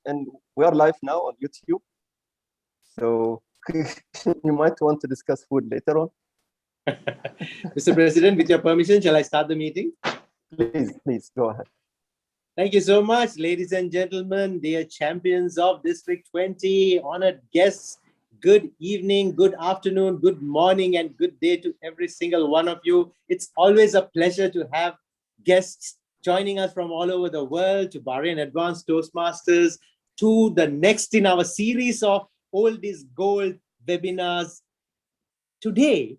and we are live now on YouTube. So you might want to discuss food later on. Mr. President, with your permission, shall I start the meeting? Please go ahead. Thank you so much, ladies and gentlemen, dear champions of District 20, honored guests. Good evening, good afternoon, good morning, and good day to every single one of you. It's always a pleasure to have guests joining us from all over the world, to Bahrain Advanced Toastmasters, to the next in our series of Old is Gold webinars. Today,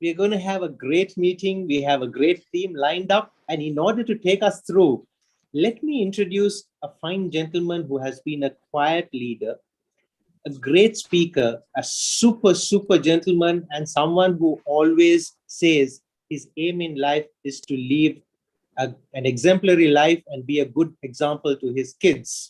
we're going to have a great meeting. We have a great theme lined up. And in order to take us through, let me introduce a fine gentleman who has been a quiet leader, a great speaker, a super gentleman, and someone who always says his aim in life is to live an exemplary life and be a good example to his kids.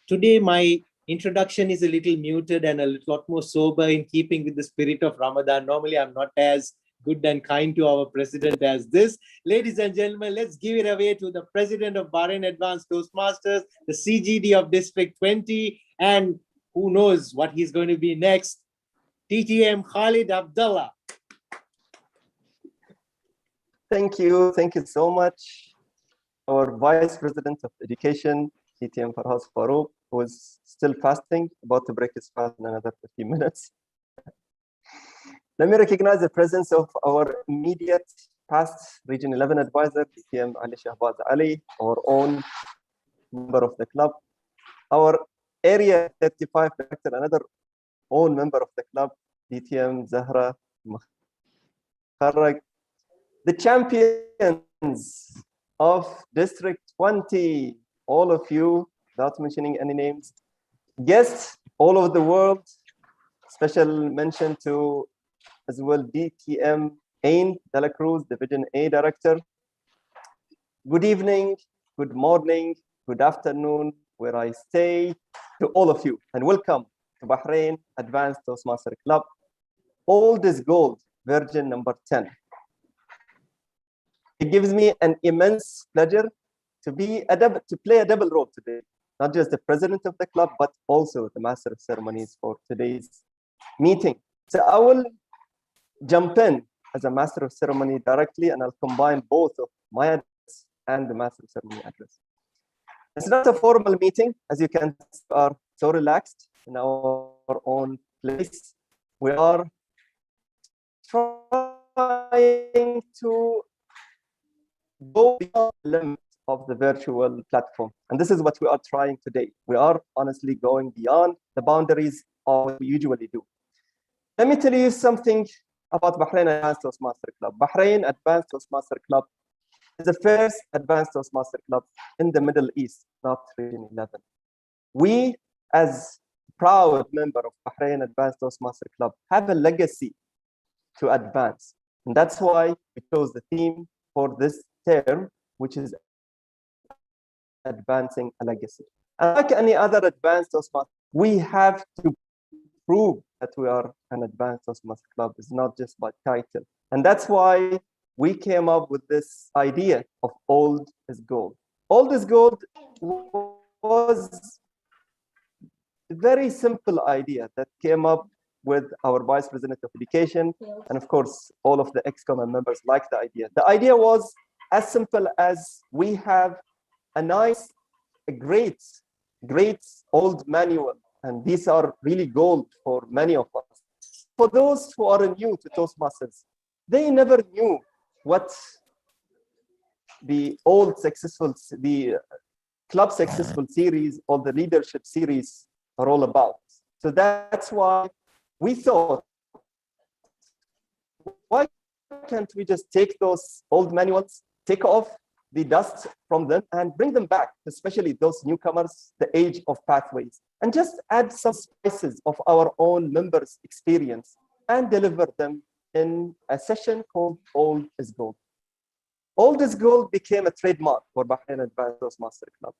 Today, my introduction is a little muted and a lot more sober, in keeping with the spirit of Ramadan. Normally, I'm not as good and kind to our president as this. Ladies and gentlemen, let's give it away to the president of Bahrain Advanced Toastmasters, the CGD of District 20, and who knows what he's going to be next, TTM Khalid Abdullah. Thank you so much. Our Vice President of Education, TTM Farhas Farouk, who is still fasting, about to break his fast in another 15 minutes. Let me recognize the presence of our immediate past Region 11 advisor, TTM Ali Shahbaz Ali, our own member of the club, our Area 35 director, another own member of the club, DTM Zahra Makharrag, the champions of District 20, all of you, without mentioning any names, guests all over the world, special mention to as well DTM Ain Dela Cruz, Division A Director. Good evening, good morning, good afternoon, where I stay, to all of you, and welcome to Bahrain Advanced Toastmaster Club, Old is Gold, version number 10. It gives me an immense pleasure to play a double role today, not just the president of the club, but also the master of ceremonies for today's meeting. So I will jump in as a master of ceremony directly, and I'll combine both of my address and the master of ceremony address. It's not a formal meeting, as you can see, we are so relaxed in our own place. We are trying to go beyond the limits of the virtual platform. And this is what we are trying today. We are honestly going beyond the boundaries of what we usually do. Let me tell you something about Bahrain Advanced Toastmaster Club. Bahrain Advanced Toastmaster Club is the first Advanced Toastmaster Club in the Middle East, not Region 11. We, as proud member of Bahrain Advanced Toastmaster Club, have a legacy to advance. And that's why we chose the theme for this term, which is advancing a legacy. And like any other advanced Toastmaster, we have to prove that we are an advanced Toastmaster Club. It's not just by title. And that's why we came up with this idea of Old is Gold. Old is Gold was a very simple idea that came up with our Vice President of Education. And of course, all of the ExCom members like the idea. The idea was as simple as we have a nice, a great old manual. And these are really gold for many of us. For those who are new to Toastmasters, they never knew what the old successful, the club successful series or the leadership series are all about. So that's why we thought, why can't we just take those old manuals, take off the dust from them and bring them back, especially those newcomers, the age of pathways, and just add some spices of our own members' experience and deliver them in a session called Old is Gold. Old is Gold became a trademark for Bahrain Advanced Toastmaster Club.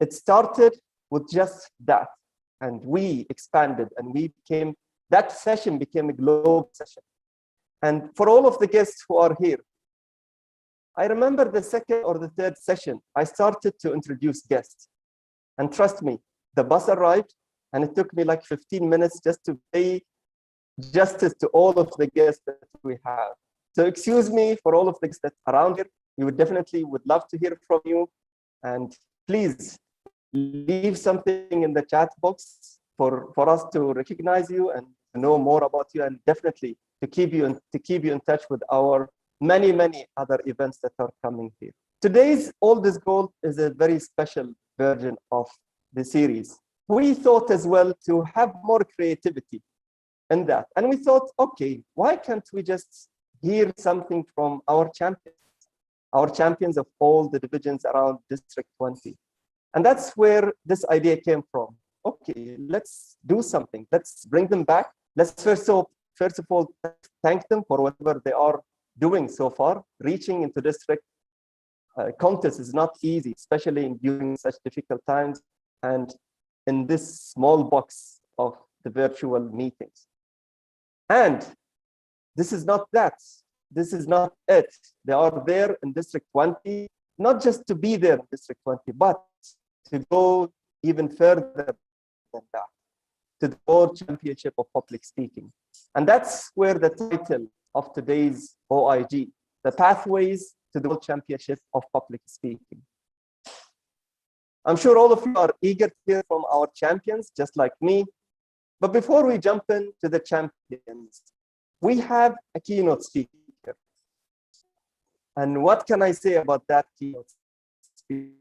It started with just that, and we expanded, and that session became a global session. And for all of the guests who are here, I remember the second or the third session, I started to introduce guests. And trust me, the bus arrived, and it took me like 15 minutes just to pay justice to all of the guests that we have. So excuse me for all of the guests that are around here. We would definitely love to hear from you. And please leave something in the chat box for us to recognize you and to know more about you, and definitely to keep you in touch with our many other events that are coming here. Today's Old is Gold is a very special version of the series. We thought as well to have more creativity in that. And we thought, okay, why can't we just hear something from our champions of all the divisions around District 20? And that's where this idea came from. Okay, let's do something. Let's bring them back. Let's first of all, thank them for whatever they are doing so far. Reaching into district contest is not easy, especially during such difficult times and in this small box of the virtual meetings. And this is not that. This is not it. They are there in District 20, not just to be there in District 20, but to go even further than that, to the World Championship of Public Speaking. And that's where the title of today's OiG, the Pathways to the World Championship of Public Speaking. I'm sure all of you are eager to hear from our champions, just like me. But before we jump into the champions, we have a keynote speaker. And what can I say about that keynote speaker?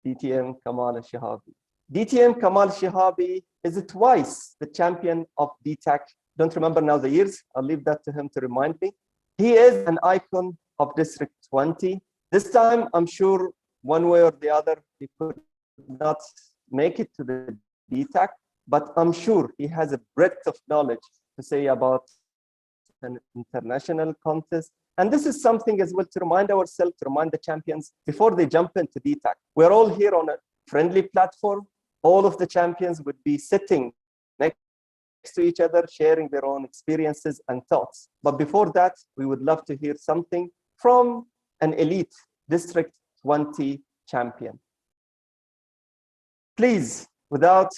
DTM Kamal Al-Shahabi. DTM Kamal Al-Shahabi is twice the champion of DTAC. Don't remember now the years. I'll leave that to him to remind me. He is an icon of District 20. This time, I'm sure one way or the other, he could not make it to the DTAC, but I'm sure he has a breadth of knowledge to say about an international contest. And this is something as well to remind ourselves, to remind the champions before they jump into DTAC. We're all here on a friendly platform. All of the champions would be sitting next to each other, sharing their own experiences and thoughts. But before that, we would love to hear something from an elite District 20 champion. Please, without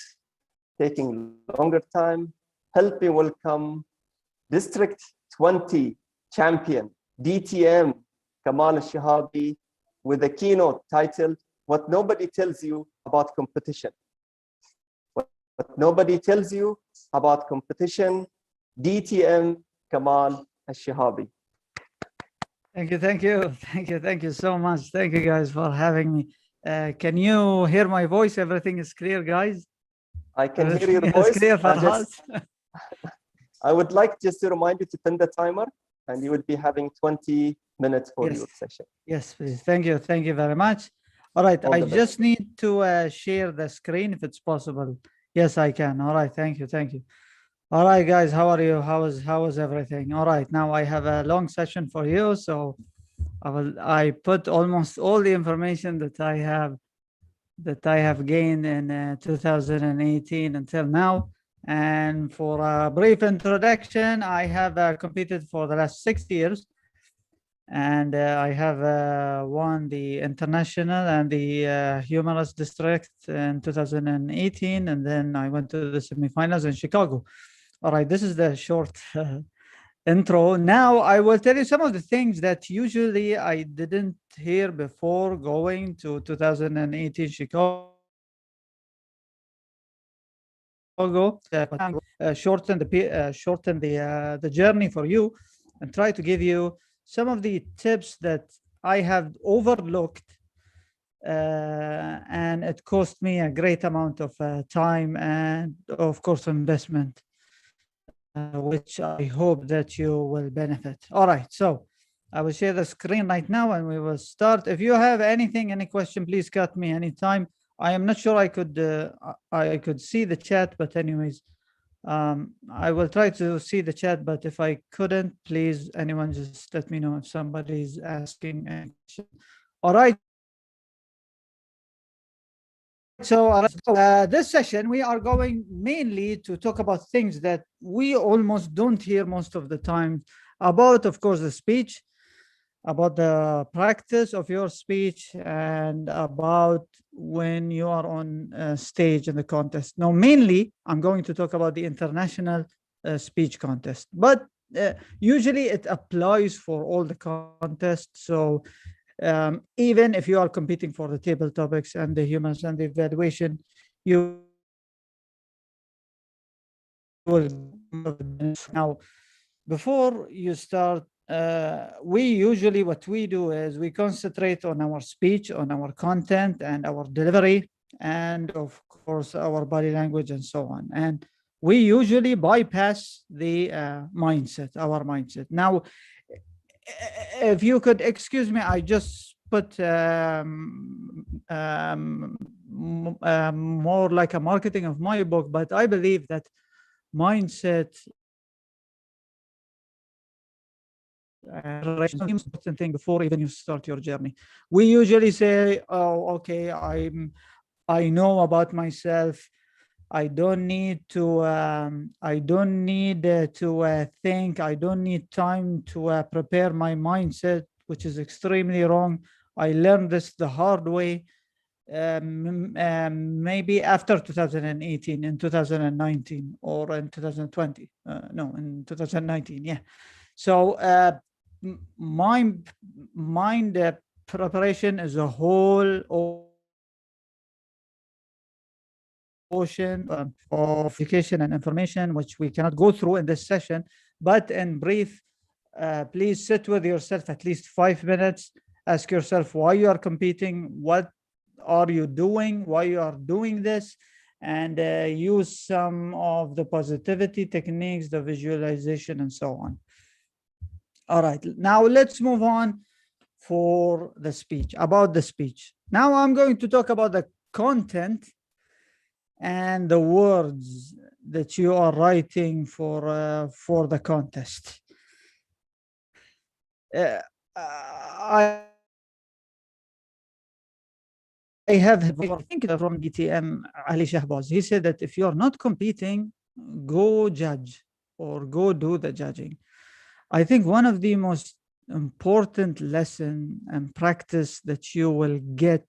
taking longer time, help me welcome District 20 champion, DTM Kamal Al-Shahabi, with a keynote titled, What Nobody Tells You About Competition. What Nobody Tells You About Competition, DTM Kamal Al-Shahabi. Thank you so much. Thank you guys for having me. Can you hear my voice? Everything is clear, guys? I can hear your voice. Clear for us. I would like just to remind you to pin the timer, and you would be having 20 minutes for your session. Yes, please. Thank you very much. All right, I just need to share the screen if it's possible. Yes, I can. All right, thank you. All right, guys, how are you? How is everything? All right, now I have a long session for you, so I put almost all the information that I have gained in 2018 until now. And for a brief introduction, I have competed for the last 6 years, and I have won the international and the humorous district in 2018, and then I went to the semifinals in Chicago. All right, this is the short intro. Now I will tell you some of the things that usually I didn't hear before going to 2018 Chicago. Shorten the journey for you and try to give you some of the tips that I have overlooked, and it cost me a great amount of time and of course investment, which I hope that you will benefit. All right, so I will share the screen right now and we will start. If you have any question, please cut me anytime. I am not sure I could see the chat, but anyways, I will try to see the chat, but if I couldn't, please, anyone just let me know if somebody's asking a question. All right. So this session, we are going mainly to talk about things that we almost don't hear most of the time about, of course, the speech. about the practice of your speech and about when you are on stage in the contest. Now, mainly, I'm going to talk about the international speech contest, but usually it applies for all the contests. So even if you are competing for the table topics and the humans and the evaluation, you will now before you start. We usually what we do is we concentrate on our speech, on our content and our delivery, and of course our body language and so on. And we usually bypass the mindset, our mindset. Now, if you could excuse me, I just put more like a marketing of my book, but I believe that mindset important thing before even you start your journey. We usually say, oh, okay, I know about myself. I don't need to think. I don't need time to prepare my mindset, which is extremely wrong. I learned this the hard way. Maybe after 2018, in 2019, or in 2020. No, in 2019. Yeah. So mind preparation is a whole ocean of education and information, which we cannot go through in this session. But in brief, please sit with yourself at least 5 minutes. Ask yourself why you are competing, what are you doing, why you are doing this, and use some of the positivity techniques, the visualization, and so on. All right, now let's move on for the speech, about the speech. Now I'm going to talk about the content and the words that you are writing for the contest. I have, I think from DTM Ali Shahbaz, he said that if you're not competing, go judge or go do the judging. I think one of the most important lesson and practice that you will get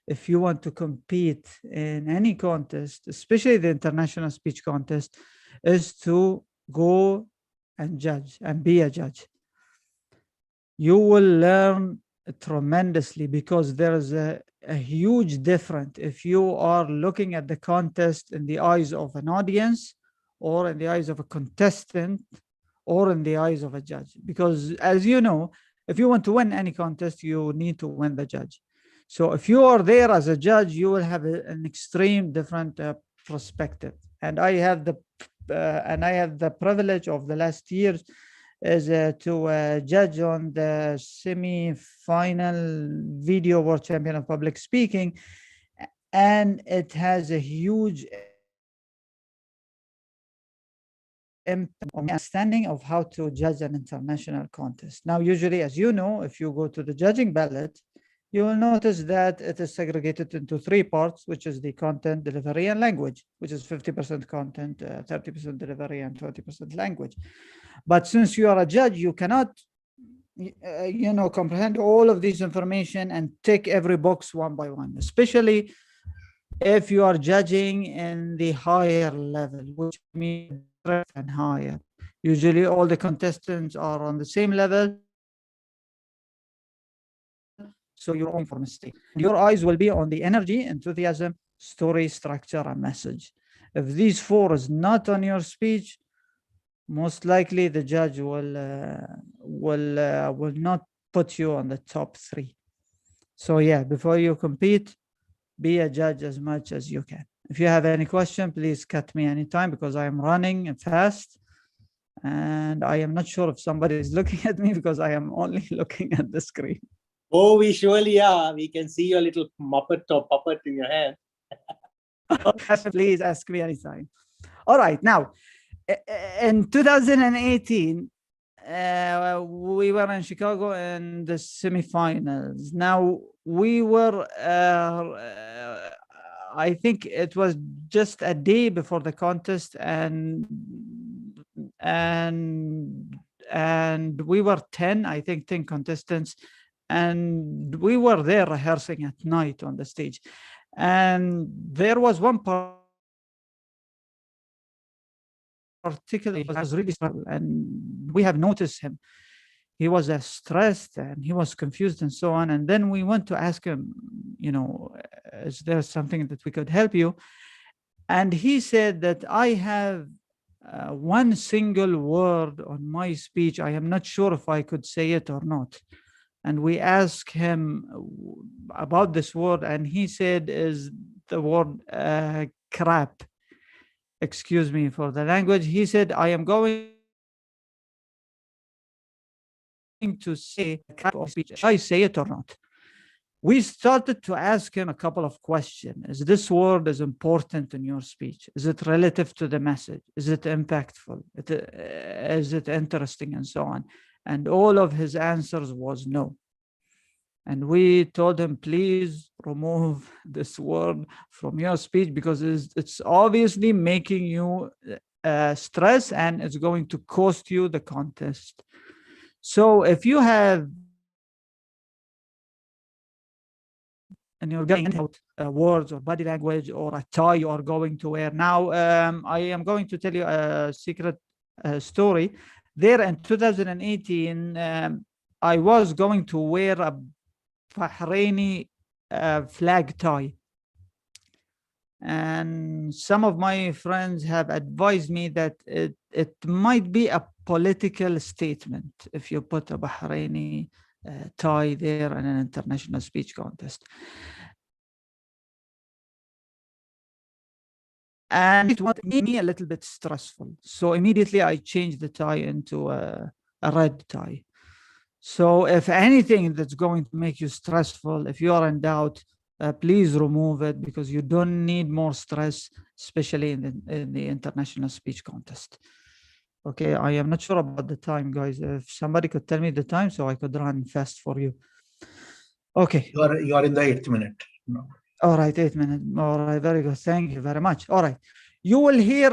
if you want to compete in any contest, especially the international speech contest, is to go and judge and be a judge. You will learn tremendously because there is a huge difference if you are looking at the contest in the eyes of an audience or in the eyes of a contestant or in the eyes of a judge. Because as you know, if you want to win any contest, you need to win the judge. So if you are there as a judge, you will have an extreme different perspective. And I have the privilege of the last years is to judge on the semi-final video world champion of public speaking, and it has a huge understanding of how to judge an international contest. Now, usually, as you know, if you go to the judging ballot, you will notice that it is segregated into 3 parts, which is the content, delivery, and language, which is 50% content, 30% delivery, and 20% language. But since you are a judge, you cannot comprehend all of this information and tick every box one by one, especially if you are judging in the higher level, which means and higher. Usually all the contestants are on the same level, so you're on for mistake. Your eyes will be on the energy, enthusiasm, story, structure, and message. If these 4 is not on your speech, most likely the judge will not put you on the top 3. So yeah, before you compete, be a judge as much as you can. If you have any question, please cut me anytime because I am running fast and I am not sure if somebody is looking at me because I am only looking at the screen. Oh, we surely are. We can see your little muppet or puppet in your hand. Please ask me anytime. All right, now, in 2018, we were in Chicago in the semifinals. Now, we were, I think it was just a day before the contest, and and we were 10, I think 10 contestants, and we were there rehearsing at night on the stage. And there was one particularly was really struggle, and we have noticed him. He was stressed and he was confused and so on. And then we went to ask him, you know, is there something that we could help you? And he said that I have one single word on my speech. I am not sure if I could say it or not. And we asked him about this word, and he said is the word crap. Excuse me for the language. He said, I am going to say crap of speech. Should I say it or not? We started to ask him a couple of questions. Is this word is important in your speech? Is it relative to the message? Is it impactful? Is it interesting, and so on? And all of his answers was no. And we told him, please remove this word from your speech, because it's obviously making you stress, and it's going to cost you the contest. So if you have, and you're getting out words or body language or a tie you are going to wear. Now, I am going to tell you a secret story. There in 2018, I was going to wear a Bahraini flag tie. And some of my friends have advised me that it might be a political statement if you put a Bahraini tie there in an international speech contest. And it made me a little bit stressful. So immediately I changed the tie into a red tie. So if anything that's going to make you stressful, if you are in doubt, please remove it, because you don't need more stress, especially in the international speech contest. Okay, I am not sure about the time, guys. If somebody could tell me the time so I could run fast for you. Okay. You are in the 8th minute. No. All right, 8 minutes. All right, very good. Thank you very much. All right. You will hear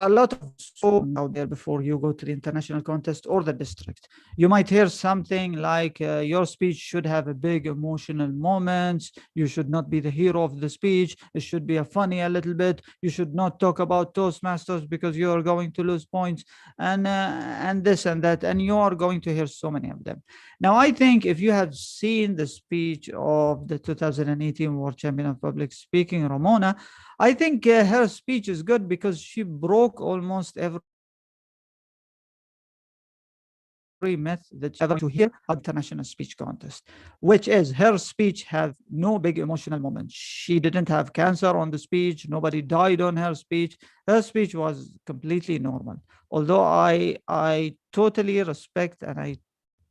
a lot of songs out there before you go to the international contest or the district. You might hear something like your speech should have a big emotional moment. You should not be the hero of the speech. It should be a funny a little bit. You should not talk about Toastmasters because you are going to lose points, and this and that. And you are going to hear so many of them. Now, I think if you have seen the speech of the 2018 World Champion of Public Speaking, Ramona, I think her speech is good because she broke almost every myth that you ever to hear at international speech contest, which is her speech have no big emotional moment. She didn't have cancer on the speech. Nobody died on her speech. Her speech was completely normal. Although I totally respect and I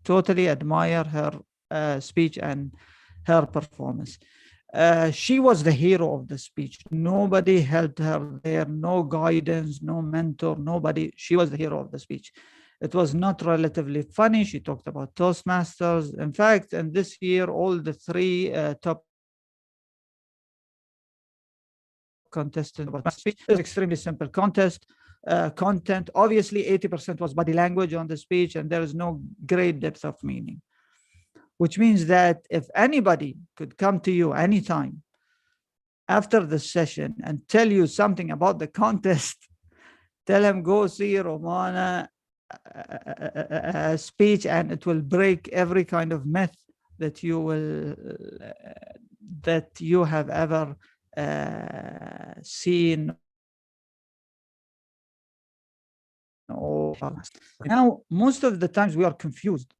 totally admire her speech and her performance. She was the hero of the speech. Nobody helped her there, no guidance, no mentor, nobody. She was the hero of the speech. It was not relatively funny. She talked about Toastmasters. In fact, and this year, all the three top contestants about speech. It's extremely simple contest. Content, obviously 80% was body language on the speech, and there is no great depth of meaning. Which means that if anybody could come to you anytime after the session and tell you something about the contest, tell him go see Romana speech, and it will break every kind of myth that you will that you have ever seen. Now, most of the times we are confused.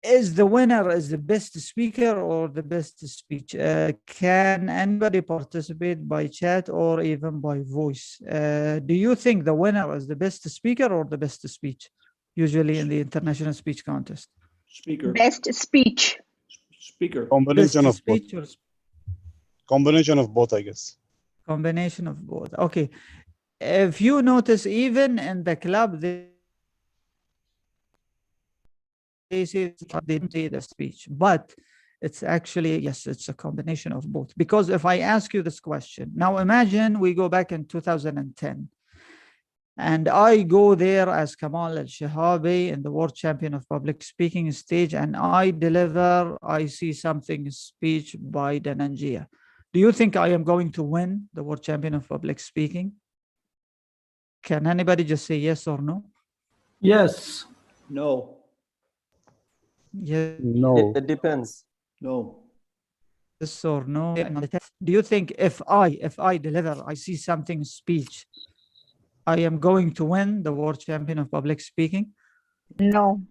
Is the winner is the best speaker or the best speech? Can anybody participate by chat or even by voice? Do you think the winner is the best speaker or the best speech, usually in the international speech contest? Speaker. Best speech. Speaker. Combination Best of both. speech or Combination of both, I guess. combination of both? Okay. If you notice, even in the club, they say they didn't say the speech, but it's actually, yes, it's a combination of both. Because if I ask you this question, now imagine we go back in 2010 And I go there as Kamal Al-Shahabi in the world champion of public speaking stage, and I deliver I See Something speech by Dananjia. Do you think I am going to win the world champion of public speaking? Can anybody just say yes or no? Yes. No, Yes No. It depends. no. or no? Do you think if I deliver I See Something speech, I am going to win the world champion of public speaking? No.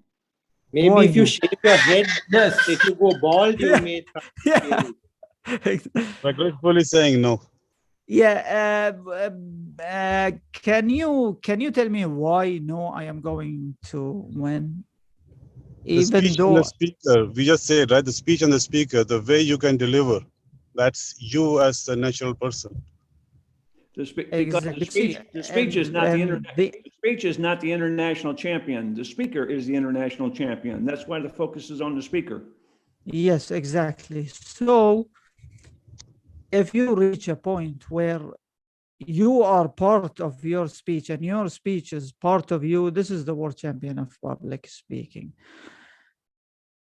Maybe Why if you no? shave your head, Yes. if you go bald, you Yeah. may try. Yeah. Regretfully saying no. Yeah. Can you tell me why no? I am going to win, The even speech and though the speaker, we just said, right? The speech and the speaker, the way you can deliver, that's you as a natural person. Because exactly. the speech is not And the speech is not the international champion. The speaker is the international champion. That's why the focus is on the speaker. yes, exactly. So if you reach a point where you are part of your speech and your speech is part of you, this is the world champion of public speaking.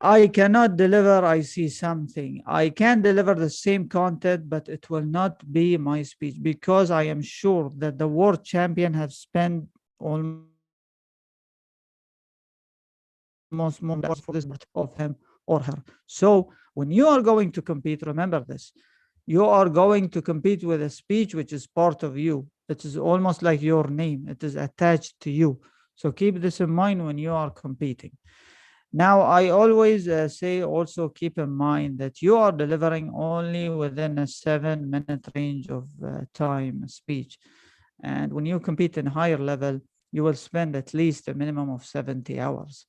I cannot deliver I See Something. I can deliver the same content, but it will not be my speech, because I am sure that the world champion has spent almost more hours for this part of him or her. So when you are going to compete, remember this, you are going to compete with a speech which is part of you. It is almost like your name. It is attached to you. So keep this in mind when you are competing. Now, I always say also keep in mind that you are delivering only within a 7-minute range of time speech. And when you compete in higher level, you will spend at least a minimum of 70 hours.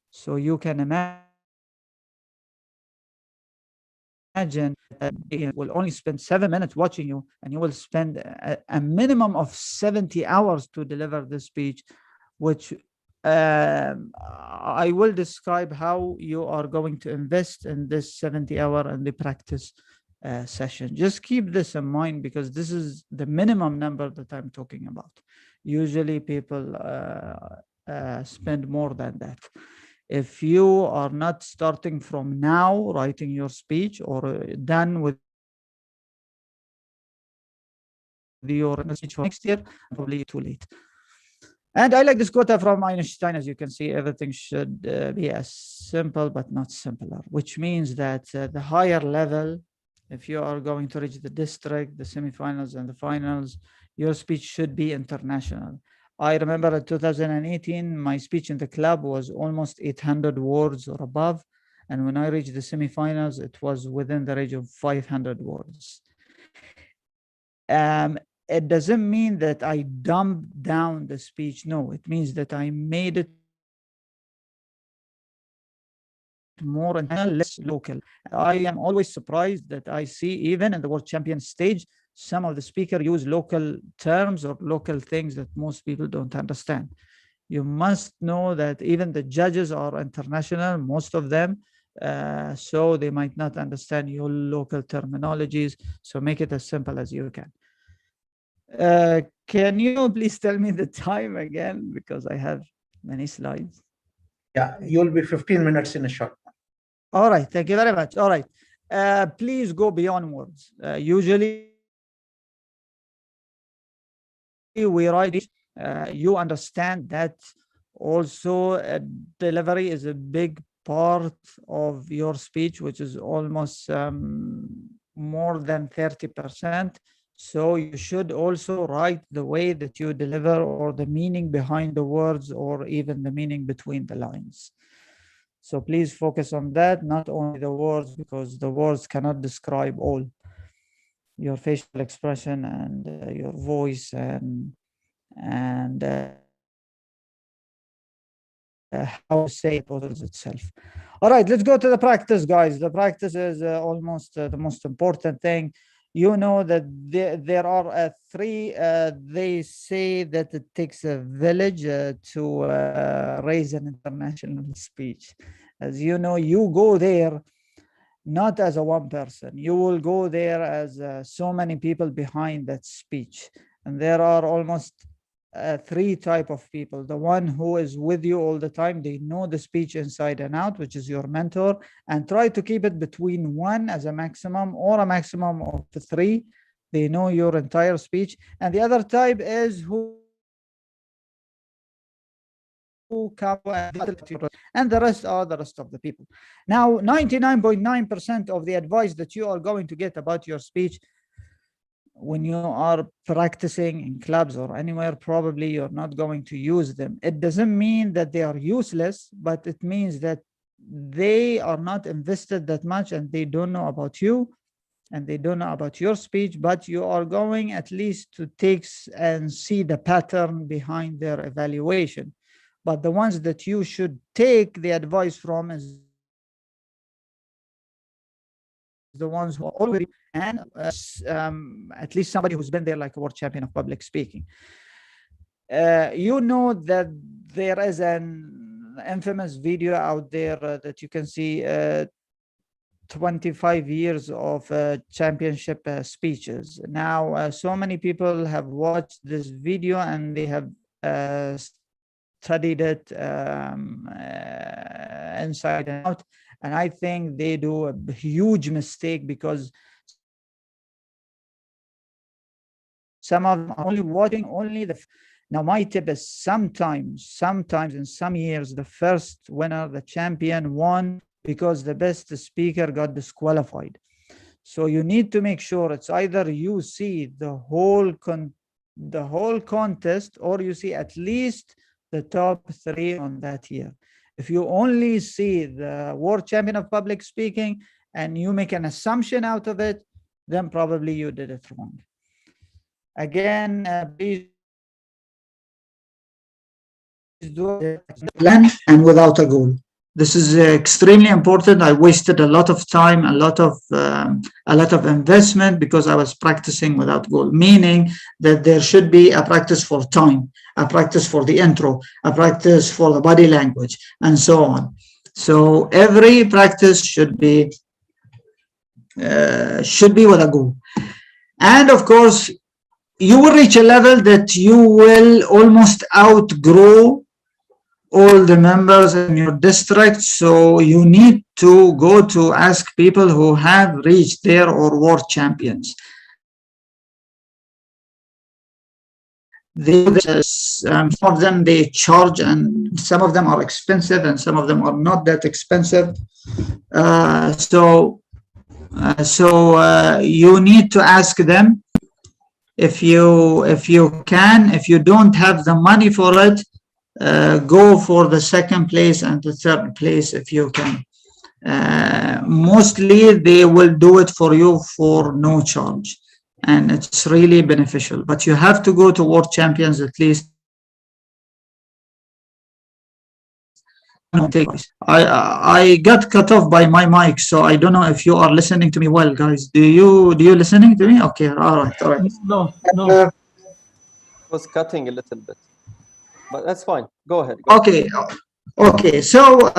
So you can imagine that he will only spend 7 minutes watching you, and you will spend a minimum of 70 hours to deliver this speech, which I will describe how you are going to invest in this 70-hour and the practice session. Just keep this in mind, because this is the minimum number that I'm talking about. Usually people spend more than that. If you are not starting from now writing your speech, or done with your speech for next year, probably too late. And I like this quote from Einstein. As you can see, everything should be as simple but not simpler, which means that the higher level, if you are going to reach the district, the semifinals and the finals, your speech should be international. I remember in 2018, my speech in the club was almost 800 words or above. And when I reached the semifinals, it was within the range of 500 words. It doesn't mean that I dumbed down the speech. No, it means that I made it more and less local. I am always surprised that I see, even in the world champion stage, some of the speakers use local terms or local things that most people don't understand. You must know that even the judges are international, most of them, so they might not understand your local terminologies. So make it as simple as you can. Can you please tell me the time again, because I have many slides? Yeah, you'll be 15 minutes in a short. All right, thank you very much. All right, please go beyond words. Usually we write, you understand that also delivery is a big part of your speech, which is almost more than 30%. So you should also write the way that you deliver, or the meaning behind the words, or even the meaning between the lines. So please focus on that, not only the words, because the words cannot describe all. Your facial expression and your voice and how to say it models itself. All right, let's go to the practice, guys. The practice is almost the most important thing. You know that there are three, they say that it takes a village to raise an international speech. As you know, you go there not as a one person. You will go there as so many people behind that speech. And there are almost three type of people. The one who is with you all the time, they know the speech inside and out, which is your mentor, and try to keep it between one as a maximum or a maximum of three. They know your entire speech. And the other type is who come and the rest are the rest of the people. Now, 99.9% of the advice that you are going to get about your speech when you are practicing in clubs or anywhere, probably you're not going to use them. It doesn't mean that they are useless, but it means that they are not invested that much and they don't know about you and they don't know about your speech, but you are going at least to take and see the pattern behind their evaluation. But the ones that you should take the advice from is the ones who are already, and at least somebody who's been there, like a world champion of public speaking. You know that there is an infamous video out there that you can see 25 years of championship speeches. Now, so many people have watched this video and they have studied it inside and out. And I think they do a huge mistake because some of them are only watching only the. Now, my tip is sometimes in some years, the first winner, the champion, won because the best speaker got disqualified. So you need to make sure it's either you see the whole contest or you see at least the top three on that year. If you only see the world champion of public speaking and you make an assumption out of it, then probably you did it wrong. Again, please do it plan and without a goal. This is extremely important. I wasted a lot of time, a lot of investment because I was practicing without goal, meaning that there should be a practice for time, a practice for the intro, a practice for the body language, and so on. So every practice should be with a goal. And of course, you will reach a level that you will almost outgrow all the members in your district. So you need to go to ask people who have reached there or world champions. Some of them they charge, and some of them are expensive, and some of them are not that expensive. So you need to ask them if you can. If you don't have the money for it, go for the second place and the third place if you can. Mostly they will do it for you for no charge, and it's really beneficial. But you have to go to world champions at least. I got cut off by my mic, so I don't know if you are listening to me well, guys. Do you listening to me? Okay, all right. No. It was cutting a little bit, but that's fine. Go ahead. Okay. So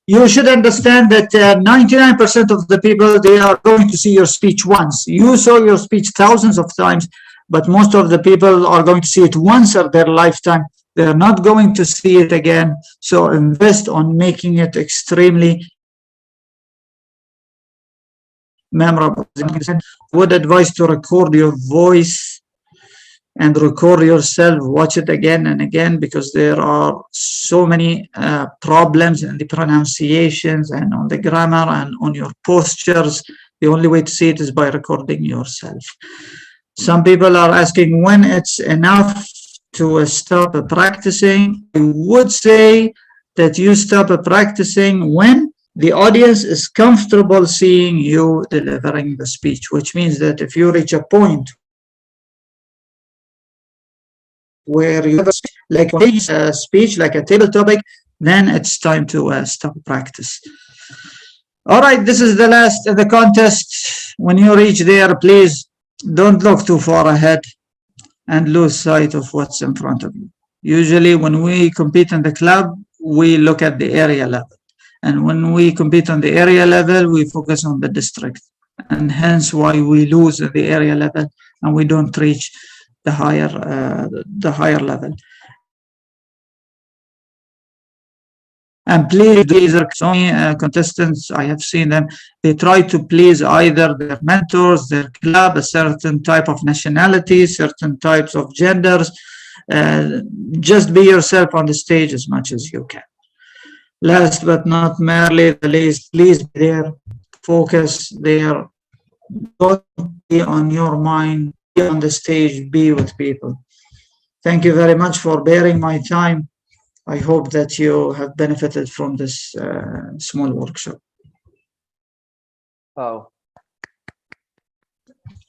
you should understand that 99% of the people, they are going to see your speech once. You saw your speech thousands of times, but most of the people are going to see it once in their lifetime. They're not going to see it again. So invest on making it extremely memorable. Would advise to record your voice and record yourself, watch it again and again, because there are so many problems in the pronunciations and on the grammar and on your postures. The only way to see it is by recording yourself. Some people are asking when it's enough to stop practicing. I would say that you stop practicing when the audience is comfortable seeing you delivering the speech, which means that if you reach a point where you have like a speech, like a table topic, then it's time to stop practice. All right, this is the last of the contest. When you reach there, please don't look too far ahead and lose sight of what's in front of you. Usually when we compete in the club, we look at the area level. And when we compete on the area level, we focus on the district. And hence why we lose at the area level and we don't reach the higher level. And please, these are contestants, I have seen them, they try to please either their mentors, their club, a certain type of nationality, certain types of genders. Just be yourself on the stage as much as you can. Last but not merely the least, please be there, focus there, don't be on your mind, be on the stage, be with people. Thank you very much for bearing my time. I hope that you have benefited from this small workshop. Wow.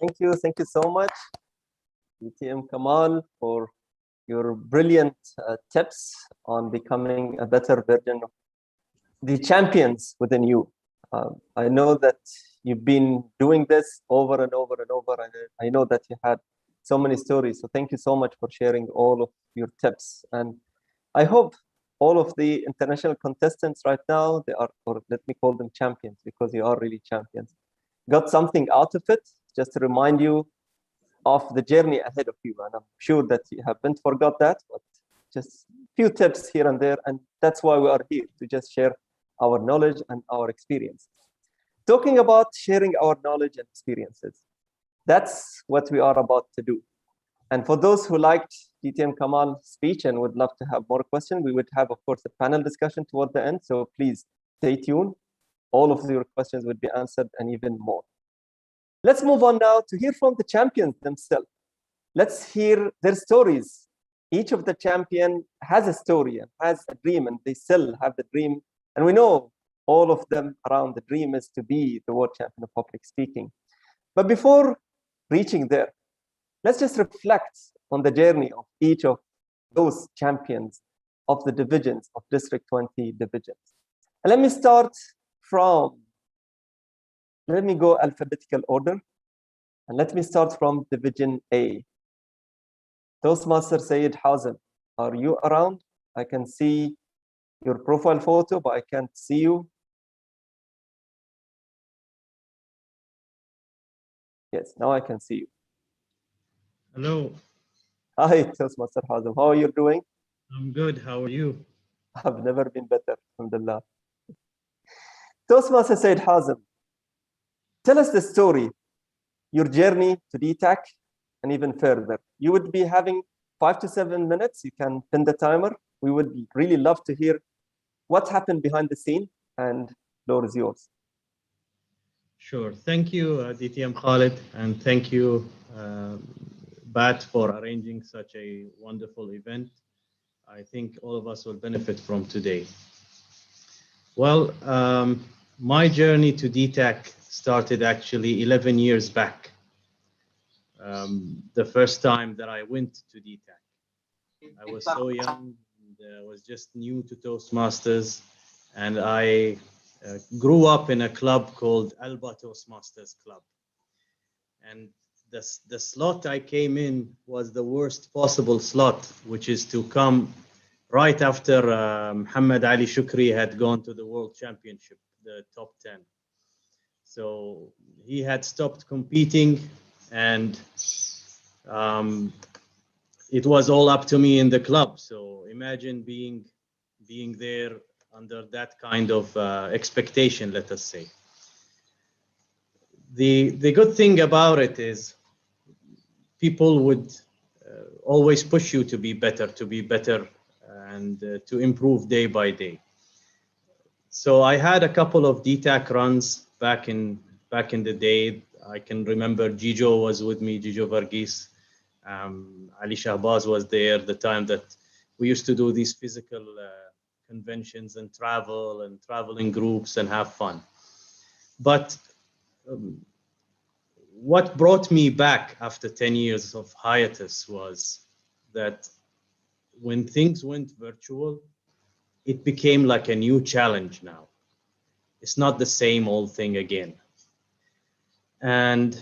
Thank you so much, ETM Kamal, for your brilliant tips on becoming a better version of the champions within you. I know that you've been doing this over and over and over, and I know that you had so many stories. So thank you so much for sharing all of your tips. And I hope all of the international contestants right now, they are, or let me call them champions, because you are really champions, got something out of it, just to remind you of the journey ahead of you. And I'm sure that you haven't forgot that, but just a few tips here and there. And that's why we are here, to just share our knowledge and our experience. Talking about sharing our knowledge and experiences, that's what we are about to do. And for those who liked DTM Kamal's speech and would love to have more questions, we would have, of course, a panel discussion toward the end. So please stay tuned. All of your questions would be answered and even more. Let's move on now to hear from the champions themselves. Let's hear their stories. Each of the champion has a story and has a dream, and they still have the dream. And we know all of them around the dream is to be the world champion of public speaking. But before reaching there, let's just reflect on the journey of each of those champions of the divisions of District 20 divisions. And let me start from, let me go alphabetical order. And let me start from Division A. Toastmaster Sayed Hazem, are you around? I can see your profile photo, but I can't see you. Yes, now I can see you. Hello. Hi, Toastmaster Hazem. How are you doing? I'm good. How are you? I've never been better, alhamdulillah. Toastmaster Sayed Hazem, tell us the story, your journey to DTAC and even further. You would be having 5 to 7 minutes. You can pin the timer. We would really love to hear what happened behind the scene, and the floor is yours. Sure. Thank you, DTM Khalid, and thank you, Bat, for arranging such a wonderful event. I think all of us will benefit from today. Well, my journey to DTAC started actually 11 years back. The first time that I went to DTAC. I was so young, and was just new to Toastmasters, and I grew up in a club called Alba Toastmasters Club. And the slot I came in was the worst possible slot, which is to come right after Muhammad Ali Shukri had gone to the World Championship, the top 10. So he had stopped competing, and it was all up to me in the club. So imagine being there under that kind of expectation, let us say. The good thing about it is people would always push you to be better, and to improve day by day. So I had a couple of DTAC runs back in the day. I can remember Gijo was with me, Gijo Varghese. Ali Shahbaz was there the time that we used to do these physical conventions and travel in groups and have fun. But what brought me back after 10 years of hiatus was that when things went virtual, it became like a new challenge now. It's not the same old thing again. And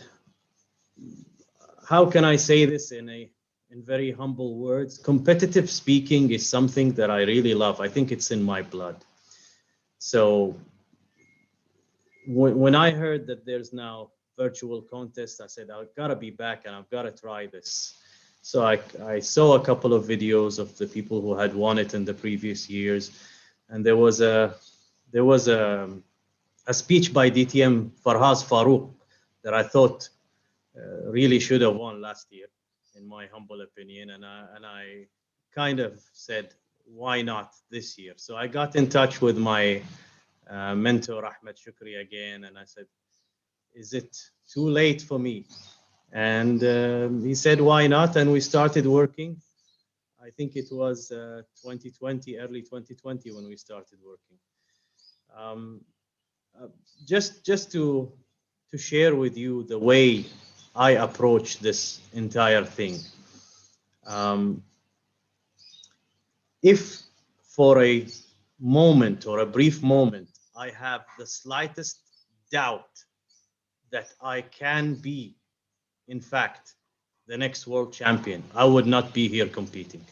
how can I say this in very humble words? Competitive speaking is something that I really love. I think it's in my blood. So when I heard that there's now virtual contests, I said, I've got to be back and I've got to try this. So I saw a couple of videos of the people who had won it in the previous years, and there was a speech by DTM Farhaz Farouk that I thought really should have won last year, in my humble opinion, and I kind of said, why not this year? So I got in touch with my mentor Ahmed Shukri again, and I said, is it too late for me? And he said, why not? And we started working. I think it was 2020, early 2020 when we started working. Just to share with you the way I approach this entire thing. If for a moment or a brief moment I have the slightest doubt that I can be, in fact, the next world champion, I would not be here competing.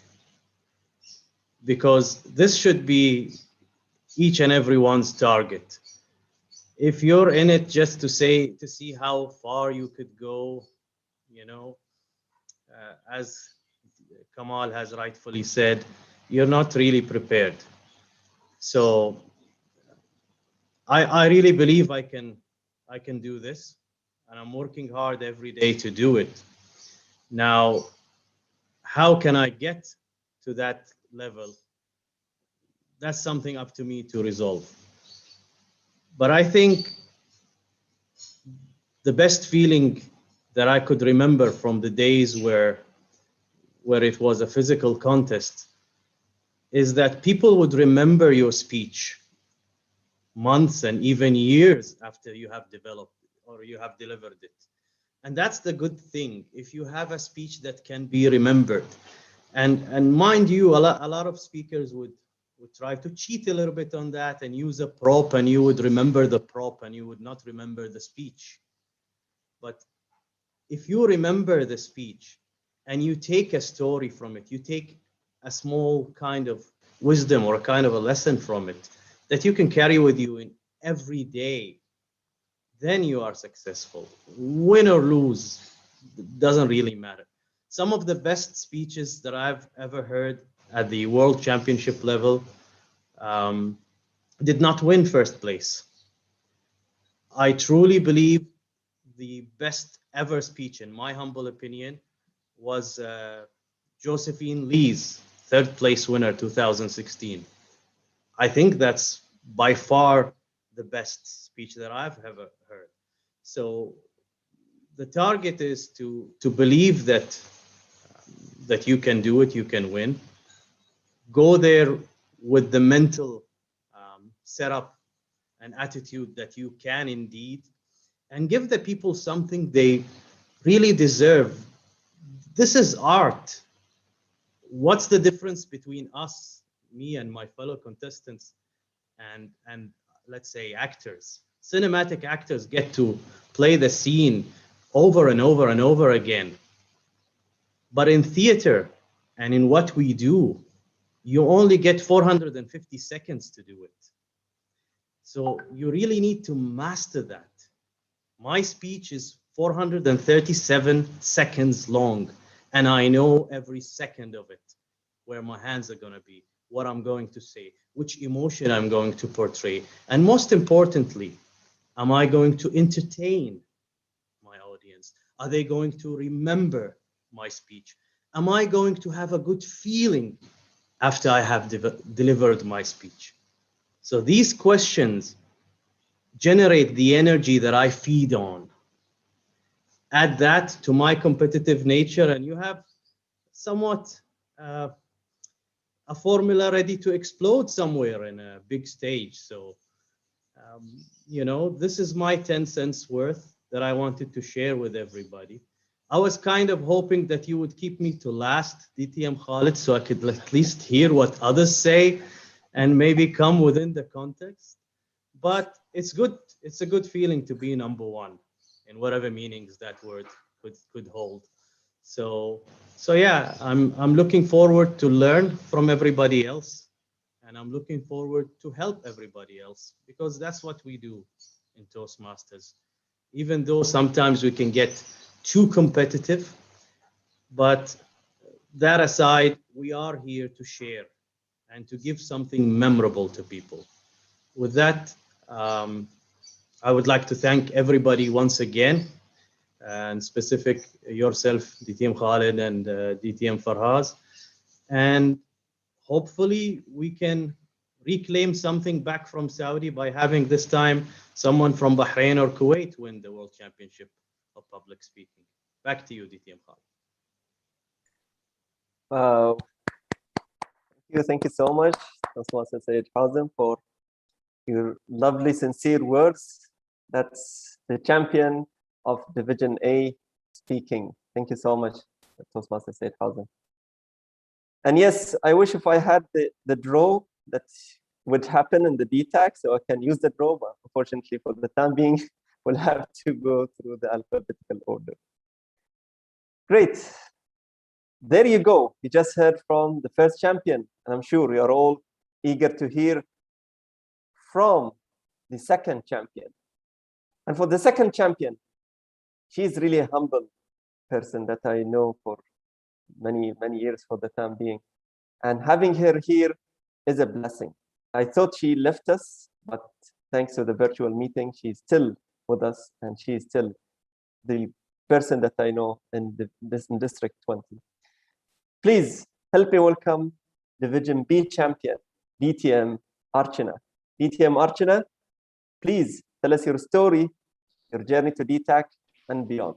Because this should be each and everyone's target. If you're in it just to see how far you could go, you know, as Kamal has rightfully said, you're not really prepared. So I really believe I can do this, and I'm working hard every day to do it. Now, how can I get to that level? That's something up to me to resolve. But I think the best feeling that I could remember from the days where it was a physical contest is that people would remember your speech months and even years after you have developed or you have delivered it. And that's the good thing, if you have a speech that can be remembered. And mind you, a lot of speakers would try to cheat a little bit on that and use a prop, and you would remember the prop and you would not remember the speech. But if you remember the speech and you take a story from it, you take a small kind of wisdom or a kind of a lesson from it that you can carry with you in every day, then you are successful. Win or lose, doesn't really matter. Some of the best speeches that I've ever heard at the World Championship level did not win first place. I truly believe the best ever speech, in my humble opinion, was Josephine Lee's third place winner 2016. I think that's by far the best speech that I've ever heard. So the target is to believe that you can do it, you can win. Go there with the mental setup and attitude that you can indeed, and give the people something they really deserve. This is art. What's the difference between us, me and my fellow contestants, and let's say actors? Cinematic actors get to play the scene over and over and over again. But in theater and in what we do, you only get 450 seconds to do it. So you really need to master that. My speech is 437 seconds long, and I know every second of it, where my hands are going to be, what I'm going to say, which emotion I'm going to portray, and most importantly, am I going to entertain my audience? Are they going to remember my speech? Am I going to have a good feeling after I have delivered my speech? So these questions generate the energy that I feed on. Add that to my competitive nature, and you have somewhat a formula ready to explode somewhere in a big stage. So, you know, this is my 10 cents worth that I wanted to share with everybody. I was kind of hoping that you would keep me to last, DTM Khalid, so I could at least hear what others say and maybe come within the context. But it's good. It's a good feeling to be number one in whatever meanings that word could hold. So yeah, I'm looking forward to learn from everybody else, and I'm looking forward to help everybody else, because that's what we do in Toastmasters. Even though sometimes we can get too competitive, but that aside, we are here to share and to give something memorable to people. With that, I would like to thank everybody once again, and specific yourself, DTM Khalid and DTM Farhaz. And hopefully we can reclaim something back from Saudi by having this time someone from Bahrain or Kuwait win the World Championship of Public Speaking. Back to you, DTM Khalid. Thank you so much, Osman Sayyid Hazem, for your lovely, sincere words. That's the champion of Division A speaking. Thank you so much, Osman Sayyid Hazem. And yes, I wish if I had the draw that would happen in the DTAC, so I can use the draw, but unfortunately for the time being, we'll have to go through the alphabetical order. Great. There you go. You just heard from the first champion, and I'm sure you are all eager to hear from the second champion. And for the second champion, she's really a humble person that I know for many, many years for the time being. And having her here is a blessing. I thought she left us, but thanks to the virtual meeting, she's still with us, and she's still the person that I know in District 20. Please help me welcome Division B champion, DTM Archana. DTM Archana, please tell us your story, your journey to DTAC and beyond.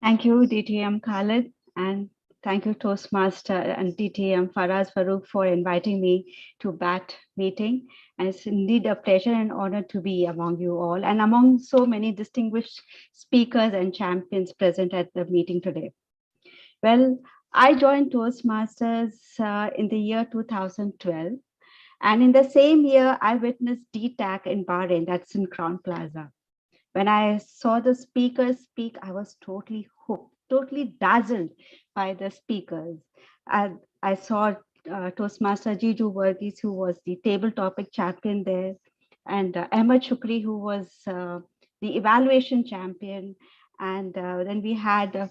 Thank you, DTM Khalid, and thank you, Toastmaster and DTM Faraz Farooq, for inviting me to BAT meeting. And it's indeed a pleasure and honor to be among you all and among so many distinguished speakers and champions present at the meeting today. Well, I joined Toastmasters in the year 2012. And in the same year, I witnessed DTAC in Bahrain, that's in Crown Plaza. When I saw the speakers speak, I was totally hooked, totally dazzled by the speakers. I saw Toastmaster Jiju Verghese, who was the table topic champion there, and Ahmed Shukri, who was the evaluation champion. And then we had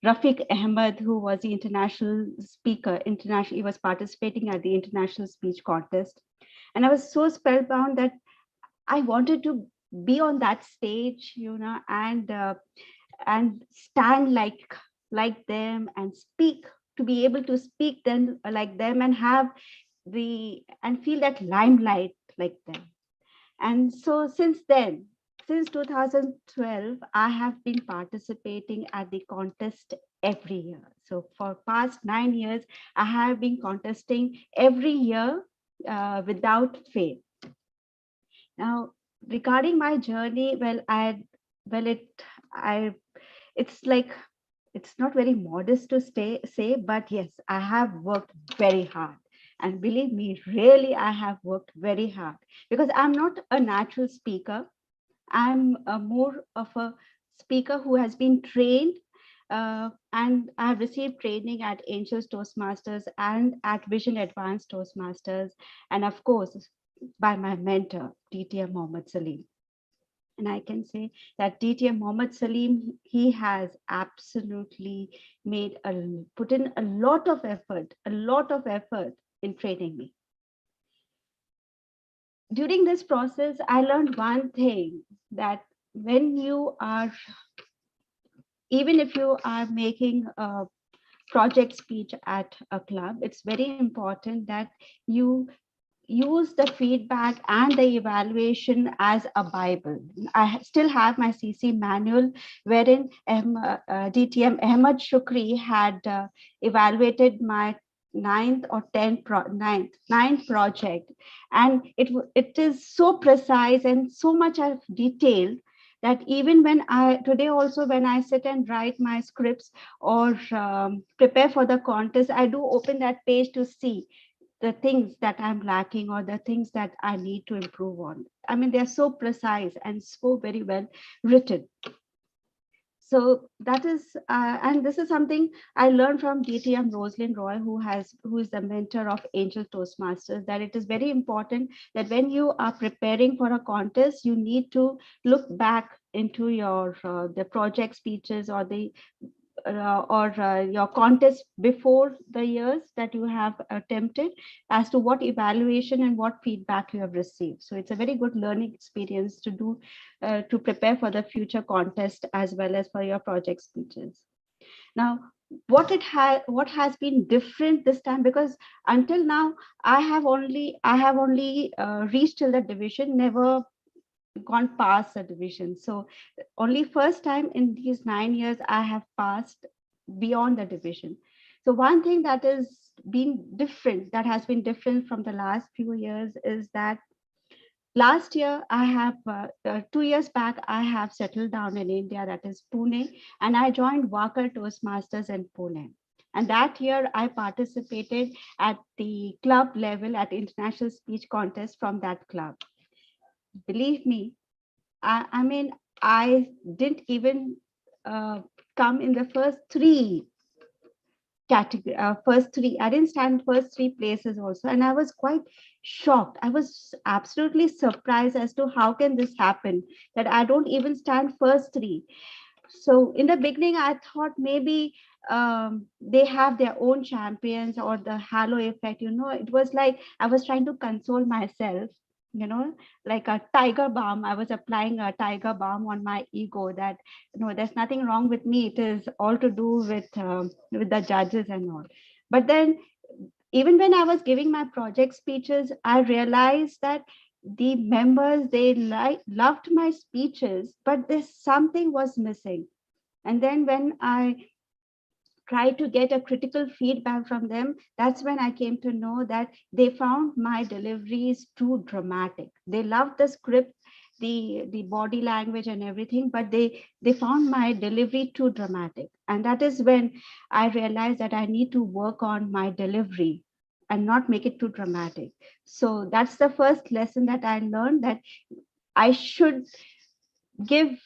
Rafiq Ahmed, who was the international speaker. He was participating at the international speech contest. And I was so spellbound that I wanted to be on that stage, you know, and stand like them and speak, to be able to speak then like them and have and feel that limelight like them. And so since then, since 2012, I have been participating at the contest every year. So for past 9 years, I have been contesting every year without fail. Now, regarding my journey, it's not very modest to say, but yes, I have worked very hard. And believe me, really, I have worked very hard because I'm not a natural speaker. I'm more of a speaker who has been trained, and I have received training at Angels Toastmasters and at Vision Advanced Toastmasters, and of course, by my mentor, DTM Mohammed Salim. And I can say that DTM Mohammed Salim, he has absolutely put in a lot of effort in training me. During this process, I learned one thing, that when you are, even if you are making a project speech at a club, it's very important that you use the feedback and the evaluation as a Bible. I still have my CC manual wherein DTM Ahmed Shukri had evaluated my ninth project, and it is so precise and so much of detail that even when today also when I sit and write my scripts or prepare for the contest, I do open that page to see the things that I'm lacking or the things that I need to improve on. I mean, they're so precise and so very well written. So that is, and this is something I learned from DTM Rosalind Roy, who is the mentor of Angel Toastmasters, that it is very important that when you are preparing for a contest, you need to look back into your the project speeches or the your contest before the years that you have attempted, as to what evaluation and what feedback you have received. So it's a very good learning experience to do, to prepare for the future contest as well as for your project speeches. Now, what has been different this time, because until now I have only reached till the division, never gone past the division. So only first time in these 9 years I have passed beyond the division. So one thing that has been different from the last few years is that last year I have 2 years back I have settled down in India, that is Pune, and I joined Walker Toastmasters in Pune. And that year I participated at the club level at international speech contest from that club. Believe me, I mean, I didn't even come in the first three category, first three. I didn't stand first three places also, and I was quite shocked. I was absolutely surprised as to how can this happen, that I don't even stand first three. So in the beginning, I thought maybe they have their own champions or the halo effect. It was like I was trying to console myself, like a tiger balm. I was applying a tiger balm on my ego that, there's nothing wrong with me. It is all to do with the judges and all. But then even when I was giving my project speeches, I realized that the members, they loved my speeches, but there's something was missing. And then when I tried to get a critical feedback from them, that's when I came to know that they found my deliveries too dramatic. They loved the script, the body language and everything, but they found my delivery too dramatic. And that is when I realized that I need to work on my delivery and not make it too dramatic. So that's the first lesson that I learned, that I should give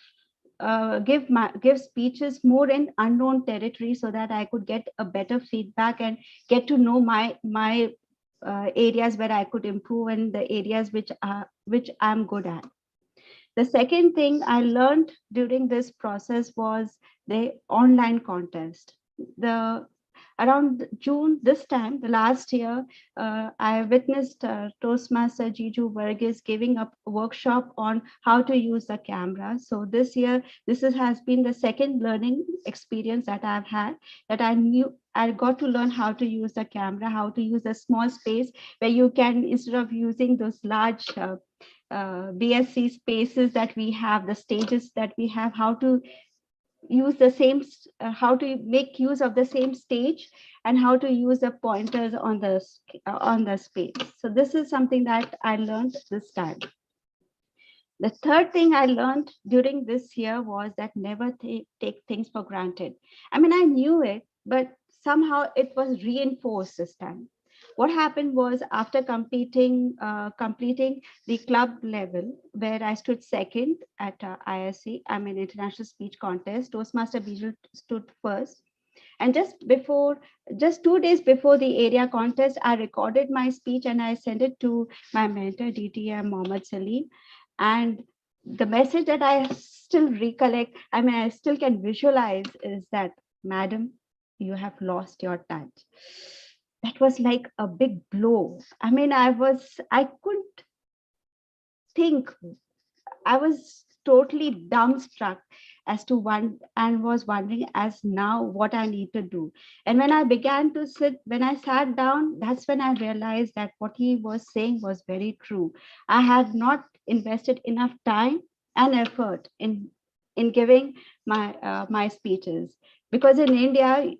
speeches more in unknown territory, so that I could get a better feedback and get to know my areas where I could improve and the areas which I'm good at. The second thing I learned during this process was the online contest. Around June this time, the last year, I witnessed Toastmaster Jiju Varghese giving a workshop on how to use the camera. So this year, has been the second learning experience that I've had, that I got to learn how to use the camera, how to use a small space where you can, instead of using those large BSC spaces that we have, the stages that we have, how to use the same, how to make use of the same stage, and how to use the pointers on the space. So this is something that I learned this time. The third thing I learned during this year was that never take things for granted. I mean, I knew it, but somehow it was reinforced this time. What happened was, after completing the club level, where I stood second at ISC, I mean International Speech Contest, Toastmaster Bijal stood first. And just 2 days before the area contest, I recorded my speech and I sent it to my mentor, DTM Mohammed Salim. And the message that I still recollect, I mean, I still can visualize, is that, "Madam, you have lost your touch." That was like a big blow. I mean, I couldn't think. I was totally dumbstruck as to and was wondering as now what I need to do. And when I sat down, that's when I realized that what he was saying was very true. I had not invested enough time and effort in giving my speeches, because in India,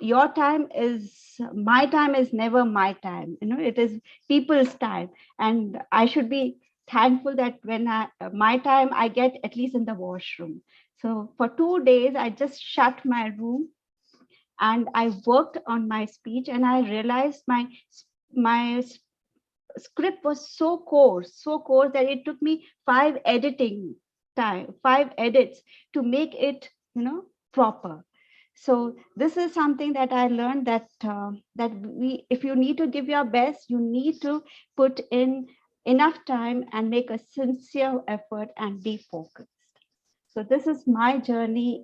my time is never my time. It is people's time, and I should be thankful that when my time I get at least in the washroom. So for 2 days, I just shut my room and I worked on my speech, and I realized my script was so coarse that it took me 5 edits to make it, proper. So this is something that I learned, that if you need to give your best, you need to put in enough time and make a sincere effort and be focused. So this is my journey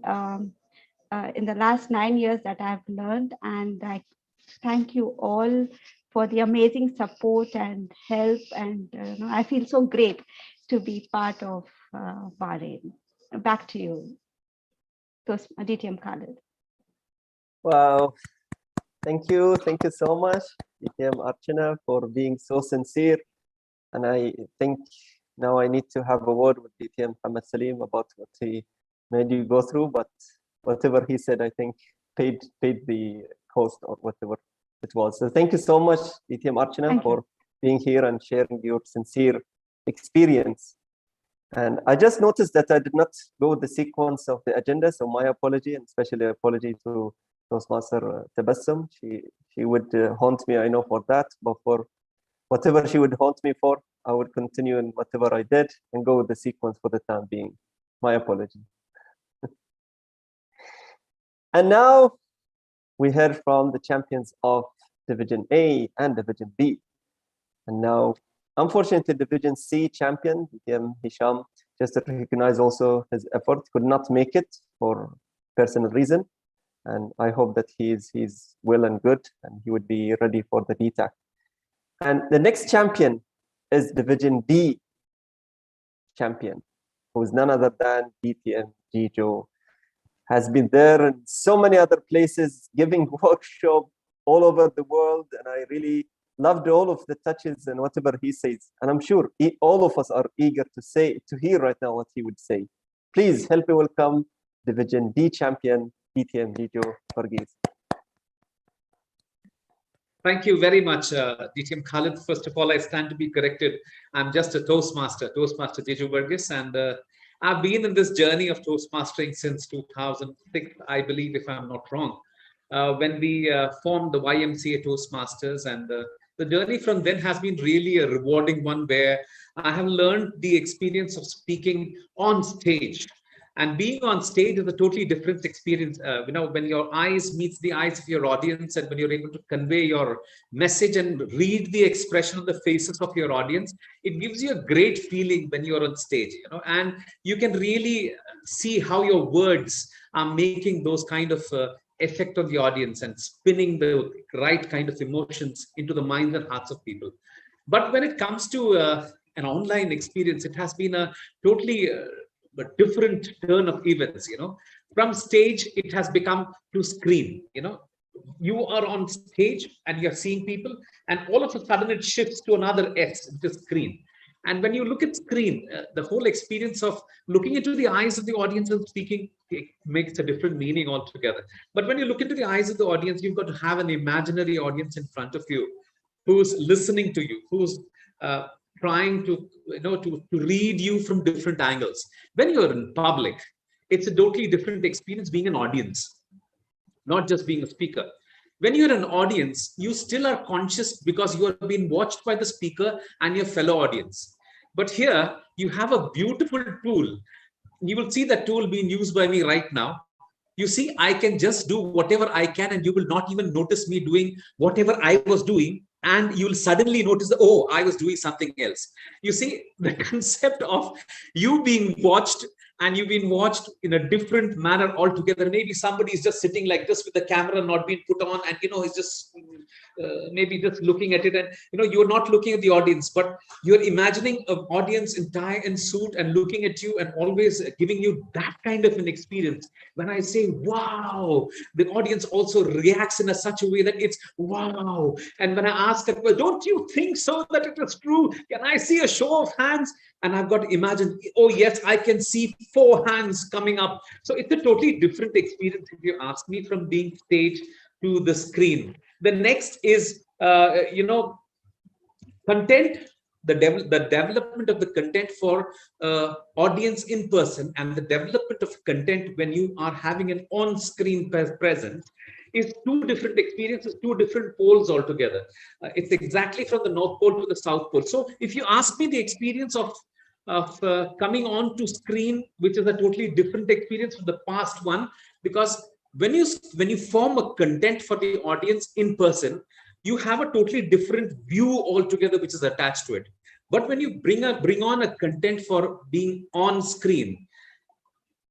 in the last 9 years that I've learned, and I thank you all for the amazing support and help. And I feel so great to be part of Bahrain. Back to you, DTM Khalid. Wow, thank you so much, DTM Archana, for being so sincere. And I think now I need to have a word with DTM Muhammad Salim about what he made you go through, but whatever he said, I think paid the cost or whatever it was. So thank you so much, DTM Archana, for being here and sharing your sincere experience. And I just noticed that I did not go with the sequence of the agenda, so my apology, and especially apology to Toastmaster Tabassum. She would haunt me, I know, for that, but for whatever she would haunt me for, I would continue in whatever I did and go with the sequence for the time being. My apology. And now we heard from the champions of Division A and Division B. And now, unfortunately, Division C champion, DTM Hisham, just to recognize also his effort, could not make it for personal reason. And I hope that he's well and good, and he would be ready for the DTAC. And the next champion is Division D champion, who is none other than DTM Jijo. Has been there in so many other places, giving workshop all over the world, and I really loved all of the touches and whatever he says. And I'm sure all of us are eager to hear right now what he would say. Please help me welcome Division D champion, DTM Jijo Varghese. Thank you very much, DTM Khalid. First of all, I stand to be corrected. I'm just a Toastmaster Jijo Varghese, and I've been in this journey of Toastmastering since 2006, I believe, if I'm not wrong, when we formed the YMCA Toastmasters. And the journey from then has been really a rewarding one, where I have learned the experience of speaking on stage. And being on stage is a totally different experience. When your eyes meets the eyes of your audience, and when you're able to convey your message and read the expression on the faces of your audience, it gives you a great feeling when you're on stage, and you can really see how your words are making those kind of effect on the audience and spinning the right kind of emotions into the minds and hearts of people. But when it comes to an online experience, it has been a totally a different turn of events. From stage it has become to screen. You are on stage and you're seeing people, and all of a sudden it shifts to another S, which is screen. And when you look at screen, the whole experience of looking into the eyes of the audience and speaking, it makes a different meaning altogether. But when you look into the eyes of the audience, you've got to have an imaginary audience in front of you who's listening to you, who's trying to read you from different angles. When you're in public, it's a totally different experience being an audience, not just being a speaker. When you're an audience, you still are conscious because you are being watched by the speaker and your fellow audience. But here you have a beautiful tool. You will see that tool being used by me right now. You see, I can just do whatever I can, and you will not even notice me doing whatever I was doing. And you'll suddenly notice that, oh, I was doing something else. You see, the concept of you being watched, and you've been watched in a different manner altogether. Maybe somebody is just sitting like this with the camera not being put on, and he's just maybe just looking at it, and you're not looking at the audience, but you're imagining an audience in tie and suit and looking at you and always giving you that kind of an experience. When I say wow, the audience also reacts in a such a way that it's wow. And when I ask that, well, don't you think so that it is true? Can I see a show of hands? And I've got to imagine, oh yes, I can see 4 hands coming up. So it's a totally different experience, if you ask me, from being stage to the screen. The next is, content, the development of the content for audience in person, and the development of content when you are having an on-screen presence is 2 different experiences, 2 different poles altogether. It's exactly from the North Pole to the South Pole. So if you ask me the experience of coming on to screen, which is a totally different experience from the past one, because when you form a content for the audience in person, you have a totally different view altogether which is attached to it. But when you bring on a content for being on screen,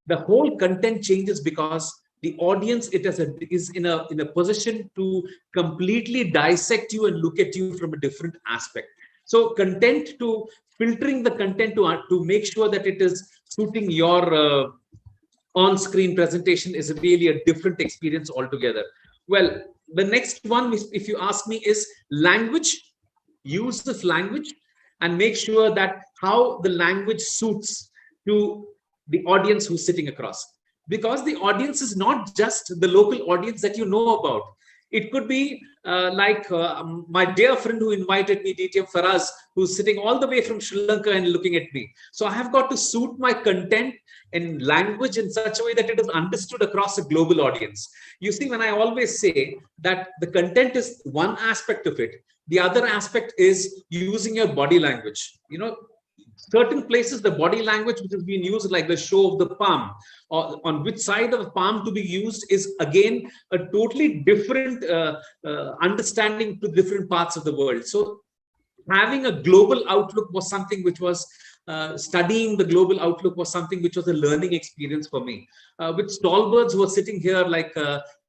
the whole content changes, because the audience is in a position to completely dissect you and look at you from a different aspect. So filtering the content to make sure that it is suiting your on-screen presentation is really a different experience altogether. Well, the next one, if you ask me, is language. Use this language and make sure that how the language suits to the audience who's sitting across. Because the audience is not just the local audience that you know about. It could be my dear friend who invited me, DTM Faraz, who's sitting all the way from Sri Lanka and looking at me. So I have got to suit my content and language in such a way that it is understood across a global audience. You see, when I always say that the content is one aspect of it, the other aspect is using your body language. You know, certain places, the body language which is being used, like the show of the palm, or on which side of the palm to be used, is again a totally different understanding to different parts of the world. So having a global outlook was something which was studying the global outlook was something which was a learning experience for me. With stalwarts who are sitting here, like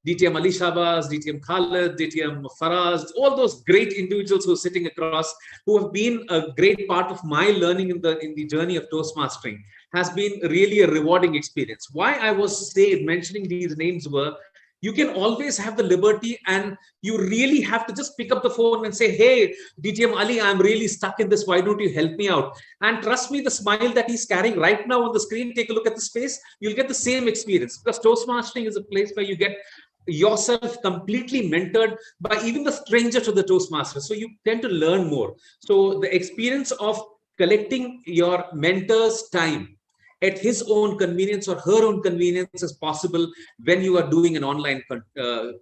DTM Ali Shabazz, DTM Khalid, DTM Faraz, all those great individuals who are sitting across, who have been a great part of my learning in the journey of Toastmastering, has been really a rewarding experience. Why I was mentioning these names were, you can always have the liberty, and you really have to just pick up the phone and say, hey, DTM Ali, I'm really stuck in this. Why don't you help me out? And trust me, the smile that he's carrying right now on the screen, take a look at his face, you'll get the same experience, because Toastmastering is a place where you get yourself completely mentored by even the stranger to the Toastmaster. So you tend to learn more. So the experience of collecting your mentor's time at his own convenience or her own convenience is possible when you are doing an online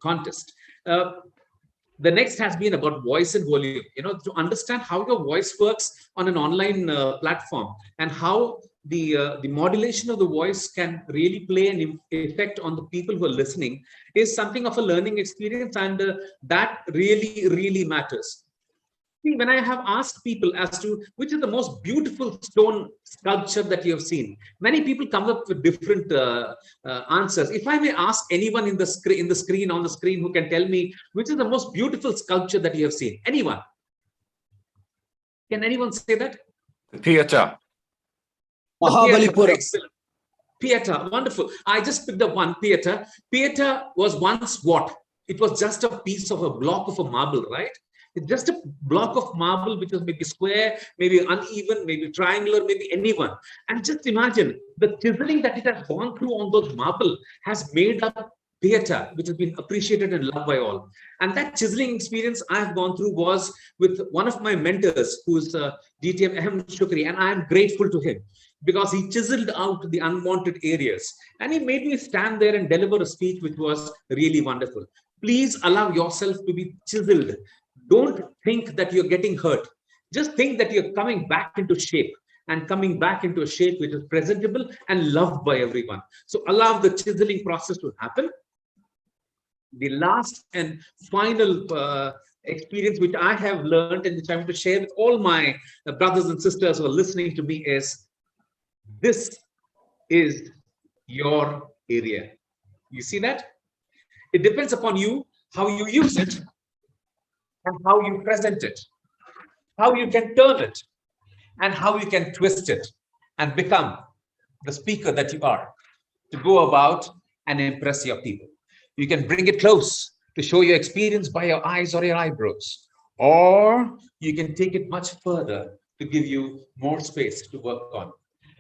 contest. The next has been about voice and volume, you know, to understand how your voice works on an online platform, and how the modulation of the voice can really play an effect on the people who are listening, is something of a learning experience, and that really matters. See, when I have asked people as to which is the most beautiful stone sculpture that you have seen, many people come up with different answers. If I may ask anyone on the screen who can tell me which is the most beautiful sculpture that you have seen, anyone? Can anyone say that? Theatre. Mahabalipuram. Pieta, wonderful. I just picked up one, Pieta. Pieta was once what? It was just a piece of a block of a marble, right? It's just a block of marble, which is maybe square, maybe uneven, maybe triangular, maybe anyone. And just imagine the chiseling that it has gone through on those marble has made up Pieta, which has been appreciated and loved by all. And that chiseling experience I have gone through was with one of my mentors, who is DTM Ahmed Shukri, and I am grateful to him, because he chiseled out the unwanted areas, and he made me stand there and deliver a speech which was really wonderful. Please allow yourself to be chiseled. Don't think that you're getting hurt. Just think that you're coming back into shape, and coming back into a shape which is presentable and loved by everyone. So allow the chiseling process to happen. The last and final experience which I have learned, and which I want to share with all my brothers and sisters who are listening to me, is this is your area. You see that? It depends upon you, how you use it, and how you present it, how you can turn it, and how you can twist it and become the speaker that you are, to go about and impress your people. You can bring it close to show your experience by your eyes or your eyebrows, or you can take it much further to give you more space to work on.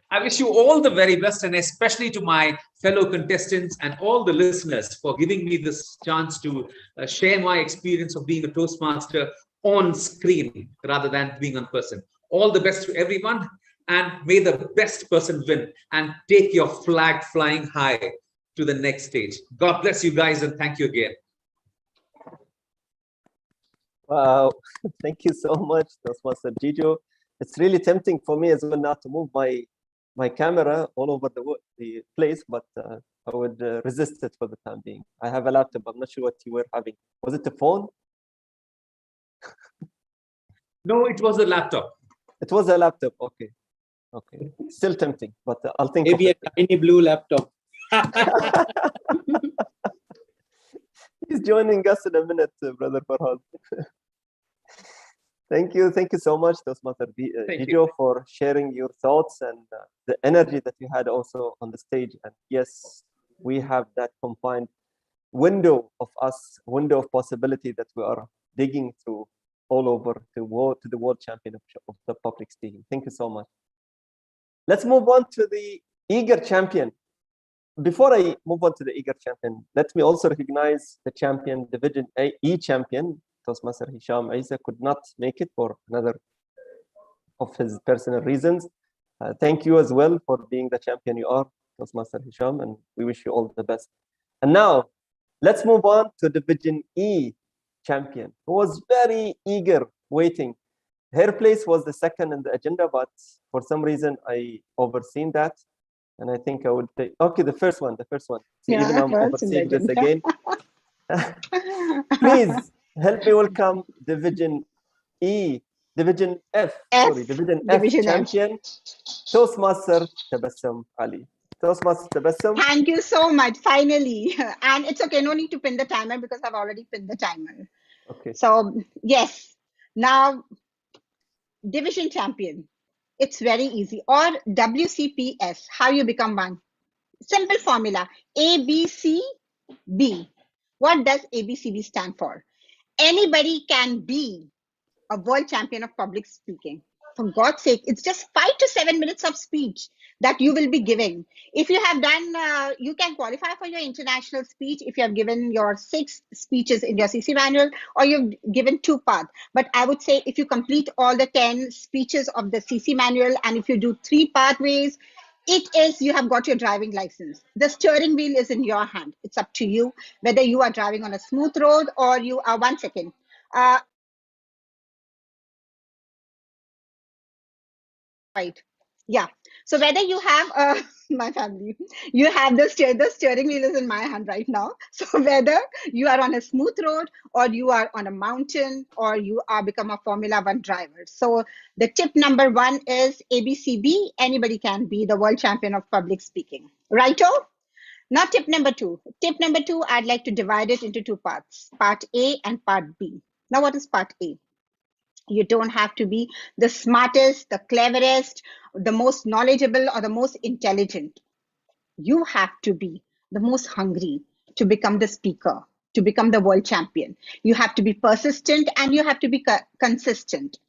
I wish you all the very best, and especially to my fellow contestants and all the listeners for giving me this chance to share my experience of being a Toastmaster on screen rather than being in person. All the best to everyone, and may the best person win and take your flag flying high to the next stage. God bless you guys, and thank you again. Wow, thank you so much, Toastmaster Gijo. It's really tempting for me as well now to move my camera all over the place, but I would resist it for the time being. I have a laptop. I'm not sure what you were having. Was it a phone? No, it was a laptop. It was a laptop. Okay. Okay. Still tempting, but I'll think maybe of it. A tiny blue laptop. He's joining us in a minute, Brother Farhad. Thank you so much, Toastmaster Gijo, for sharing your thoughts and the energy that you had also on the stage. And yes, we have that confined window of possibility that we are digging through all over to the world championship of the public speaking. Thank you so much. Let's move on to the eager champion. Before I move on to the eager champion, let me also recognize the champion, Division E champion. Toastmaster Hisham Isa could not make it for another of his personal reasons. Thank you as well for being the champion you are, Toastmaster Hisham, and we wish you all the best. And now, let's move on to Division E champion, who was very eager, waiting. Her place was the second in the agenda, but for some reason I overseen that. And I think I would say, okay, the first one. See, Yeah, even I'm overseeing this again. Please help me welcome Division F champion, Toastmaster Tabassum Ali. Toastmaster Tabassum. Thank you so much, finally. And it's okay, no need to pin the timer because I've already pinned the timer. Okay. So, yes, now Division champion. It's very easy. Or WCPS, how you become one. Simple formula, ABCB. What does ABCB stand for? Anybody can be a world champion of public speaking. For God's sake, it's just 5 to 7 minutes of speech that you will be giving. If you have done, you can qualify for your international speech if you have given your 6 speeches in your CC manual, or you've given 2 parts. But I would say if you complete all the 10 speeches of the CC manual, and if you do 3 pathways, you have got your driving license. The steering wheel is in your hand. It's up to you whether you are driving on a smooth road or you are, 1 second. Right. Yeah. So whether you have my family, you have the steering wheel is in my hand right now. So whether you are on a smooth road or you are on a mountain or you are become a Formula 1 driver. So the tip number 1 is ABCB. Anybody can be the world champion of public speaking. Righto? Now tip number 2. Tip number 2, I'd like to divide it into 2 parts, part A and part B. Now what is part A? You don't have to be the smartest, the cleverest, the most knowledgeable, or the most intelligent. You have to be the most hungry to become the speaker, to become the world champion. You have to be persistent and you have to be consistent.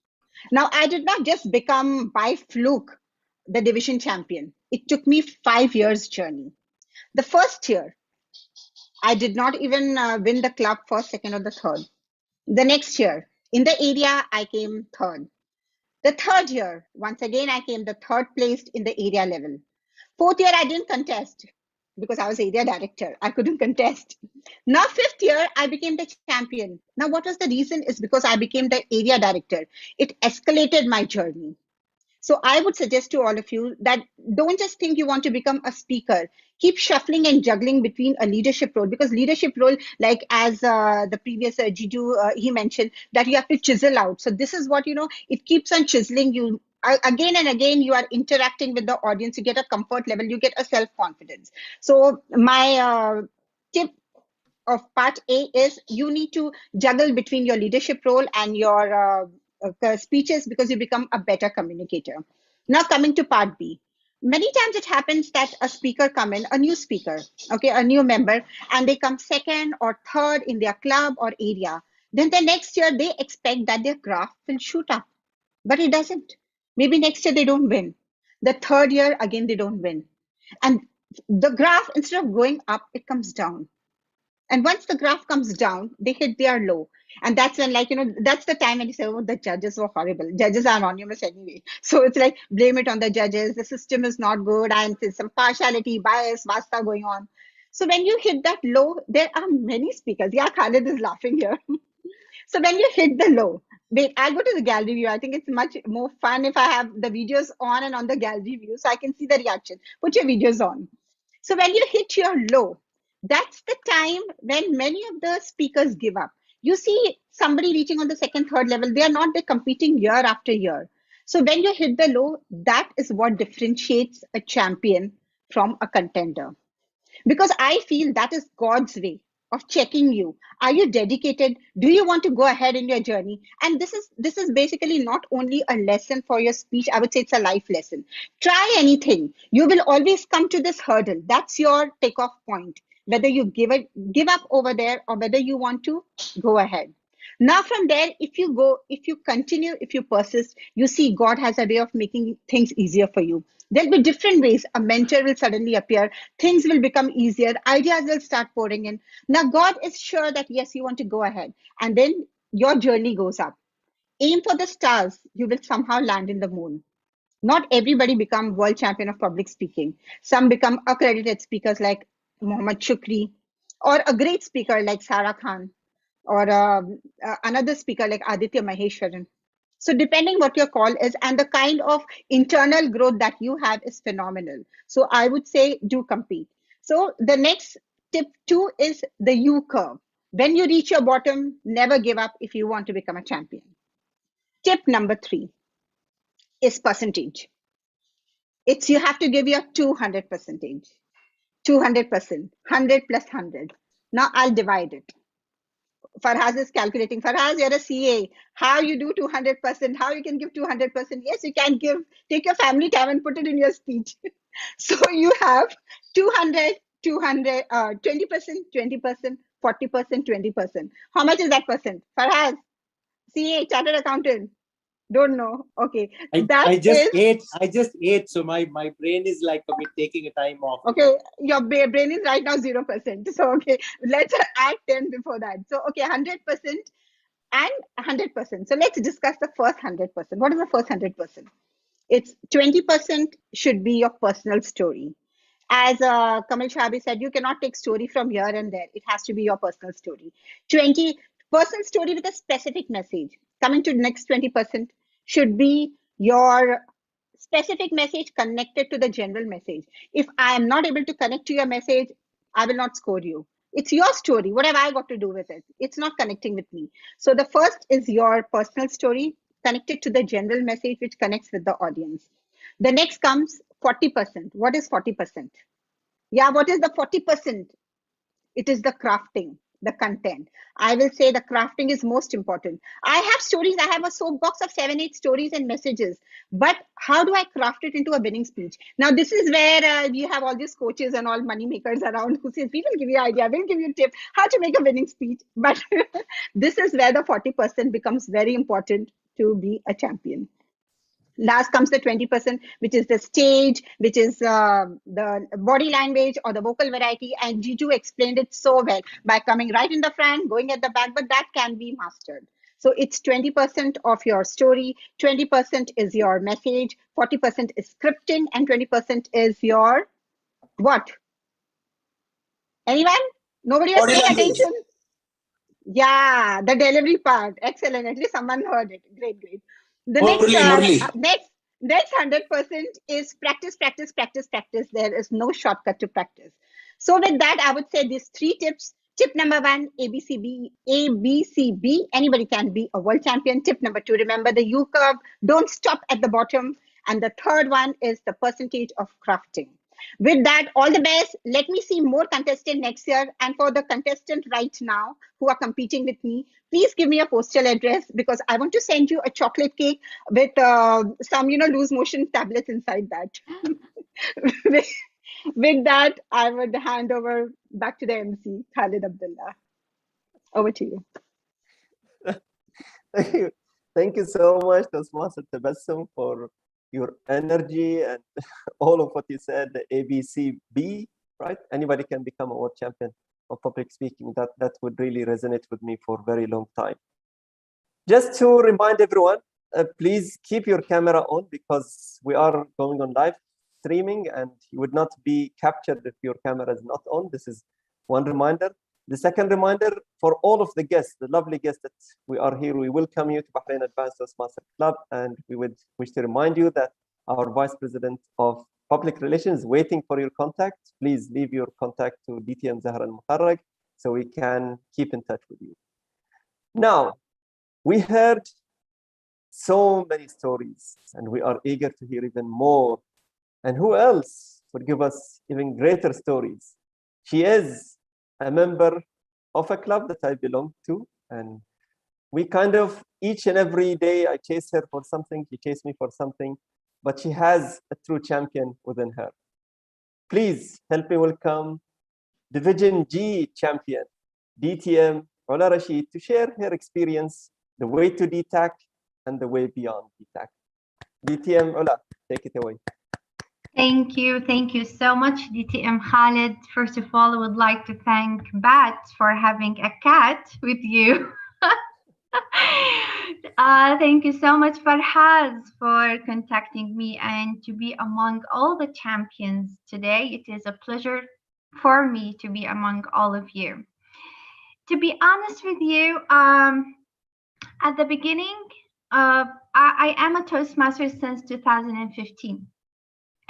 Now, I did not just become by fluke the division champion. It took me 5 years journey. The first year, I did not even win the club first, second, or the third. The next year, in the area, I came third. The third year, once again, I came the third place in the area level. Fourth year, I didn't contest because I was area director. I couldn't contest. Now, fifth year, I became the champion. Now, what was the reason? Is because I became the area director. It escalated my journey. So I would suggest to all of you that don't just think you want to become a speaker. Keep shuffling and juggling between a leadership role, because leadership role, like as the previous Jiju, he mentioned, that you have to chisel out. So this is what, it keeps on chiseling you. Again and again, you are interacting with the audience. You get a comfort level. You get a self-confidence. So my tip of part A is you need to juggle between your leadership role and your speeches, because you become a better communicator. Now coming to part B. Many times it happens that a speaker come in, a new speaker, okay, a new member, and they come second or third in their club or area. Then the next year they expect that their graph will shoot up, but it doesn't. Maybe next year they don't win. The third year again they don't win. And the graph, instead of going up, it comes down. And once the graph comes down, they hit their low. And that's when, that's the time when you say, oh, the judges were horrible. Judges are anonymous anyway. So it's like, blame it on the judges. The system is not good. And there's some partiality, bias, vasta going on. So when you hit that low, there are many speakers. Yeah, Khalid is laughing here. So when you hit the low, wait, I'll go to the gallery view. I think it's much more fun if I have the videos on and on the gallery view so I can see the reaction. Put your videos on. So when you hit your low, that's the time when many of the speakers give up. You see somebody reaching on the second, third level, they are not there competing year after year. So when you hit the low, that is what differentiates a champion from a contender. because I feel that is God's way of checking you. Are you dedicated? Do you want to go ahead in your journey? And this is basically not only a lesson for your speech, I would say it's a life lesson. Try anything. You will always come to this hurdle. That's your takeoff point. Whether you give up over there or whether you want to go ahead. Now from there, if you continue, if you persist, you see God has a way of making things easier for you. There'll be different ways. A mentor will suddenly appear. Things will become easier. Ideas will start pouring in. Now, God is sure that, yes, you want to go ahead. And then your journey goes up. Aim for the stars. You will somehow land in the moon. Not everybody become world champion of public speaking. Some become accredited speakers like Mohammad Shukri, or a great speaker like Sarah Khan, or another speaker like Aditya Maheshwaran. So depending what your call is and the kind of internal growth that you have is phenomenal. So I would say do compete. So the next tip 2 is the U curve. When you reach your bottom, never give up if you want to become a champion. Tip number 3 is percentage. It's you have to give your 200 percentage, 200%, 100 plus 100. Now I'll divide it. Farhaz is calculating. Farhaz, you're a CA. How you do 200%? How you can give 200%? Yes, you can give. Take your family time and put it in your speech. So you have 200, 200, 20%, 20%, 40%, 20%. How much is that percent? Farhaz, CA, chartered accountant. Don't know. Okay. I just ate. So my brain is like a bit taking a time off. Okay, your brain is right now 0%. So okay, let's add 10 before that. So okay, 100% and 100%. So let's discuss the first 100%. What is the first 100%? It's 20% should be your personal story. As Kamal Shabi said, you cannot take story from here and there. It has to be your personal story. 20% story with a specific message. Coming to the next 20% should be your specific message connected to the general message. If I am not able to connect to your message, I will not score you. It's your story. What have I got to do with it? It's not connecting with me. So the first is your personal story connected to the general message, which connects with the audience. The next comes 40%. What is 40%? Yeah, what is the 40%? It is the crafting, the content. I will say the crafting is most important. I have stories. I have a soapbox of 7-8 stories and messages. But how do I craft it into a winning speech? Now, this is where you have all these coaches and all money makers around who says, we will give you idea, we'll give you a tip how to make a winning speech. But this is where the 40% becomes very important to be a champion. Last comes the 20%, which is the stage, which is the body language or the vocal variety. And Jiju explained it so well by coming right in the front, going at the back, but that can be mastered. So it's 20% of your story, 20% is your message, 40% is scripting, and 20% is your what? Anyone? Nobody was paying attention? Yeah, the delivery part. Excellent. At least someone heard it. Great, great. The next 100% is practice, practice, practice, practice. There is no shortcut to practice. So with that, I would say these 3 tips. Tip number 1, ABCB. Anybody can be a world champion. Tip number 2, remember the U curve. Don't stop at the bottom. And the third one is the percentage of crafting. With that, all the best. Let me see more contestants next year. And for the contestant right now who are competing with me, please give me a postal address because I want to send you a chocolate cake with some, loose motion tablets inside that. With that, I would hand over back to the MC, Khalid Abdullah. Over to you. Thank you. Thank you so much, Toastmaster Tabassum, for your energy and all of what you said, the ABCB, right? Anybody can become a world champion of public speaking. That would really resonate with me for a very long time. Just to remind everyone, please keep your camera on because we are going on live streaming and you would not be captured if your camera is not on. This is one reminder. The second reminder for all of the guests, the lovely guests that we are here, we welcome you to Bahrain Advanced Toastmaster Club, and we would wish to remind you that our Vice President of Public Relations is waiting for your contact. Please leave your contact to DTM Zahra Al-Mutarrag so we can keep in touch with you. Now, we heard so many stories and we are eager to hear even more. And who else would give us even greater stories She is a member of a club that I belong to, and we kind of each and every day I chase her for something, she chases me for something, but she has a true champion within her. Please help me welcome Division G champion, DTM Ola Rashid, to share her experience, the way to DTAC and the way beyond DTAC. DTM Ola, take it away. Thank you so much, DTM Khalid. First of all, I would like to thank Bat for having a cat with you. Thank you so much, Farhaz, for contacting me and to be among all the champions today. It is a pleasure for me to be among all of you. To be honest with you, at the beginning, I am a Toastmaster since 2015.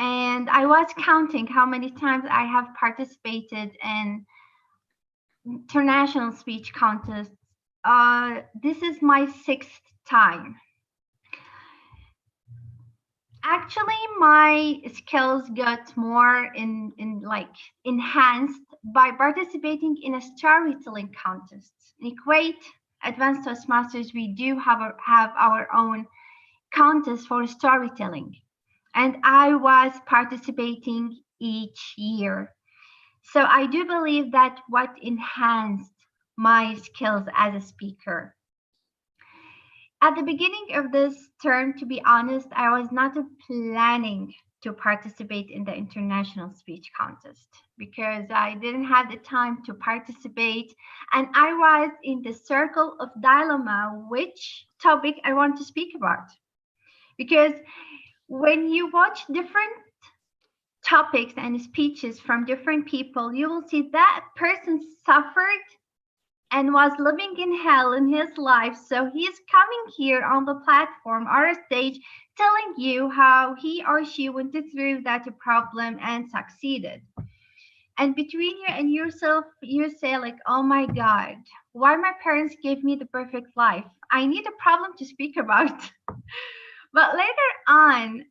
And I was counting how many times I have participated in international speech contests. This is my 6th time. Actually, my skills got more enhanced by participating in a storytelling contest. In Kuwait, Advanced Toastmasters, we do have our own contest for storytelling. And I was participating each year. So I do believe that what enhanced my skills as a speaker. At the beginning of this term, to be honest, I was not planning to participate in the international speech contest because I didn't have the time to participate. And I was in the circle of dilemma, which topic I want to speak about. Because when you watch different topics and speeches from different people, you will see that person suffered and was living in hell in his life. So he is coming here on the platform or a stage telling you how he or she went through that problem and succeeded. And between you and yourself, you say like, oh my God, why my parents gave me the perfect life? I need a problem to speak about. But later on,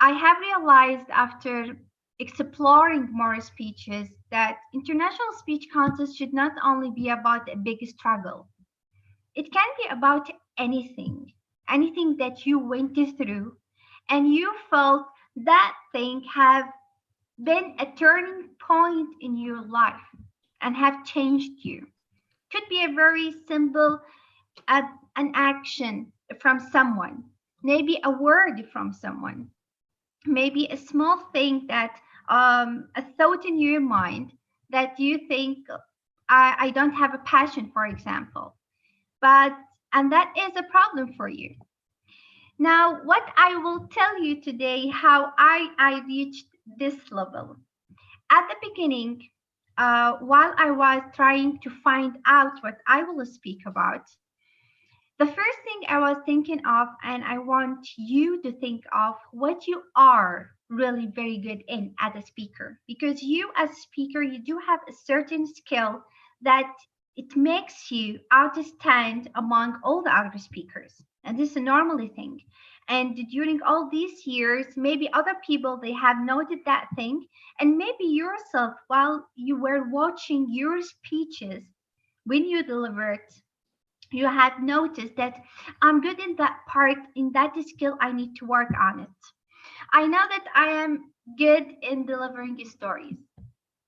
I have realized after exploring more speeches that international speech contests should not only be about a big struggle. It can be about anything that you went through and you felt that thing have been a turning point in your life and have changed you. Could be a very simple an action from someone, maybe a word from someone, maybe a small thing that a thought in your mind that you think I don't have a passion, for example, and that is a problem for you. Now, what I will tell you today, how I reached this level. At the beginning, while I was trying to find out what I will speak about, the first thing I was thinking of, and I want you to think of what you are really very good in as a speaker, because you as a speaker, you do have a certain skill that it makes you outstand among all the other speakers. And this is a normally thing. And during all these years, maybe other people, they have noted that thing. And maybe yourself, while you were watching your speeches, when you deliver it, you have noticed that I'm good in that part, in that skill, I need to work on it. I know that I am good in delivering stories.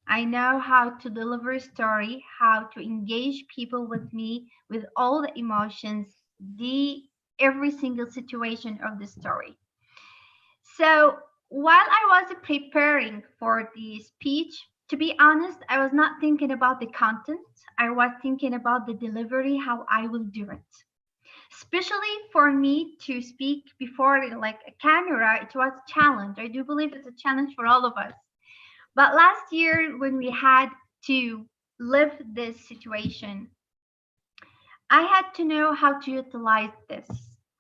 I know how to deliver a story, how to engage people with me, with all the emotions, every single situation of the story. So while I was preparing for the speech, to be honest, I was not thinking about the content. I was thinking about the delivery, how I will do it. Especially for me to speak before like a camera, it was a challenge. I do believe it's a challenge for all of us. But last year, when we had to live this situation, I had to know how to utilize this.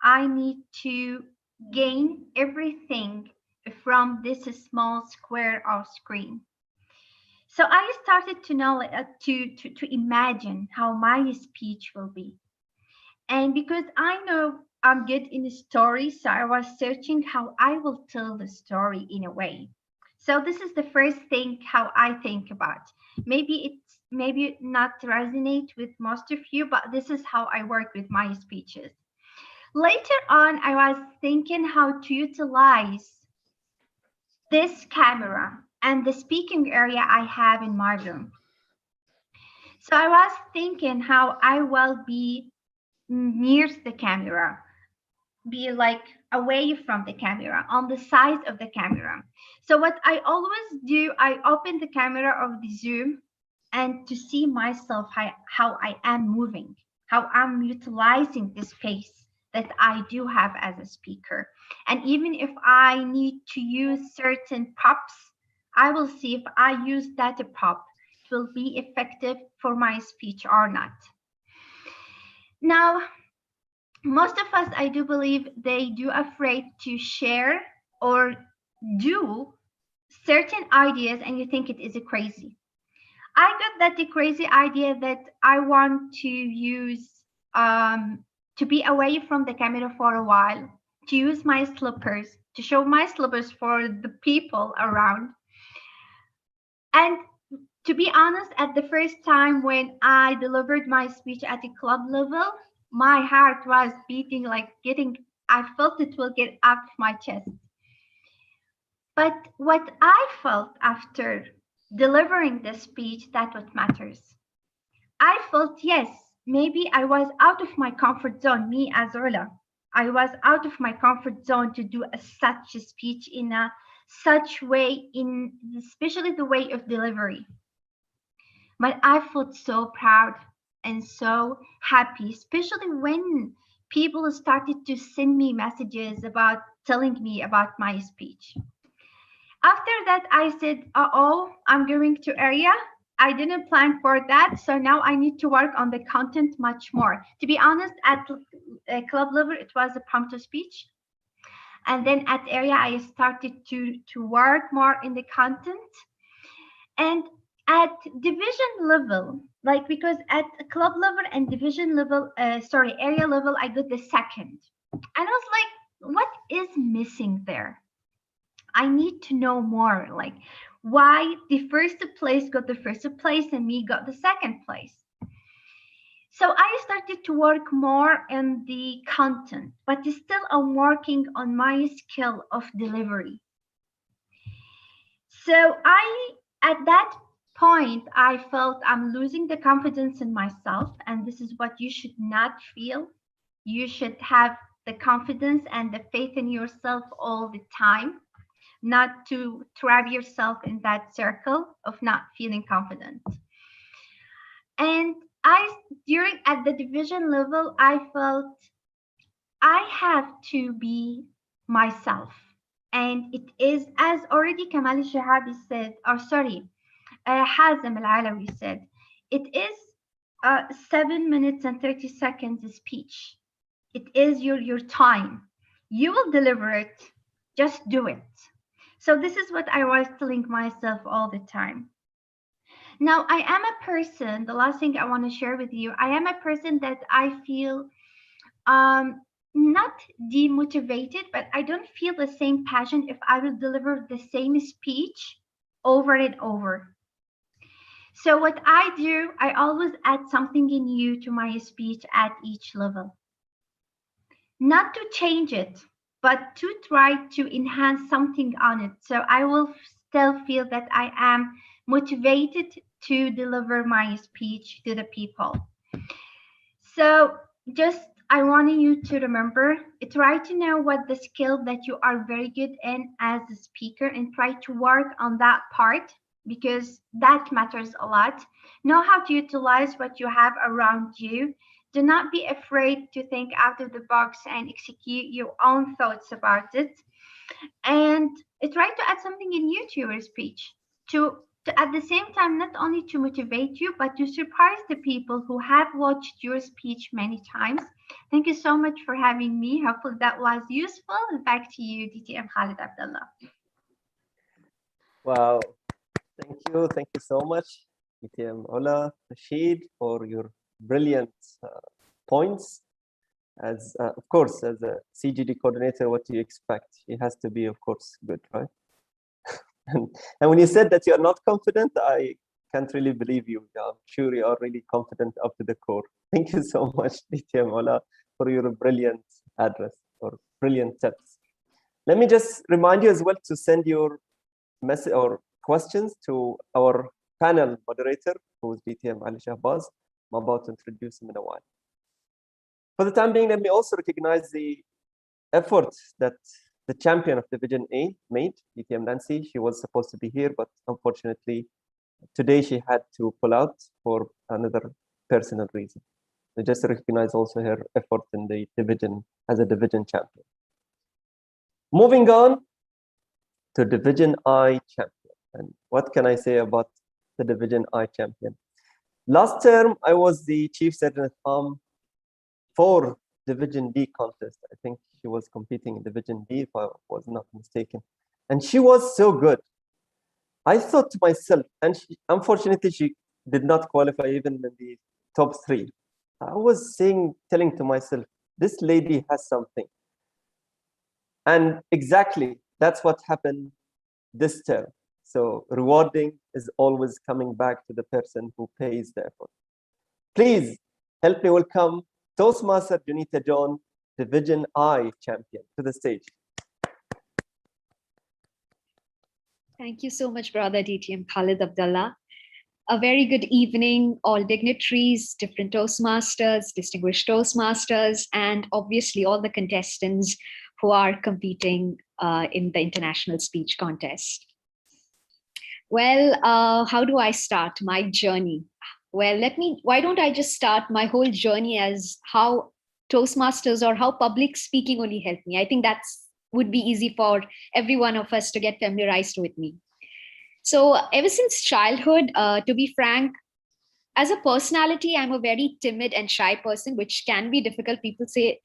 I need to gain everything from this small square of screen. So I started to know to imagine how my speech will be. And because I know I'm good in the story, so I was searching how I will tell the story in a way. So this is the first thing how I think about. Maybe not resonate with most of you, but this is how I work with my speeches. Later on, I was thinking how to utilize this camera and the speaking area I have in my room. So I was thinking how I will be near the camera, be like away from the camera, on the side of the camera. So what I always do, I open the camera of the Zoom and to see myself how I am moving, how I'm utilizing the space that I do have as a speaker. And even if I need to use certain props, I will see if I use that prop, it will be effective for my speech or not. Now, most of us, I do believe, they do afraid to share or do certain ideas, and you think it is crazy. I got that the crazy idea that I want to use to be away from the camera for a while, to use my slippers, to show my slippers for the people around. And to be honest, at the first time when I delivered my speech at the club level, my heart was beating like I felt it will get out of my chest. But what I felt after delivering the speech, that's what matters. I felt, yes, maybe I was out of my comfort zone, me as Ola. I was out of my comfort zone to do such a speech in a such way, especially the way of delivery. But I felt so proud and so happy, especially when people started to send me messages about telling me about my speech. After that, I said, I'm going to area. I didn't plan for that. So now I need to work on the content much more. To be honest, at club level, it was a prompter speech. And then at area, I started to work more in the content. And at division level, because at club level and division level, area level, I got the second. And I was like, what is missing there? I need to know more, like why the first place got the first place and me got the second place. So I started to work more on the content, but still I'm working on my skill of delivery. So at that point, I felt I'm losing the confidence in myself, and this is what you should not feel. You should have the confidence and the faith in yourself all the time, not to trap yourself in that circle of not feeling confident. And at the division level, I felt I have to be myself. And it is, as already Kamal Shahabi said, Hazem Al-Alawi said, it is 7 minutes and 30 seconds speech. It is your time. You will deliver it. Just do it. So this is what I was telling myself all the time. Now, I am a person, the last thing I want to share with you, I am a person that I feel not demotivated, but I don't feel the same passion if I will deliver the same speech over and over. So what I do, I always add something new to my speech at each level. Not to change it, but to try to enhance something on it. So I will still feel that I am motivated to deliver my speech to the people. So I want you to remember, try to know what the skill that you are very good in as a speaker and try to work on that part because that matters a lot. Know how to utilize what you have around you. Do not be afraid to think out of the box and execute your own thoughts about it. And try to add something new to your speech to at the same time, not only to motivate you, but to surprise the people who have watched your speech many times. Thank you so much for having me. Hopefully that was useful. Back to you, DTM Khalid Abdullah. Wow. Thank you so much, DTM Ola Rashid, for your brilliant points. As of course, as a CGD coordinator, what do you expect? It has to be, of course, good, right? And when you said that you're not confident, I can't really believe you. I'm sure you are really confident up to the core. Thank you so much, DTM Ola, for your brilliant address or brilliant tips. Let me just remind you as well to send your message or questions to our panel moderator, who is DTM Ali Shahbaz. I'm about to introduce him in a while. For the time being, let me also recognize the effort that the champion of Division A made, DTM Nancy. She was supposed to be here, but unfortunately, today she had to pull out for another personal reason. So just to recognize also her effort in the division as a division champion. Moving on to Division I champion. And what can I say about the Division I champion? Last term, I was the Chief Sergeant-at-Arms for Division D contest. I think she was competing in Division D, if I was not mistaken. And she was so good. I thought to myself, and unfortunately, she did not qualify even in the top 3. I was telling to myself, this lady has something. And exactly, that's what happened this term. So rewarding is always coming back to the person who pays the effort. Please help me welcome Toastmaster Junita John, Division I champion, to the stage. Thank you so much, brother DTM Khalid Abdullah. A very good evening, all dignitaries, different Toastmasters, distinguished Toastmasters, and obviously all the contestants who are competing in the international speech contest. Well, how do I start my journey? Well, why don't I just start my whole journey as how Toastmasters or how public speaking only helped me. I think would be easy for every one of us to get familiarized with me. So ever since childhood, to be frank, as a personality, I'm a very timid and shy person, which can be difficult. People say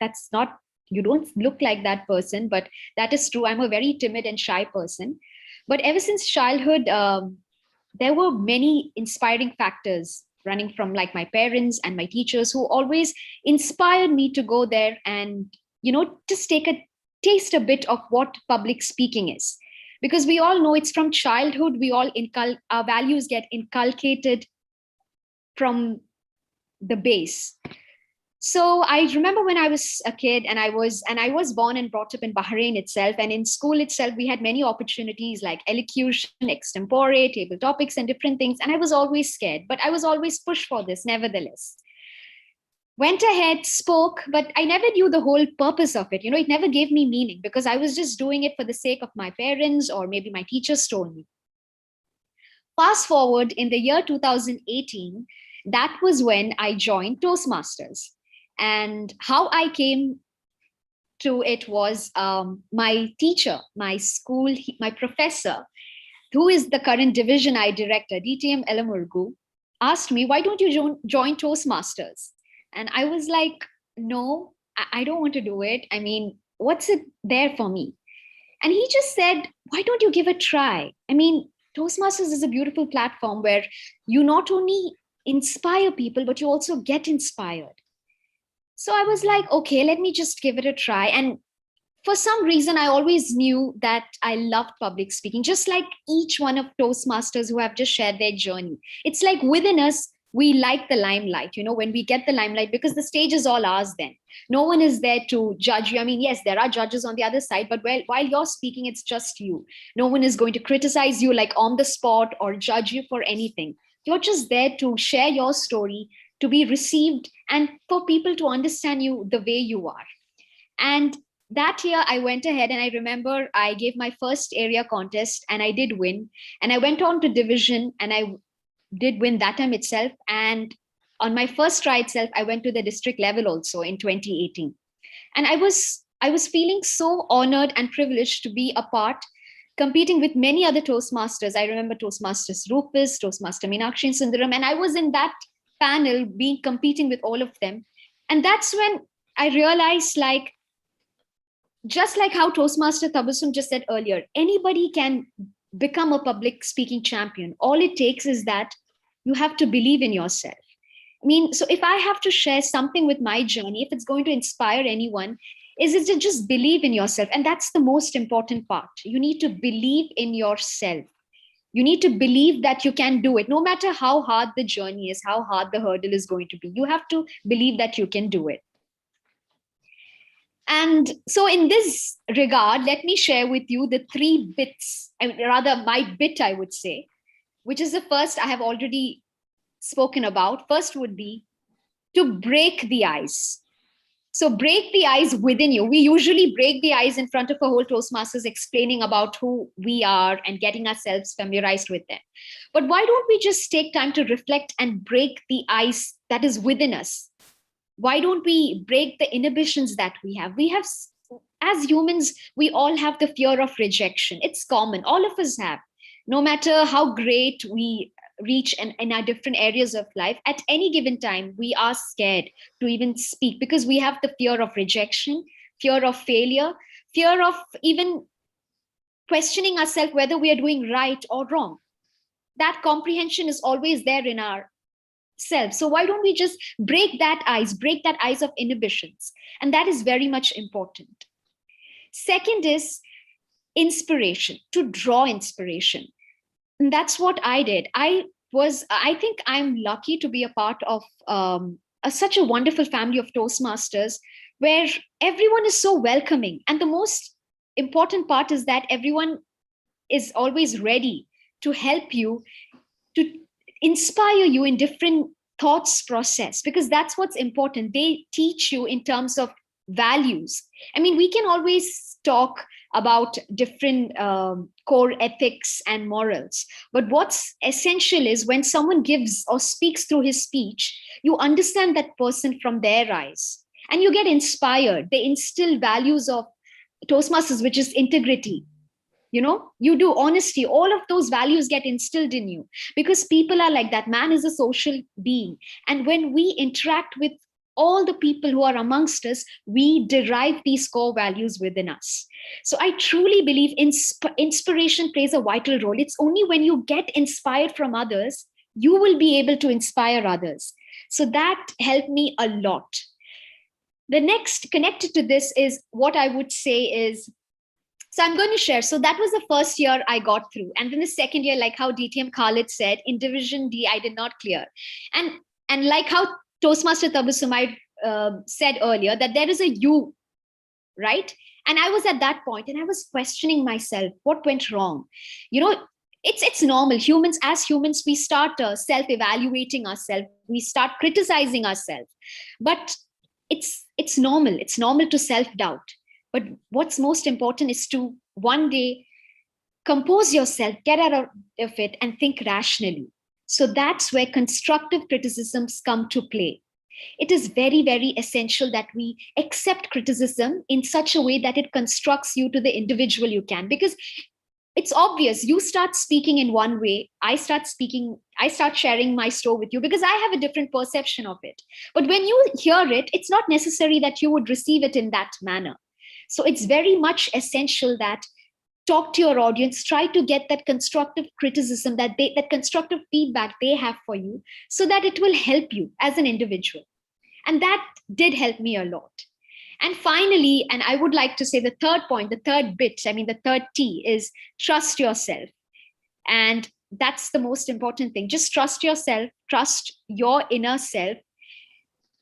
you don't look like that person, but that is true. I'm a very timid and shy person. But ever since childhood, there were many inspiring factors running from like my parents and my teachers who always inspired me to go there and, just taste a bit of what public speaking is. Because we all know it's from childhood, our values get inculcated from the base. So I remember when I was a kid and I was born and brought up in Bahrain itself, and in school itself, we had many opportunities like elocution, extempore, table topics and different things. And I was always scared, but I was always pushed for this nevertheless. Went ahead, spoke, but I never knew the whole purpose of it. It never gave me meaning because I was just doing it for the sake of my parents or maybe my teachers told me. Fast forward in the year 2018, that was when I joined Toastmasters. And how I came to it was my teacher, my school, my professor, who is the current Division I director, DTM Elamurgu, asked me, why don't you join Toastmasters? And I was like, no, I don't want to do it. I mean, what's it there for me? And he just said, why don't you give a try? I mean, Toastmasters is a beautiful platform where you not only inspire people, but you also get inspired. So I was like, okay, let me just give it a try. And for some reason, I always knew that I loved public speaking, just like each one of Toastmasters who have just shared their journey. It's like within us, we like the limelight, when we get the limelight, because the stage is all ours then. No one is there to judge you. I mean, yes, there are judges on the other side, but while you're speaking, it's just you. No one is going to criticize you like on the spot or judge you for anything. You're just there to share your story, to be received, and for people to understand you the way you are. And that year I went ahead and I remember I gave my first area contest and I did win. And I went on to division and I did win that time itself. And on my first try itself, I went to the district level also in 2018. And I was feeling so honored and privileged to be a part, competing with many other Toastmasters. I remember Toastmasters Rufus, Toastmaster Meenakshi Sundaram, and I was in that panel competing with all of them. And that's when I realized, just like how Toastmaster Tabassum just said earlier, anybody can become a public speaking champion. All it takes is that you have to believe in yourself. mean, so if I have to share something with my journey, if it's going to inspire anyone, is it to just believe in yourself. And that's the most important part. You need to believe in yourself. You need to believe that you can do it, no matter how hard the journey is, how hard the hurdle is going to be. You have to believe that you can do it. And so in this regard, let me share with you the 3 bits, rather my bit, I would say, which is the first I have already spoken about. First would be to break the ice. So break the ice within you. We usually break the ice in front of a whole Toastmasters, explaining about who we are and getting ourselves familiarized with them. But why don't we just take time to reflect and break the ice that is within us? Why don't we break the inhibitions that we have? We have, as humans, we all have the fear of rejection. It's common. All of us have. No matter how great we reach in our different areas of life, at any given time, we are scared to even speak because we have the fear of rejection, fear of failure, fear of even questioning ourselves whether we are doing right or wrong. That comprehension is always there in our self. So why don't we just break that ice of inhibitions? And that is very much important. Second is inspiration, to draw inspiration. And that's what I did. I think I'm lucky to be a part of such a wonderful family of Toastmasters where everyone is so welcoming. And the most important part is that everyone is always ready to help you, to inspire you in different thoughts process, because that's what's important. They teach you in terms of values. I mean, we can always talk about different core ethics and morals, but what's essential is when someone gives or speaks through his speech, you understand that person from their eyes and you get inspired. They instill values of Toastmasters, which is integrity. You do honesty. All of those values get instilled in you because people are like that. Man is a social being. And when we interact with all the people who are amongst us, we derive these core values within us. So I truly believe inspiration plays a vital role. It's only when you get inspired from others, you will be able to inspire others. So that helped me a lot. The next connected to this is what I would say is, so I'm going to share. So that was the first year I got through. And then the second year, like how DTM Khalid said, in Division D, I did not clear. And like how Toastmaster Tabassum said earlier, that there is a you, right? And I was at that point and I was questioning myself, what went wrong? It's normal. As humans, we start self-evaluating ourselves. We start criticizing ourselves. But it's normal. It's normal to self-doubt. But what's most important is to one day compose yourself, get out of it and think rationally. So that's where constructive criticisms come to play. It is very, very essential that we accept criticism in such a way that it constructs you to the individual you can. Because it's obvious, you start speaking in one way, I start sharing my story with you because I have a different perception of it. But when you hear it, it's not necessary that you would receive it in that manner. So it's very much essential that talk to your audience, try to get that constructive criticism, that constructive feedback they have for you, so that it will help you as an individual. And that did help me a lot. And finally, and I would like to say the third point, the third bit, the third T is trust yourself. And that's the most important thing. Just trust yourself, trust your inner self,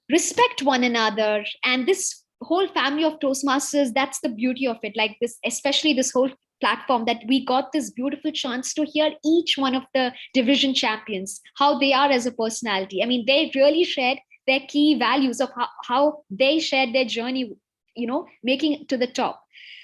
respect one another. And this whole family of Toastmasters, that's the beauty of it. Like this, especially this whole platform, that we got this beautiful chance to hear each one of the division champions, how they are as a personality. I mean, they really shared their key values of how they shared their journey, making it to the top.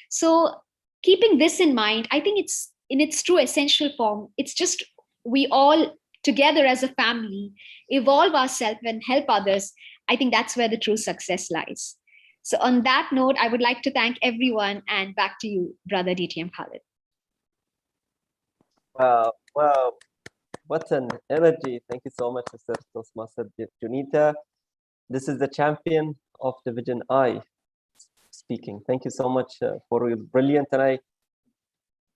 So keeping this in mind, I think it's in its true essential form. It's just we all together as a family evolve ourselves and help others. I think that's where the true success lies. So on that note, I would like to thank everyone, and back to you, brother DTM Khalid. Wow. What an energy. Thank you so much, Sister Toastmaster Junita. This is the champion of Division I speaking. Thank you so much for your brilliant, and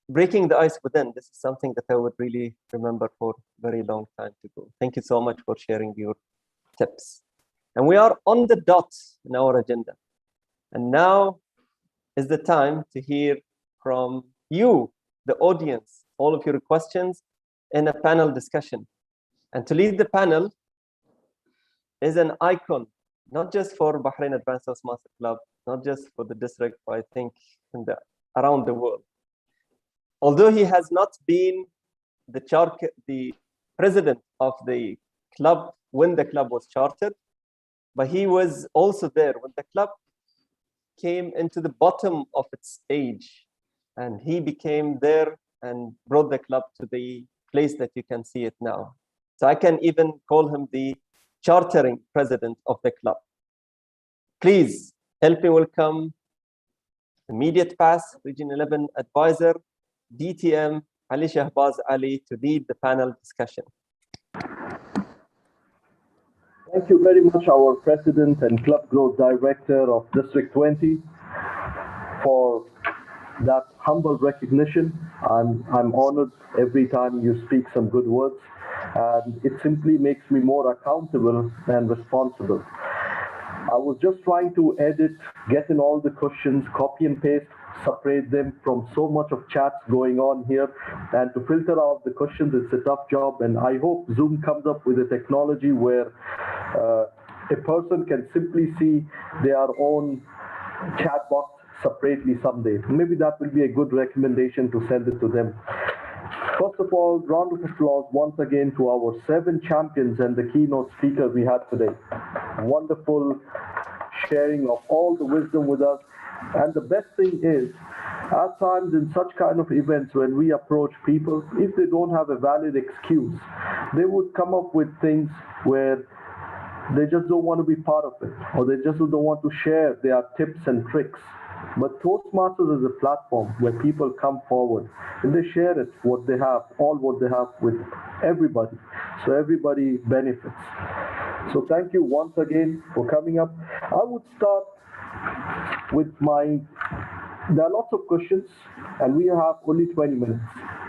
breaking the ice within. This is something that I would really remember for a very long time to go. Thank you so much for sharing your tips. And we are on the dot in our agenda. And now is the time to hear from you, the audience, all of your questions in a panel discussion. And to lead the panel is an icon, not just for Bahrain Advanced Toastmaster Club, not just for the district, but I think around the world. Although he has not been the president of the club when the club was chartered, but he was also there when the club came into the bottom of its age, and he became there and brought the club to the place that you can see it now. So I can even call him the chartering president of the club. Please help me welcome immediate pass Region 11 advisor, DTM Ali Shahbaz Ali, to lead the panel discussion. Thank you very much, our President and Club Growth Director of District 20, for that humble recognition. I'm honored every time you speak some good words, and it simply makes me more accountable and responsible. I was just trying to edit, get in all the questions, copy and paste, separate them from so much of chats going on here, and to filter out the questions, it's a tough job. And I hope Zoom comes up with a technology where a person can simply see their own chat box separately someday. Maybe that will be a good recommendation to send it to them. First of all, round of applause once again to our 7 champions and the keynote speaker we had today. Wonderful sharing of all the wisdom with us. And the best thing is, at times in such kind of events, when we approach people, if they don't have a valid excuse, they would come up with things where they just don't want to be part of it, or they just don't want to share their tips and tricks. But Toastmasters is a platform where people come forward and they share it, what they have, all what they have with everybody. So everybody benefits. So thank you once again for coming up. I would start with there are lots of questions and we have only 20 minutes.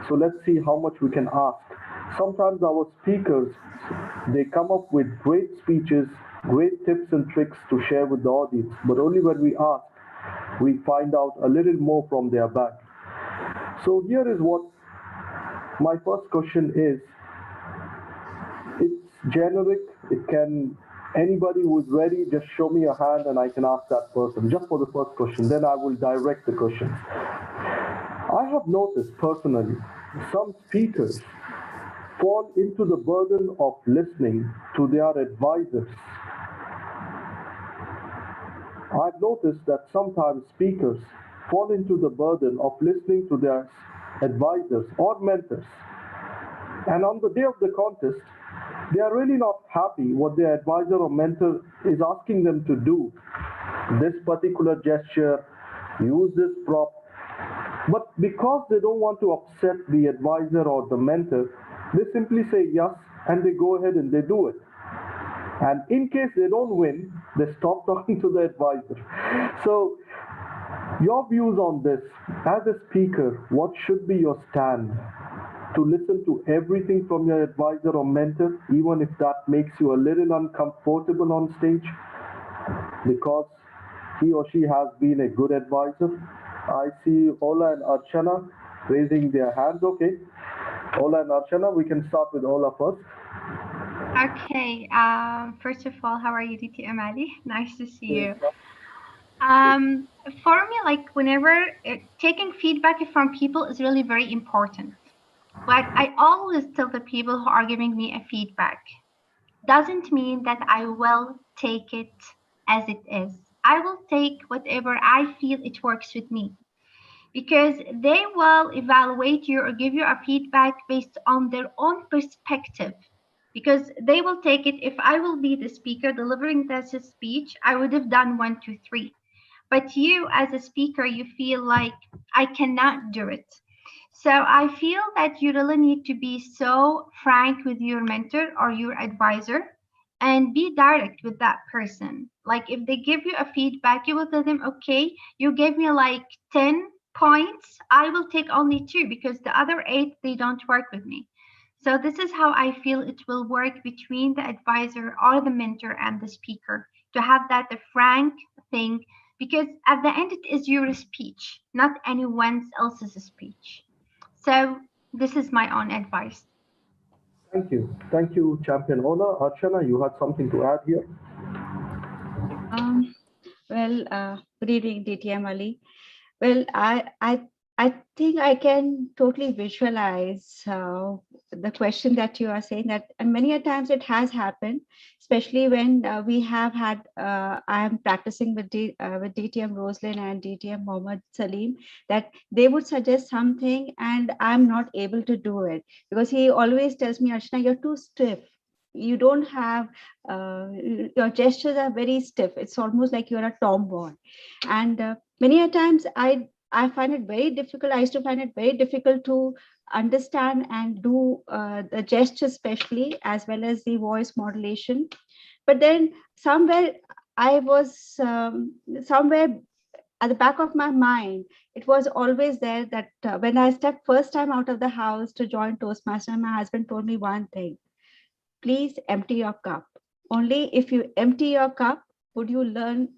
So let's see how much we can ask. Sometimes our speakers, they come up with great speeches, great tips and tricks to share with the audience, but only when we ask, we find out a little more from their bag. So here is what my first question is. It's generic. It can, anybody who is ready, just show me a hand and I can ask that person, just for the first question. Then I will direct the questions. I have noticed personally, some speakers fall into the burden of listening to their advisors. I've noticed that sometimes speakers fall into the burden of listening to their advisors or mentors. And on the day of the contest, they are really not happy what their advisor or mentor is asking them to do. This particular gesture, use this prop. But because they don't want to upset the advisor or the mentor, they simply say yes, and they go ahead and they do it. And in case they don't win, they stop talking to the advisor. So your views on this, as a speaker, what should be your stand? To listen to everything from your advisor or mentor, even if that makes you a little uncomfortable on stage, because he or she has been a good advisor. I see Ola and Archana raising their hands. Okay, Ola and Archana, we can start with Ola first. Okay, first of all, how are you, DTM Ali? Nice to see you. For me, like whenever taking feedback from people is really very important. But I always tell the people who are giving me a feedback, doesn't mean that I will take it as it is. I will take whatever I feel it works with me, because they will evaluate you or give you a feedback based on their own perspective. Because they will take it, if I will be the speaker delivering this speech, I would have done 1, 2, 3. But you as a speaker, you feel like I cannot do it. So I feel that you really need to be so frank with your mentor or your advisor and be direct with that person. Like if they give you a feedback, you will tell them, okay, you gave me like 10 points. I will take only 2 because the other 8, they don't work with me. So this is how I feel it will work between the advisor or the mentor and the speaker, to have that the frank thing, because at the end it is your speech, not anyone else's speech. So this is my own advice. Thank you. Thank you, Champion Ola. Archana, you had something to add here? Good evening, DTM Ali. Well, I think I can totally visualize the question that you are saying, that, and many a times it has happened, especially when we have had, I am practicing with DTM Roslyn and DTM Mohammed Salim, that they would suggest something and I'm not able to do it because he always tells me, Archana, you're too stiff. You don't have, your gestures are very stiff. It's almost like you're a tomboy. And many a times I find it very difficult. I used to find it very difficult to understand and do the gestures, especially, as well as the voice modulation. But then somewhere I was, somewhere at the back of my mind, it was always there that when I stepped first time out of the house to join Toastmaster, my husband told me one thing: please empty your cup. Only if you empty your cup would you learn.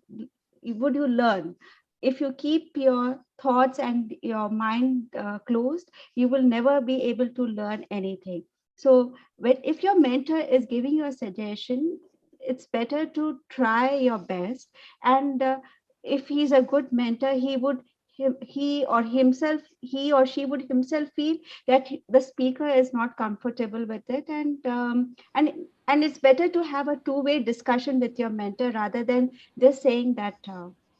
If you keep your thoughts and your mind closed, you will never be able to learn anything. So if your mentor is giving you a suggestion, it's better to try your best. And if he's a good mentor, he or she would himself feel that the speaker is not comfortable with it, and it's better to have a two-way discussion with your mentor rather than just saying that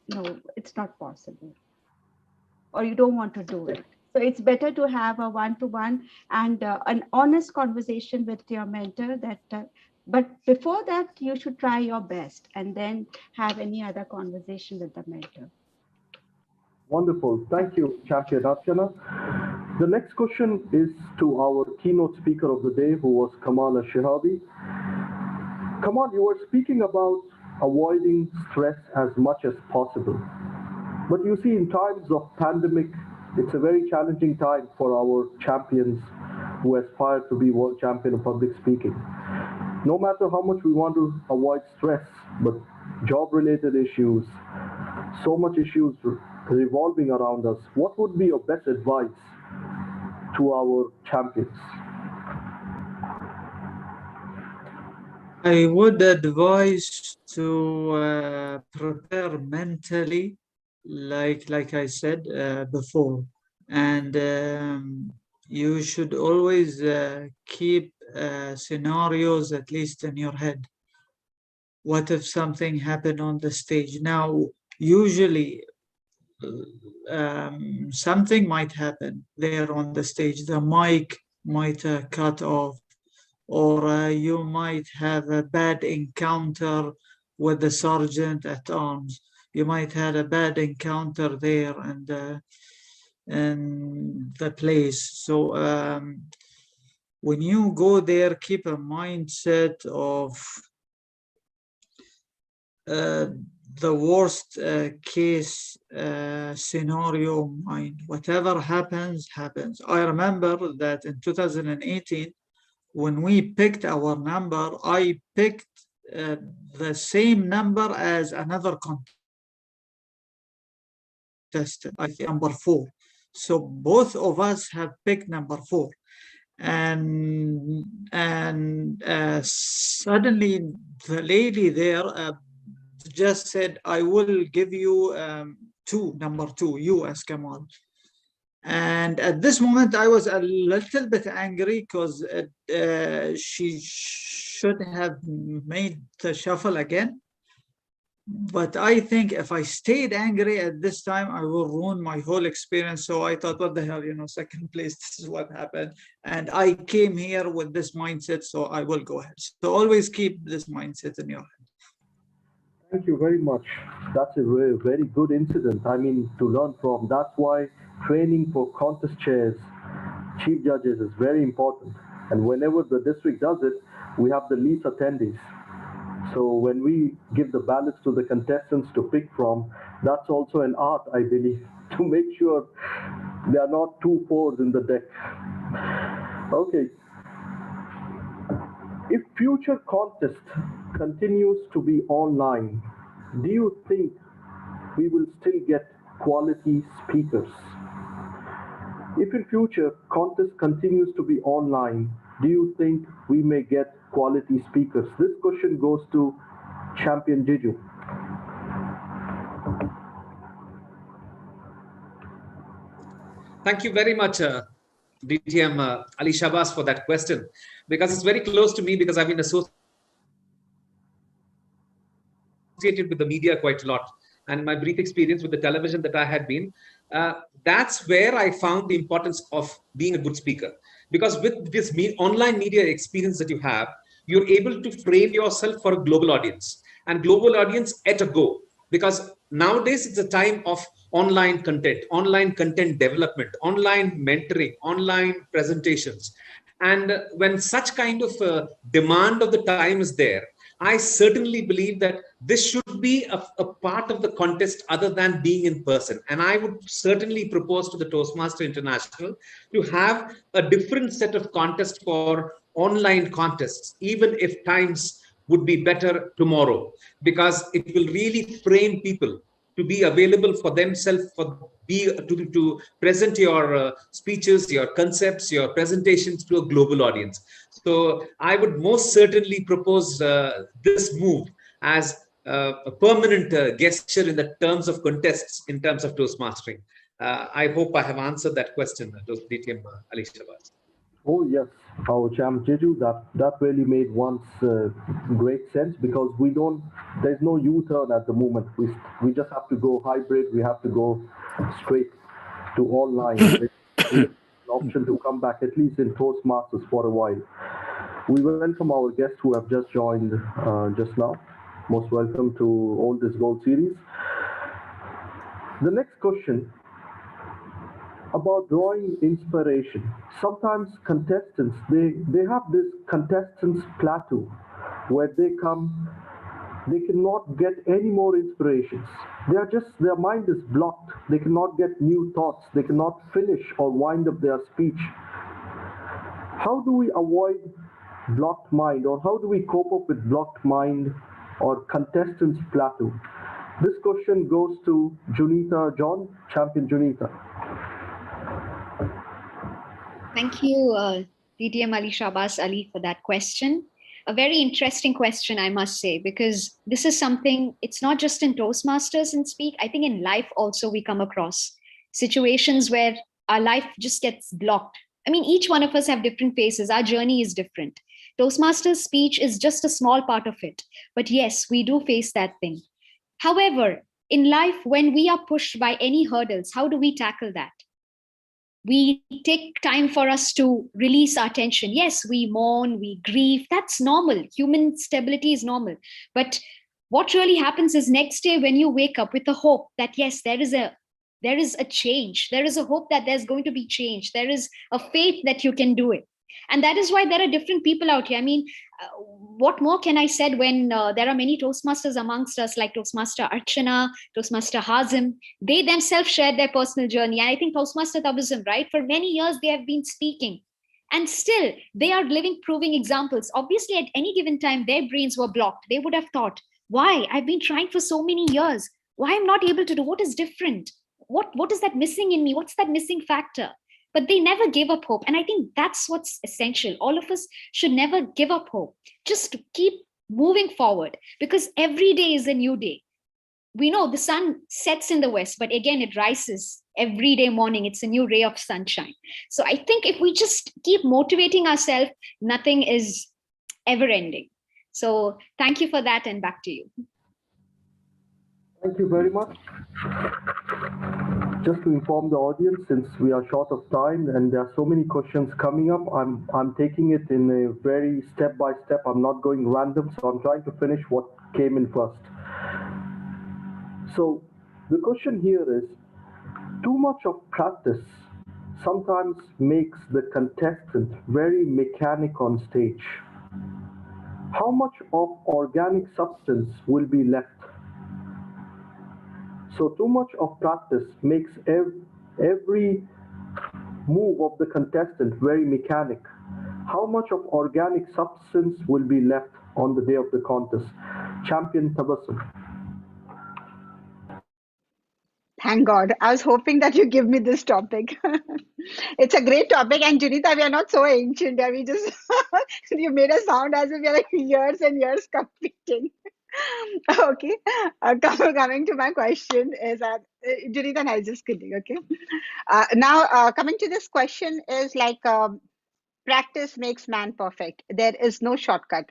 no, it's not possible, or you don't want to do it. So it's better to have a one-to-one and an honest conversation with your mentor. But before that, you should try your best and then have any other conversation with the mentor. Wonderful. Thank you, Champion Archana. The next question is to our keynote speaker of the day, who was Kamal Shihabi. Kamal, you were speaking about avoiding stress as much as possible. But you see, in times of pandemic, it's a very challenging time for our champions who aspire to be world champion of public speaking. No matter how much we want to avoid stress, but job-related issues, so much issues revolving around us, what would be your best advice to our champions? I would advise to prepare mentally, like I said before, and you should always keep scenarios at least in your head. What if something happened on the stage? Now, usually something might happen there on the stage. The mic might cut off, or you might have a bad encounter with the sergeant at arms. You might have a bad encounter there in the place. So when you go there, keep a mindset of the worst case scenario in mind. Whatever happens, happens. I remember that in 2018, when we picked our number, I picked the same number as another contestant, I think number 4. So both of us have picked number 4. And suddenly the lady there just said, I will give you number 2, you as Kamal. And at this moment, I was a little bit angry because she should have made the shuffle again. But I think if I stayed angry at this time, I will ruin my whole experience. So I thought, what the hell, second place, this is what happened. And I came here with this mindset, so I will go ahead. So always keep this mindset in your head. Thank you very much. That's a very, very good incident. I mean, to learn from. That's why training for contest chairs, chief judges is very important. And whenever the district does it, we have the least attendees. So when we give the ballots to the contestants to pick from, that's also an art, I believe, to make sure there are not 2 4s in the deck. Okay. If future contest continues to be online, do you think we will still get quality speakers? If in future contest continues to be online, do you think we may get quality speakers? This question goes to Champion Jeju. Thank you very much, DTM Ali Shabazz, for that question, because it's very close to me, because I've been associated with the media quite a lot, and my brief experience with the television that I had been, that's where I found the importance of being a good speaker. Because with this online media experience that you have, you're able to frame yourself for a global audience, and global audience at a go. Because nowadays it's a time of online content development, online mentoring, online presentations. And when such kind of demand of the time is there, I certainly believe that this should be a part of the contest other than being in person. And I would certainly propose to the Toastmaster International to have a different set of contests for online contests, even if times would be better tomorrow, because it will really frame people to be available for themselves, to present your speeches, your concepts, your presentations to a global audience. So I would most certainly propose this move as a permanent gesture in the terms of contests, in terms of Toastmastering. I hope I have answered that question, DTM Ali Shabazz. Oh yes, our champ Jeju, that really made one's great sense, because there's no U-turn at the moment. We just have to go hybrid. We have to go straight to online. There's an option to come back, at least in Toastmasters, for a while. We welcome our guests who have just joined just now. Most welcome to Old is Gold series. The next question about drawing inspiration. Sometimes contestants, they have this contestants plateau where they cannot get any more inspirations. Their mind is blocked. They cannot get new thoughts. They cannot finish or wind up their speech. How do we avoid blocked mind, or how do we cope up with blocked mind or contestants plateau? This question goes to Junita John, Champion Junita. Thank you, DTM Ali Shabazz Ali, for that question. A very interesting question, I must say, because this is something, it's not just in Toastmasters and speak, I think in life also we come across situations where our life just gets blocked. I mean, each one of us have different phases. Our journey is different. Toastmasters speech is just a small part of it. But yes, we do face that thing. However, in life, when we are pushed by any hurdles, how do we tackle that? We take time for us to release our tension. Yes, we mourn, we grieve. That's normal. Human stability is normal. But what really happens is next day when you wake up with a hope that, yes, there is a change. There is a hope that there's going to be change. There is a faith that you can do it. And that is why there are different people out here. I mean, what more can I say when there are many Toastmasters amongst us, like Toastmaster Archana, Toastmaster Hazim. They themselves shared their personal journey. And I think Toastmaster Tabasum, right? For many years, they have been speaking. And still, they are living, proving examples. Obviously, at any given time, their brains were blocked. They would have thought, why? I've been trying for so many years. Why I'm not able to do? What is different? What is that missing in me? What's that missing factor? But they never gave up hope. And I think that's what's essential. All of us should never give up hope. Just to keep moving forward, because every day is a new day. We know the sun sets in the west, but again, it rises every day morning. It's a new ray of sunshine. So I think if we just keep motivating ourselves, nothing is ever ending. So thank you for that, and back to you. Thank you very much. Just to inform the audience, since we are short of time and there are so many questions coming up, I'm taking it in a very step-by-step. I'm not going random, so I'm trying to finish what came in first. So the question here is, too much of practice sometimes makes the contestant very mechanic on stage. How much of organic substance will be left? So too much of practice makes every move of the contestant very mechanic. How much of organic substance will be left on the day of the contest? Champion Tabassum. Thank God. I was hoping that you give me this topic. It's a great topic. And Junita, we are not so ancient. We just, you made us sound as if we are like years and years competing. Okay. Coming to my question is that, Junita, I was just kidding. Okay. Now, coming to this question is like, practice makes man perfect. There is no shortcut.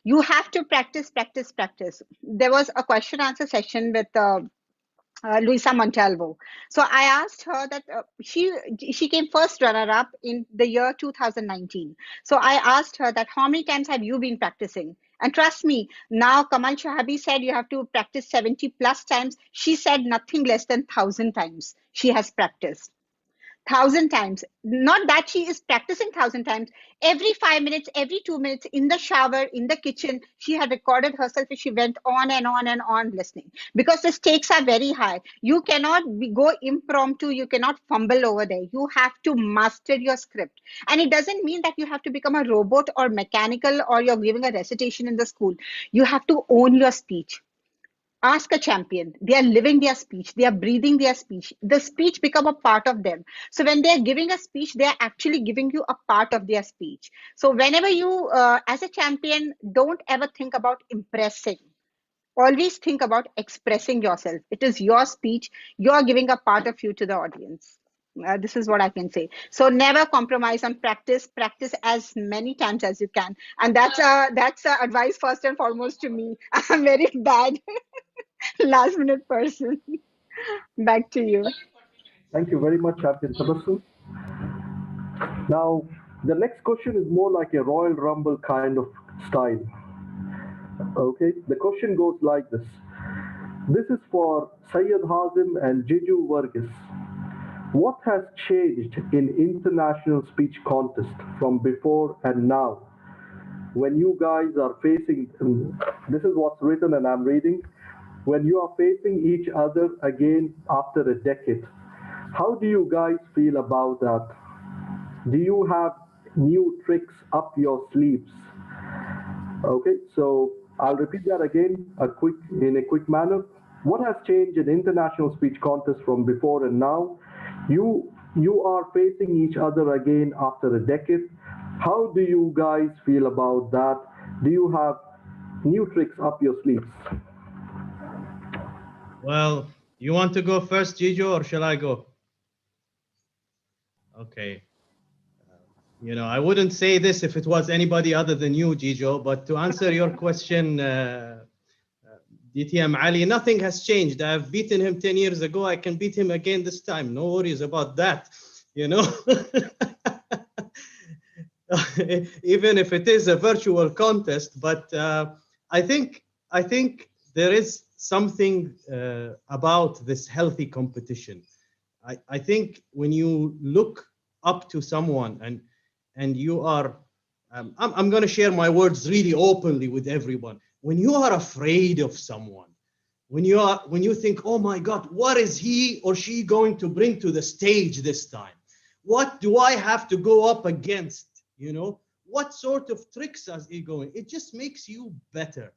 You have to practice, practice, practice. There was a question answer session with Luisa Montalvo. So I asked her that she came first runner up in the year 2019. So I asked her that how many times have you been practicing? And trust me, now Kamal Shahabi said you have to practice 70 plus times. She said nothing less than 1,000 times she has practiced. 1,000 times. Not that she is practicing 1,000 times. Every 5 minutes, every 2 minutes, in the shower, in the kitchen, she had recorded herself and she went on and on and on listening, because the stakes are very high. You cannot go impromptu. You cannot fumble over there. You have to master your script. And it doesn't mean that you have to become a robot or mechanical or you're giving a recitation in the school. You have to own your speech. Ask a champion. They are living their speech. They are breathing their speech. The speech become a part of them. So when they are giving a speech, they are actually giving you a part of their speech. So whenever you, as a champion, don't ever think about impressing. Always think about expressing yourself. It is your speech. You are giving a part of you to the audience. This is what I can say. So never compromise on practice. Practice as many times as you can. And that's advice first and foremost to me. I'm very bad last minute person. Back to you. Thank you very much, Champion Tabassum. Now, the next question is more like a Royal Rumble kind of style. Okay, the question goes like this. This is for Syed Hazim and Jiju Varghese. What has changed in international speech contest from before and now? When you guys are facing, this is what's written and I'm reading, when you are facing each other again after a decade, how do you guys feel about that? Do you have new tricks up your sleeves? Okay, so I'll repeat that again in a quick manner. What has changed in international speech contest from before and now? You are facing each other again after a decade. How do you guys feel about that? Do you have new tricks up your sleeves? Well, you want to go first, Gijo, or shall I go? Okay. You know, I wouldn't say this if it was anybody other than you, Gijo, but to answer your question, DTM Ali, nothing has changed. I've beaten him 10 years ago. I can beat him again this time. No worries about that, you know. Even if it is a virtual contest, but I think there is something about this healthy competition. I think when you look up to someone and you are, I'm going to share my words really openly with everyone. When you are afraid of someone, when you think, oh my God, what is he or she going to bring to the stage this time? What do I have to go up against? You know, what sort of tricks is he going? It just makes you better.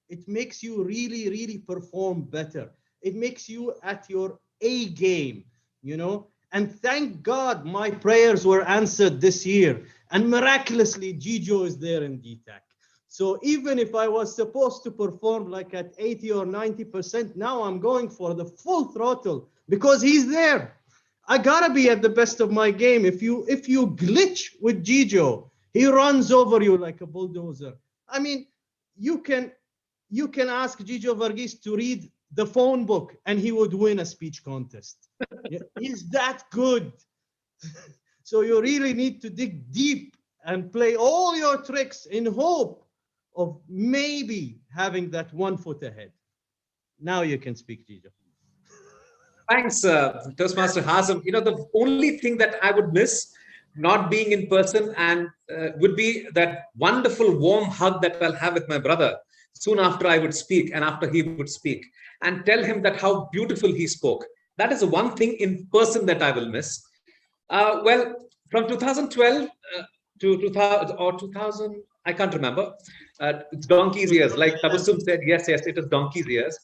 It makes you really, really perform better. It makes you at your A game, you know. And thank God my prayers were answered this year. And miraculously, Gijo is there in DTAC. So even if I was supposed to perform like at 80 or 90%, now I'm going for the full throttle because he's there. I gotta be at the best of my game. If you glitch with Gijo, he runs over you like a bulldozer. I mean, you can ask Gijo Varghese to read the phone book and he would win a speech contest. He's that good. So you really need to dig deep and play all your tricks in hope of maybe having that 1 foot ahead. Now you can speak, Gijo. Thanks, Toastmaster Hazim. You know, the only thing that I would miss not being in person and would be that wonderful warm hug that I'll have with my brother soon after I would speak and after he would speak, and tell him that how beautiful he spoke. That is the one thing in person that I will miss. Well, from 2012, to 2000 or 2000, I can't remember. It's donkey's years, like Tabassum said. Yes, it is donkey's years.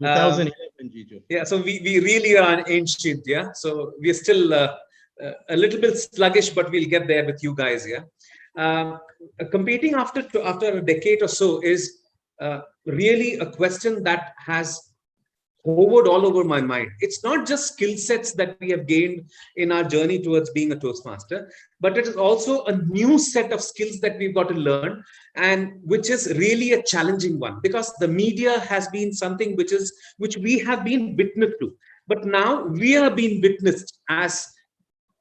2011, Giju. Yeah, so we really are ancient. Yeah, so we're still a little bit sluggish, but we'll get there with you guys. Yeah, competing after a decade or so is really a question that has hovered all over my mind. It's not just skill sets that we have gained in our journey towards being a Toastmaster, but it is also a new set of skills that we've got to learn, and which is really a challenging one, because the media has been something which we have been witness to, but now we are being witnessed as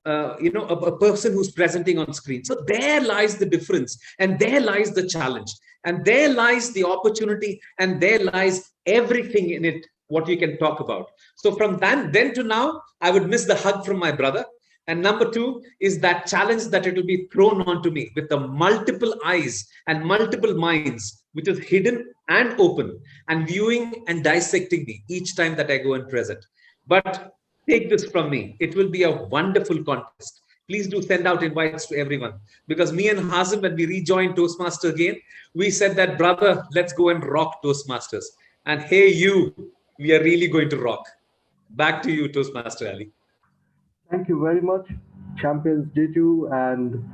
a person who's presenting on screen. So there lies the difference, and there lies the challenge, and there lies the opportunity, and there lies everything in it, what you can talk about. So from then to now, I would miss the hug from my brother. And number two is that challenge that it will be thrown onto me with the multiple eyes and multiple minds, which is hidden and open, and viewing and dissecting me each time that I go and present. But take this from me, it will be a wonderful contest. Please do send out invites to everyone, because me and Hazim, when we rejoined Toastmaster again, we said that, brother, let's go and rock Toastmasters. And hey, we are really going to rock. Back to you, Toastmaster Ali. Thank you very much, champions Jiju and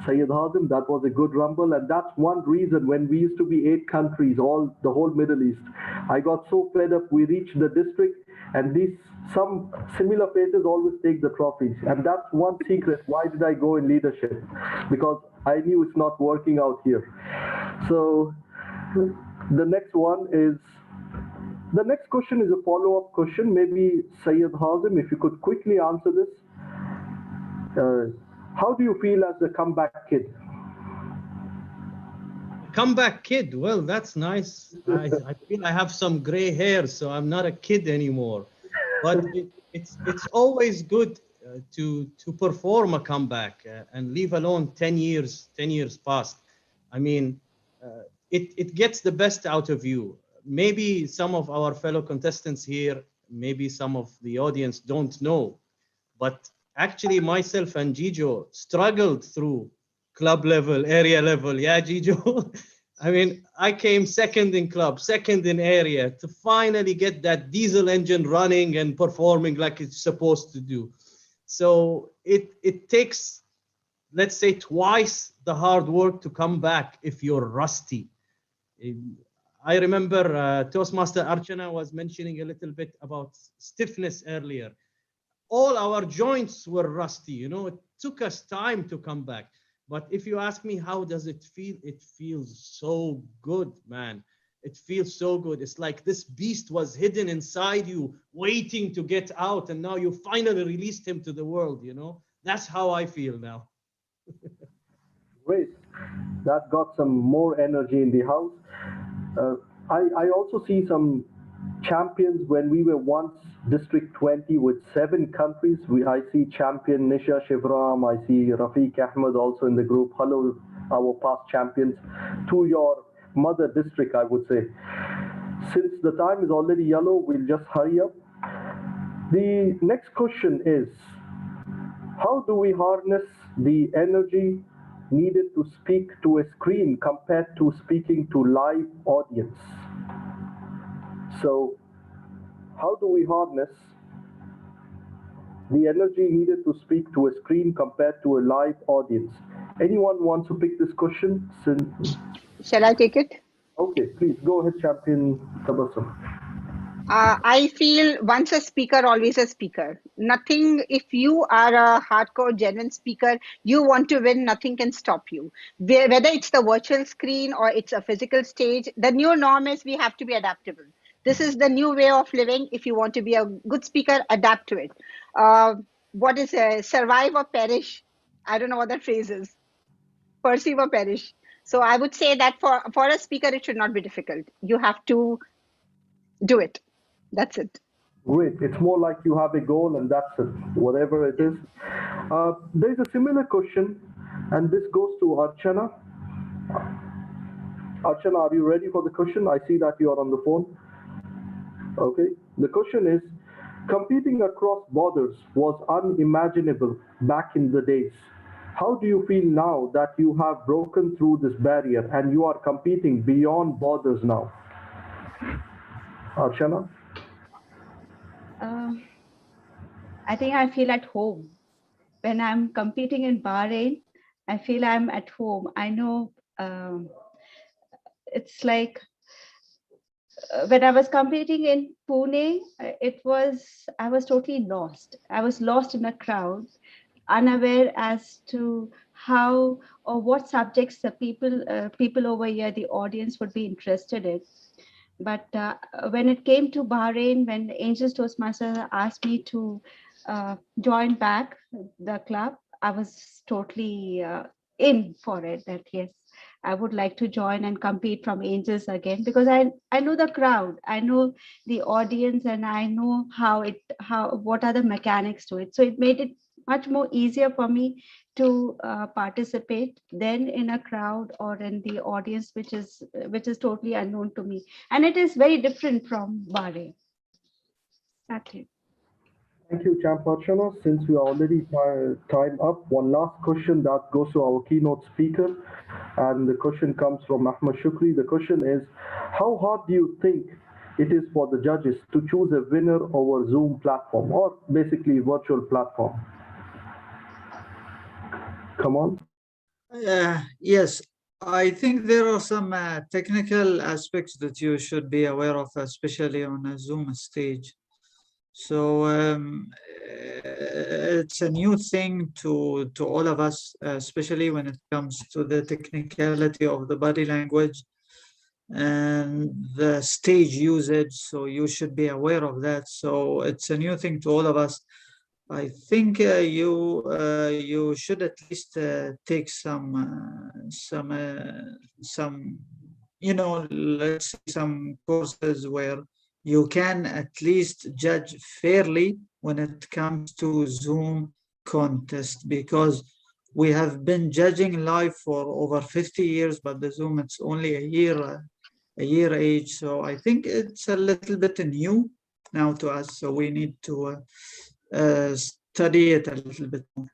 Sayyid Hazim. That was a good rumble, and that's one reason when we used to be 8 countries, the whole Middle East, I got so fed up. We reached the district, and some similar faces always take the trophies, and that's one secret. Why did I go in leadership? Because I knew it's not working out here. So the next question is a follow-up question. Maybe Sayyid Hazim, if you could quickly answer this. How do you feel as a comeback kid? Comeback kid? Well, that's nice. I feel I have some gray hair, so I'm not a kid anymore. But it's always good to perform a comeback and leave alone 10 years past. I mean, it gets the best out of you. Maybe some of our fellow contestants here, maybe some of the audience don't know, but actually myself and Gijo struggled through club level, area level. Yeah, Gijo. I mean, I came second in club, second in area, to finally get that diesel engine running and performing like it's supposed to do. So it takes, let's say, twice the hard work to come back if you're rusty. I remember Toastmaster Archana was mentioning a little bit about stiffness earlier. All our joints were rusty, you know, it took us time to come back. But if you ask me, how does it feel? It feels so good, man. It feels so good. It's like this beast was hidden inside you, waiting to get out. And now you finally released him to the world, you know? That's how I feel now. Great. That got some more energy in the house. I also see some champions when we were once District 20 with 7 countries. I see champion Nisha Shivram, I see Rafiq Ahmed also in the group. Hello, our past champions. To your mother district, I would say. Since the time is already yellow, we'll just hurry up. The next question is, how do we harness the energy needed to speak to a screen compared to speaking to live audience? So how do we harness the energy needed to speak to a screen compared to a live audience? Anyone wants to pick this question? Shall I take it? Okay, please go ahead, champion Tabassum. I feel once a speaker, always a speaker. Nothing, if you are a hardcore, genuine speaker, you want to win, nothing can stop you. Whether it's the virtual screen or it's a physical stage, the new norm is we have to be adaptable. This is the new way of living. If you want to be a good speaker, adapt to it. What is survive or perish? I don't know what that phrase is. Perceive or perish. So I would say that for a speaker, it should not be difficult. You have to do it. That's it. Great. It's more like you have a goal and that's it, whatever it is. There's a similar question, and this goes to Archana. Archana, are you ready for the question? I see that you are on the phone. Okay. The question is, competing across borders was unimaginable back in the days. How do you feel now that you have broken through this barrier and you are competing beyond borders now? Archana? I think I feel at home. When I'm competing in Bahrain, I feel I'm at home. I know it's like when I was competing in Pune, I was totally lost. I was lost in a crowd, unaware as to how or what subjects the people over here, the audience would be interested in. But when it came to Bahrain, when the Angels Toastmaster asked me to join back the club, I was totally in for it. That yes, I would like to join and compete from Angels again, because I know the crowd, I know the audience, and I know what are the mechanics to it. So it made it much more easier for me to participate than in a crowd or in the audience, which is totally unknown to me, and it is very different from Bahrain. That's it. Thank you, Champ Archana. Since we are already time up, one last question that goes to our keynote speaker. And the question comes from Ahmed Shukri. The question is, how hard do you think it is for the judges to choose a winner over Zoom platform, or basically virtual platform? Come on. Yes, I think there are some technical aspects that you should be aware of, especially on a Zoom stage. So it's a new thing to all of us, especially when it comes to the technicality of the body language and the stage usage. So you should be aware of that. So it's a new thing to all of us. I think you should at least take some let's say some courses where you can at least judge fairly when it comes to Zoom contest, because we have been judging live for over 50 years, but the Zoom, it's only a year age. So I think it's a little bit new now to us. So we need to study it a little bit more.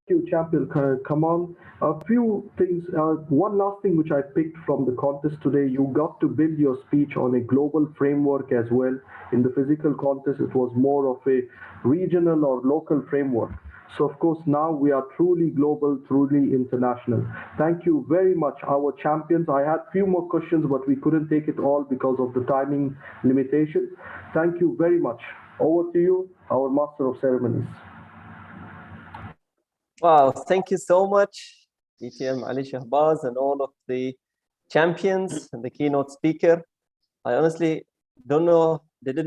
Thank you, Champion. Come on. A few things. One last thing which I picked from the contest today, you got to build your speech on a global framework as well. In the physical contest, it was more of a regional or local framework. So, of course, now we are truly global, truly international. Thank you very much, our champions. I had a few more questions, but we couldn't take it all because of the timing limitation. Thank you very much. Over to you, our Master of Ceremonies. Wow, thank you so much, DTM Ali Shahbaz and all of the champions and the keynote speaker. I honestly didn't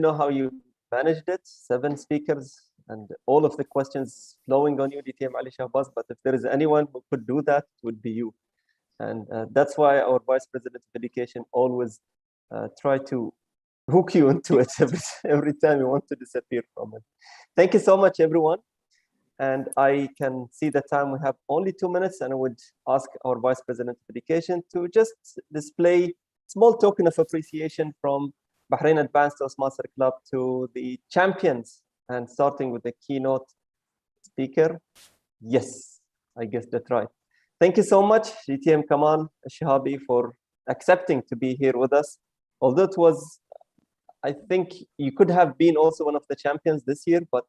know how you managed it. 7 speakers and all of the questions flowing on you, DTM Ali Shahbaz. But if there is anyone who could do that, it would be you. And that's why our Vice President of Education always try to hook you into it every time you want to disappear from it. Thank you so much, everyone. And I can see the time we have only 2 minutes, and I would ask our Vice President of Education to just display small token of appreciation from Bahrain Advanced Toastmaster Club to the champions, and starting with the keynote speaker. Yes, I guess that's right. Thank you so much, DTM Kamal Shahabi, for accepting to be here with us. Although it was, I think you could have been also one of the champions this year, but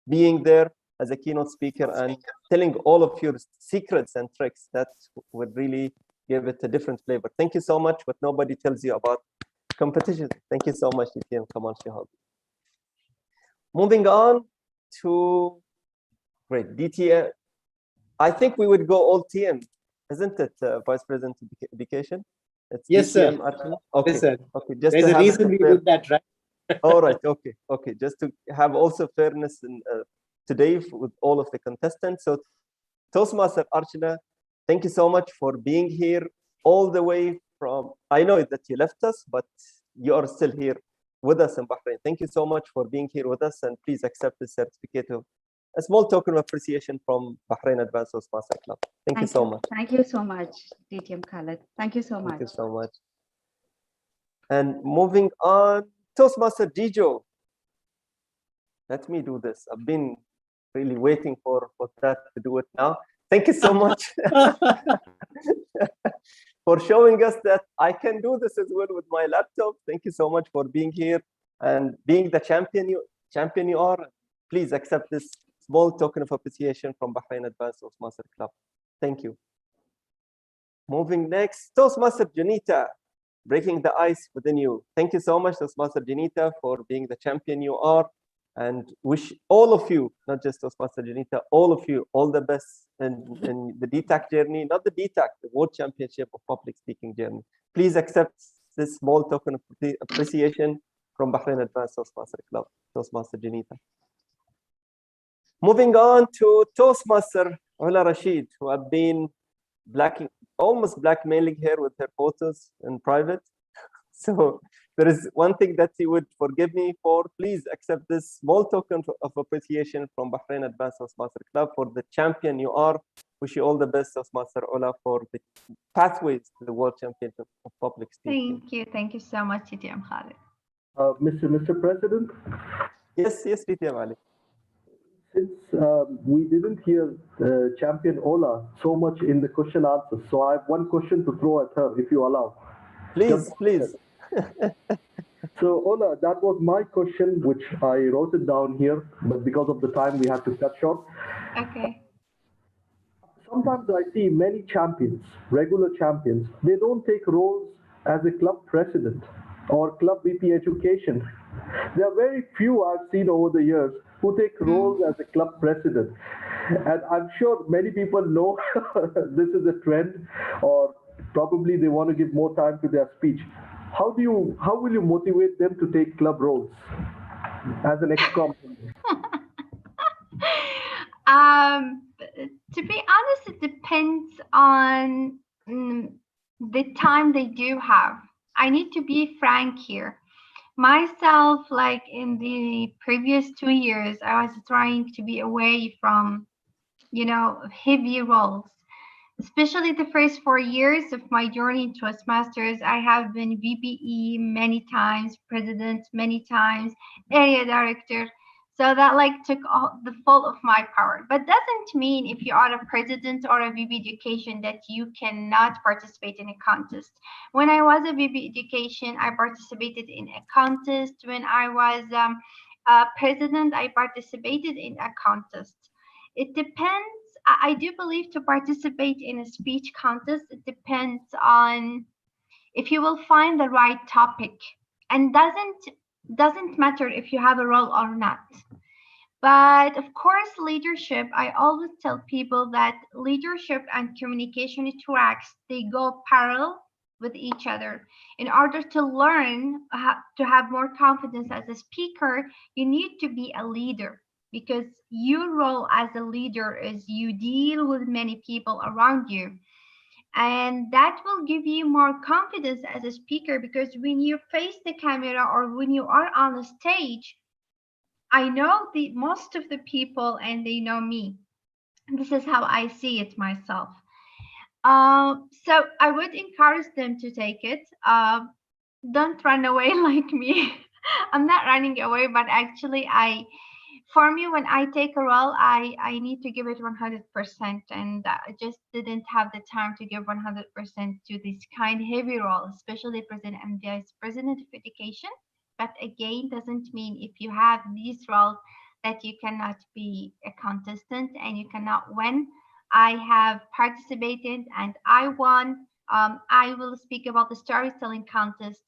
being there as a keynote speaker and telling all of your secrets and tricks, that would really give it a different flavor. Thank you so much, but nobody tells you about competition. Thank you so much, DTM Kamal Shahabi. Moving on to, great, DTM. I think we would go all TM, isn't it, Vice President of Education? It's yes, DTM, sir. Okay. Yes, sir. Okay. Just there's a reason we did that, right? All right. Okay. Okay. Just to have also fairness in today with all of the contestants. So, Toastmaster Archana, thank you so much for being here all the way from. I know that you left us, but you are still here with us in Bahrain. Thank you so much for being here with us, and please accept the certificate of a small token of appreciation from Bahrain Advanced Toastmaster Club. Thank you so much. Thank you so much, DTM Khaled. Thank you so much. Thank you so much. And moving on, Toastmaster Dijo. Let me do this. I've been really waiting for that to do it now. Thank you so much for showing us that I can do this as well with my laptop. Thank you so much for being here and being the champion you are. Please accept this small token of appreciation from Bahrain Advanced Toastmaster Club. Thank you. Moving next, Toastmaster Janita, breaking the ice within you. Thank you so much, Toastmaster Janita, for being the champion you are, and wish all of you, not just Toastmaster Janita, all of you, all the best in the DTAC journey, not the DTAC, the World Championship of Public Speaking journey. Please accept this small token of appreciation from Bahrain Advanced Toastmaster Club, Toastmaster Janita. Moving on to Toastmaster Ola Rashid, who have been almost blackmailing her with her photos in private. So there is one thing that he would forgive me for. Please accept this small token of appreciation from Bahrain Advanced Toastmaster Club for the champion you are. Wish you all the best, Toastmaster Ola, for the pathways to the World Championship of Public Speaking. Thank you so much, DTM Khalid. Mr. President? Yes, DTM Ali. Since we didn't hear Champion Ola so much in the question answers, so I have one question to throw at her, if you allow. Please. So Ola, that was my question, which I wrote it down here, but because of the time, we had to cut short. Okay. Sometimes I see many champions, regular champions, they don't take roles as a club president or club VP education. There are very few I've seen over the years who take roles as a club president. And I'm sure many people know this is a trend, or probably they want to give more time to their speech. How will you motivate them to take club roles as an ex-com? To be honest, it depends on the time they do have. I need to be frank here. Myself, like in the previous 2 years, I was trying to be away from, heavy roles. Especially the first 4 years of my journey in Toastmasters, I have been VPE many times, president many times, area director. So that took all the full of my power. But doesn't mean if you are a president or a VP education that you cannot participate in a contest. When I was a VP education, I participated in a contest. When I was a president, I participated in a contest. It depends. I do believe to participate in a speech contest, it depends on if you will find the right topic, and doesn't matter if you have a role or not. But of course, leadership, I always tell people that leadership and communication tracks, they go parallel with each other. In order to learn to have more confidence as a speaker, you need to be a leader, because your role as a leader is you deal with many people around you. And that will give you more confidence as a speaker, because when you face the camera or when you are on the stage, I know most of the people and they know me. This is how I see it myself. So I would encourage them to take it. Don't run away like me. I'm not running away, but actually for me, when I take a role, I need to give it 100%, and I just didn't have the time to give 100% to this kind of heavy role, especially president and vice president of education. But again, doesn't mean if you have these roles that you cannot be a contestant and you cannot win. I have participated and I won. I will speak about the storytelling contest.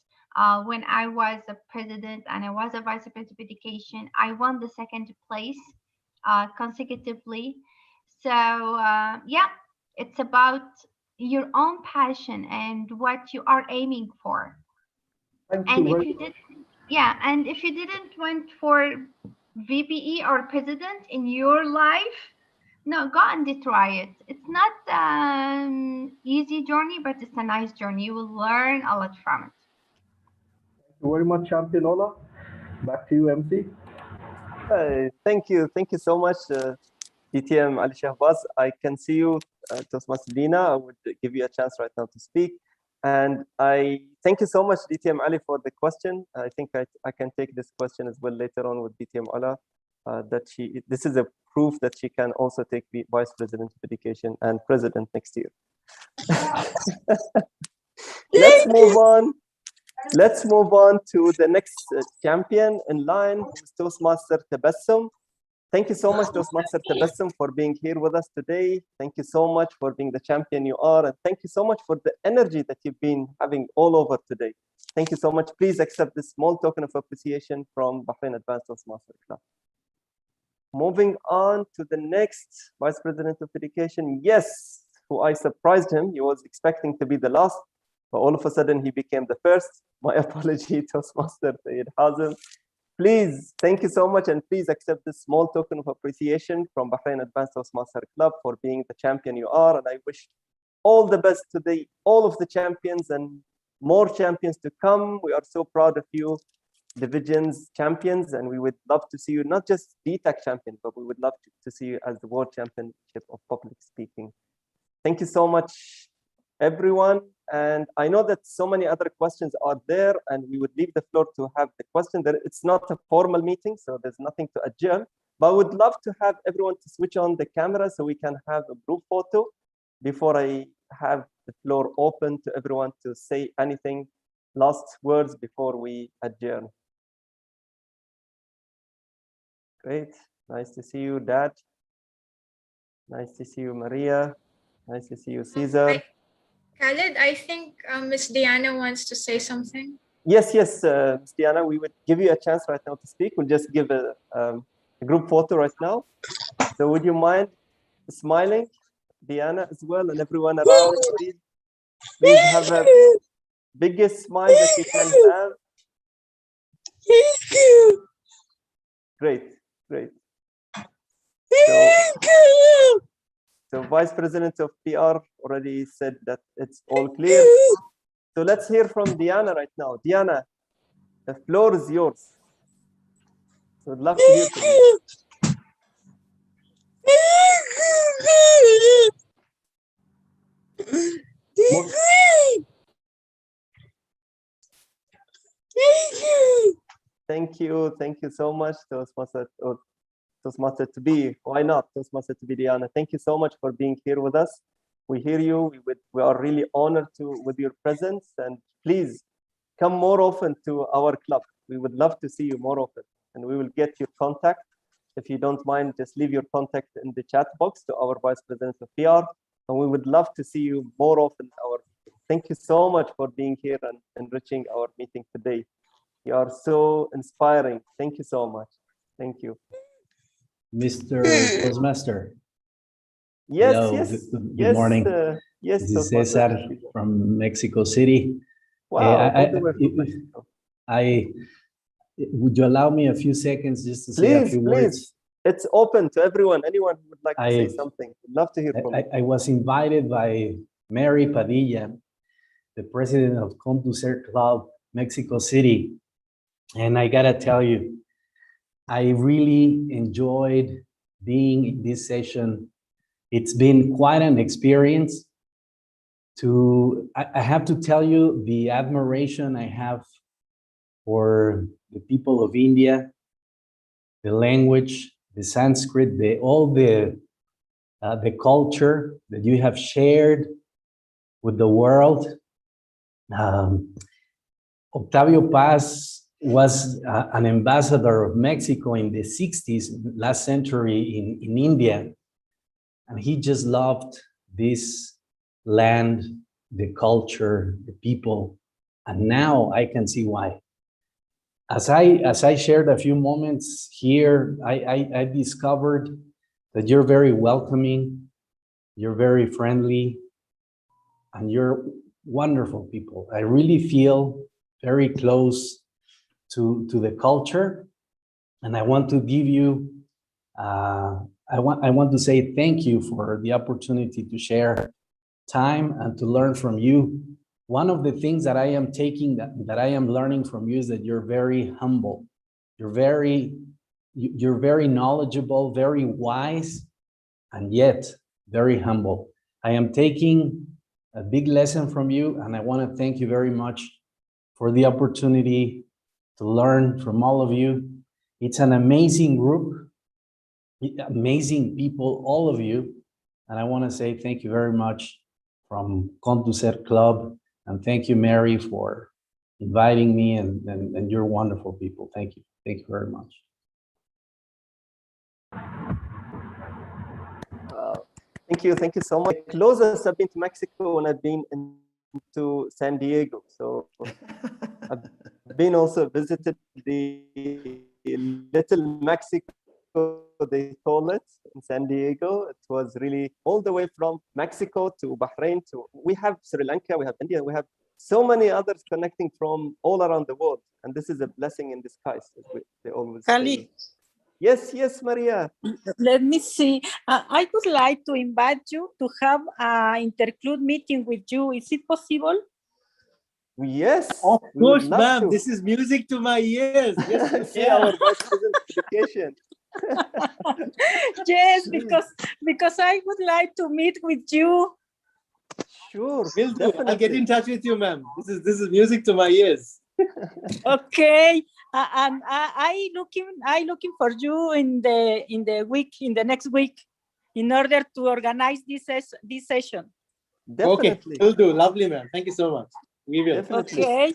When I was a president and I was a vice president of education, I won the second place consecutively. So yeah, it's about your own passion and what you are aiming for. And if you did, and if you didn't went for VPE or president in your life, no, go and try it. It's not easy journey, but it's a nice journey. You will learn a lot from it. Thank you very much, Champion Ola. Back to you, MC. Thank you so much, DTM Ali Shahbaz. I can see you, Toastmaster Dina. I would give you a chance right now to speak. And I thank you so much, DTM Ali, for the question. I think I can take this question as well later on with DTM Ola. this is a proof that she can also take the Vice President of Education and President next year. Let's move on. Let's move on to the next champion in line, who's Toastmaster Tabassum. Thank you so much, Toastmaster Tabassum, for being here with us today. Thank you so much for being the champion you are, and thank you so much for the energy that you've been having all over today. Thank you so much. Please accept this small token of appreciation from Bahrain Advanced Toastmaster Club. Moving on to the next Vice President of Education. Yes, who I surprised him. He was expecting to be the last, but all of a sudden he became the first. My apology, Toastmaster Sayyid Hazem. Please, thank you so much, and please accept this small token of appreciation from Bahrain Advanced Toastmaster Club for being the champion you are. And I wish all the best to all of the champions and more champions to come. We are so proud of you, divisions champions, and we would love to see you not just DTAC champion, but we would love to see you as the World Championship of Public Speaking. Thank you so much, everyone. And I know that so many other questions are there, and we would leave the floor to have the question. It's not a formal meeting, so there's nothing to adjourn, but I would love to have everyone to switch on the camera so we can have a group photo before I have the floor open to everyone to say anything, last words before we adjourn. Great, nice to see you, Dad. Nice to see you, Maria. Nice to see you, Caesar. Khalid, I think Miss Diana wants to say something. Yes, Ms. Diana, we would give you a chance right now to speak. We'll just give a group photo right now. So would you mind smiling, Diana, as well, and everyone around? Please have a biggest smile that you can have. Great. So Vice President of PR already said that it's all clear. So let's hear from Diana right now. Diana, the floor is yours. So I'd love to hear from you. Thank you so much, Toastmaster to be. Why not Toastmaster to be, Diana? Thank you so much for being here with us. We hear you. We are really honored with your presence, and please come more often to our club. We would love to see you more often, and we will get your contact. If you don't mind, just leave your contact in the chat box to our Vice President of PR, and we would love to see you more often. Thank you so much for being here and enriching our meeting today. You are so inspiring. Thank you so much. Thank you. Mr. Toastmaster. Yes, hello. yes. Good morning. Yes, this is Cesar from Mexico City. Wow. Would you allow me a few seconds just to say a few words? It's open to everyone. Anyone who would like to say something. I'd love to hear from you. I was invited by Mary Padilla, the president of Conducer Club, Mexico City. And I gotta tell you, I really enjoyed being in this session. It's been quite an experience. I have to tell you the admiration I have for the people of India, the language, the Sanskrit, all the culture that you have shared with the world. Octavio Paz was an ambassador of Mexico in the 60s, last century in India. And he just loved this land, the culture, the people. And now I can see why. As I shared a few moments here, I discovered that you're very welcoming, you're very friendly, and you're wonderful people. I really feel very close to the culture, and I want to give you, I want to say thank you for the opportunity to share time and to learn from you. One of the things that I am taking, that I am learning from you is that you're very humble. You're very knowledgeable, very wise, and yet very humble. I am taking a big lesson from you, and I want to thank you very much for the opportunity to learn from all of you. It's an amazing group. amazing people, all of you. And I want to say thank you very much from Conducer Club. And thank you, Mary, for inviting me, and you're wonderful people. Thank you. Thank you very much. Thank you so much. Closest I've been to Mexico when I've been into San Diego. So I've been also visited the Little Mexico, they call it, in San Diego. It was really all the way from Mexico to Bahrain to, we have Sri Lanka, we have India, we have so many others connecting from all around the world. And this is a blessing in disguise, as they always say. Yes, yes, Maria. Let me see. I would like to invite you to have an interclub meeting with you. Is it possible? Yes. Of course, ma'am. This is music to my ears. Yes, see our Vice President of Education. Yes, because I would like to meet with you. Sure, will do. I'll get in touch with you, ma'am. This is music to my ears. Okay, and I looking for you in the next week, in order to organize this session. Definitely. Okay, will do. Lovely, ma'am. Thank you so much. We will. Definitely. Okay,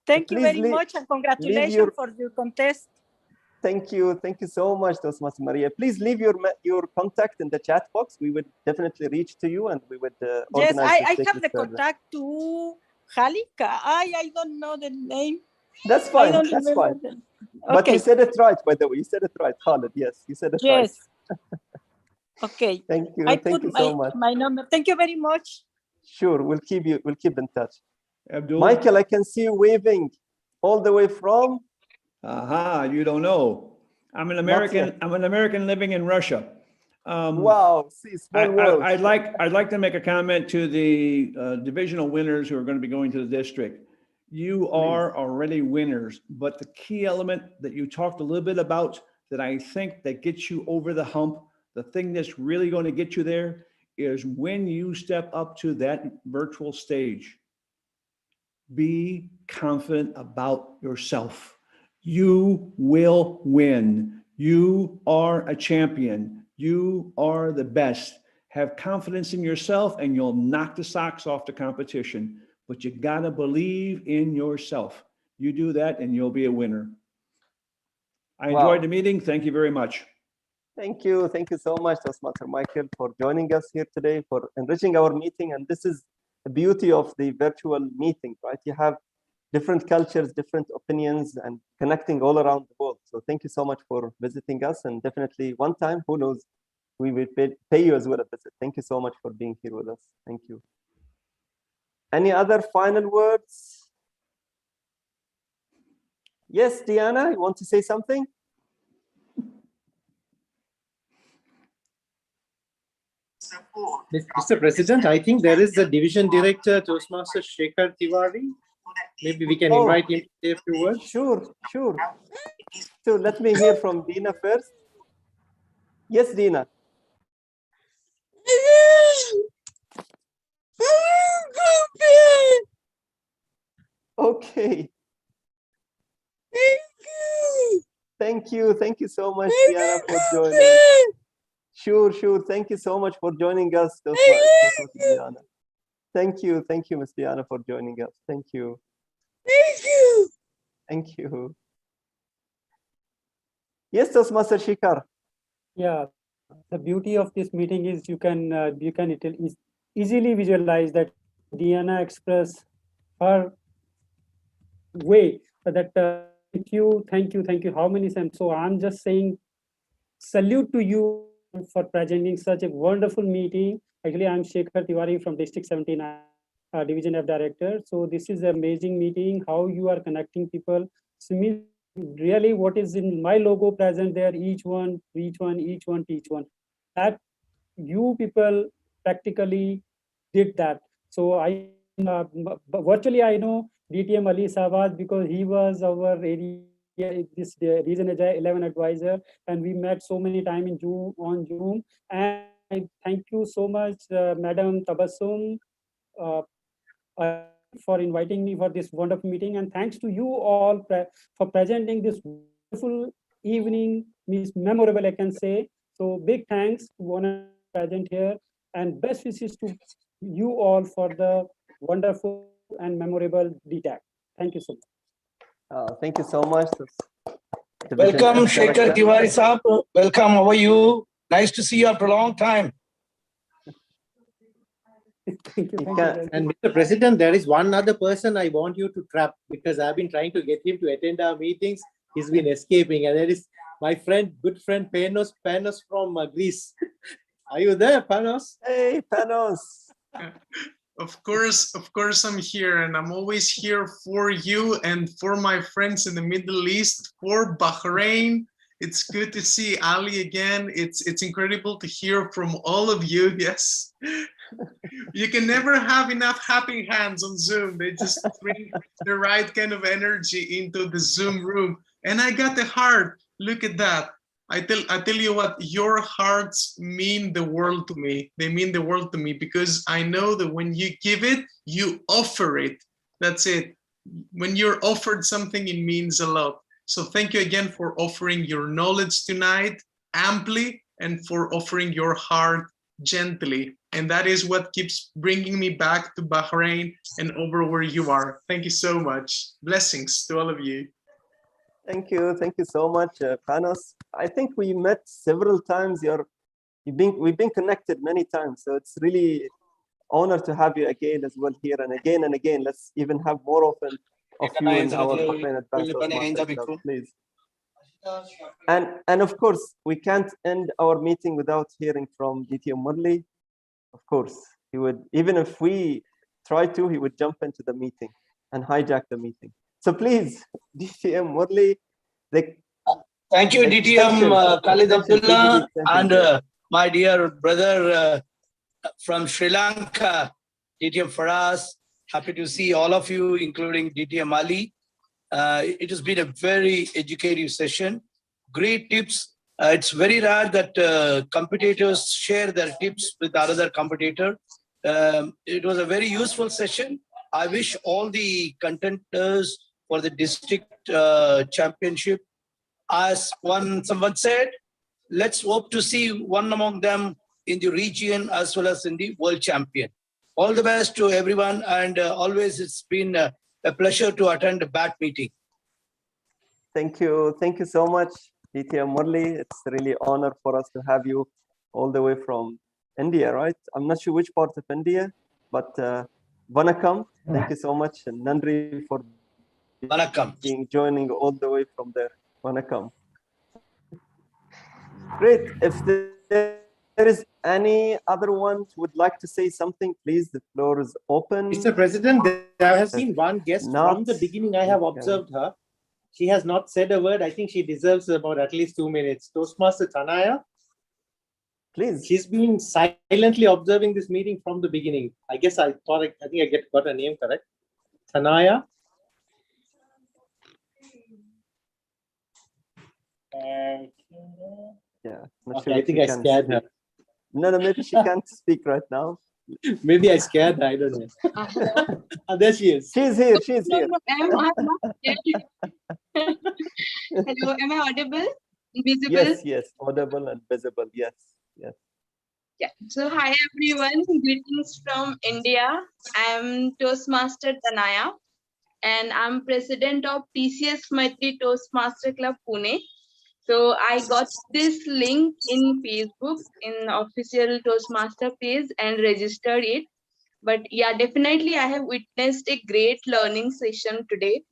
thank you Please very much, and congratulations for your contest. Thank you so much, Toastmaster Maria. Please leave your contact in the chat box. We would definitely reach to you, and we would yes, organize. I have the contact to Halika. I don't know the name. That's fine. That's fine. Okay. But you said it right, by the way. You said it right, Khalid. Yes, you said it right. Yes. Okay. Thank you. Thank you so much. My number. Thank you very much. Sure, we'll keep in touch. Abdul? Michael, I can see you waving all the way from. You don't know. I'm an American living in Russia. Wow, see, small world. I'd like to make a comment to the divisional winners who are going to be going to the district. You are already winners, but the key element that you talked a little bit about that I think that gets you over the hump, the thing that's really going to get you there is when you step up to that virtual stage. Be confident about yourself. You will win. You are a champion. You are the best. Have confidence in yourself and you'll knock the socks off the competition. But you gotta believe in yourself. You do that and you'll be a winner. I enjoyed the meeting. Thank you very much. Thank you. Thank you so much, Toastmaster Michael, for joining us here today, for enriching our meeting. And this is the beauty of the virtual meeting, right? You have different cultures, different opinions, and connecting all around the world. So thank you so much for visiting us. And definitely one time, who knows, we will pay you as well a visit. Thank you so much for being here with us. Thank you. Any other final words? Yes, Diana, you want to say something? Mr. President, I think there is a division director, Toastmaster Shekhar Tiwari. Maybe we can invite him to say a few words. Sure. So let me hear from Dina first. Yes, Dina. Okay. Thank you so much, Diana, for joining. Sure. Thank you so much for joining us, Diana. Thank you, Ms. Diana, for joining us. Thank you. Yes, Toastmaster Shekhar. Yeah, the beauty of this meeting is you can easily visualize that Diana express her way that thank you how many times. So I'm just saying salute to you for presenting such a wonderful meeting. Actually, I'm Shekhar Tiwari from District 79, Division F Director. So this is an amazing meeting, how you are connecting people. So really what is in my logo present there, each one. That you people practically did that. So I virtually I know DTM Ali Sawaz because he was our area this region 11 advisor, and we met so many times on Zoom. And I thank you so much, Madam Tabassum, for inviting me for this wonderful meeting, and thanks to you all for presenting this wonderful evening, memorable I can say. So big thanks to one present here, and best wishes to you all for the wonderful and memorable DTAC. Thank you so much. Thank you so much. Welcome, Shekhar Tiwari Saab. Welcome. How are you? Nice to see you after a long time. Thank you. And Mr. President, there is one other person I want you to trap, because I've been trying to get him to attend our meetings. He's been escaping, and that is my friend, good friend Panos from Greece. Are you there, Panos? Hey, Panos. Of course I'm here, and I'm always here for you and for my friends in the Middle East, for Bahrain. It's good to see Ali again. It's incredible to hear from all of you. Yes. You can never have enough happy hands on Zoom. They just bring the right kind of energy into the Zoom room. And I got the heart. Look at that. I tell you what, your hearts mean the world to me. They mean the world to me because I know that when you give it, you offer it. That's it. When you're offered something, it means a lot. So thank you again for offering your knowledge tonight amply and for offering your heart gently. And that is what keeps bringing me back to Bahrain and over where you are. Thank you so much. Blessings to all of you. Thank you so much, Panos. I think we met several times. We've been connected many times, so it's really honor to have you again as well here and again. Let's even have more often of you in our Bahrain Advanced Toastmasters Club, please. And of course, we can't end our meeting without hearing from DTM Murli. Of course, he would, even if we try to, he would jump into the meeting and hijack the meeting. So please, DTM Murli. Thank you, DTM Khalid Abdullah, and my dear brother from Sri Lanka, DTM Faraz. Happy to see all of you, including DTM Ali. It has been a very educative session. Great tips. It's very rare that competitors share their tips with another competitor. It was a very useful session. I wish all the contenders for the district championship, as someone said, let's hope to see one among them in the region as well as in the world champion. All the best to everyone, and always it's been a pleasure to attend a BAT meeting. Thank you so much, DTM Murli. It's really honor for us to have you all the way from India, right? I'm not sure which part of India, but Vanakkam. Thank you so much, and Nandri for joining all the way from there. Vanakkam. Great. If there is any other one who would like to say something, please, the floor is open. Mr. President, I have seen one guest from the beginning. I have observed her. She has not said a word. I think she deserves about at least 2 minutes. Toastmaster Tanaya. Please. She's been silently observing this meeting from the beginning. I guess I think I got her name correct. Tanaya. Yeah. Okay, I think I scared her. No, maybe she can't speak right now. Maybe I scared her. I don't know. There she is. She's here. No, I'm not scared. Hello, am I audible? Visible? Yes, audible and visible. Yes. Yeah. So hi everyone. Greetings from India. I'm Toastmaster Tanaya, and I'm president of TCS Maitri Toastmaster Club Pune. So I got this link in Facebook in official Toastmaster page and registered it. But yeah, definitely I have witnessed a great learning session today.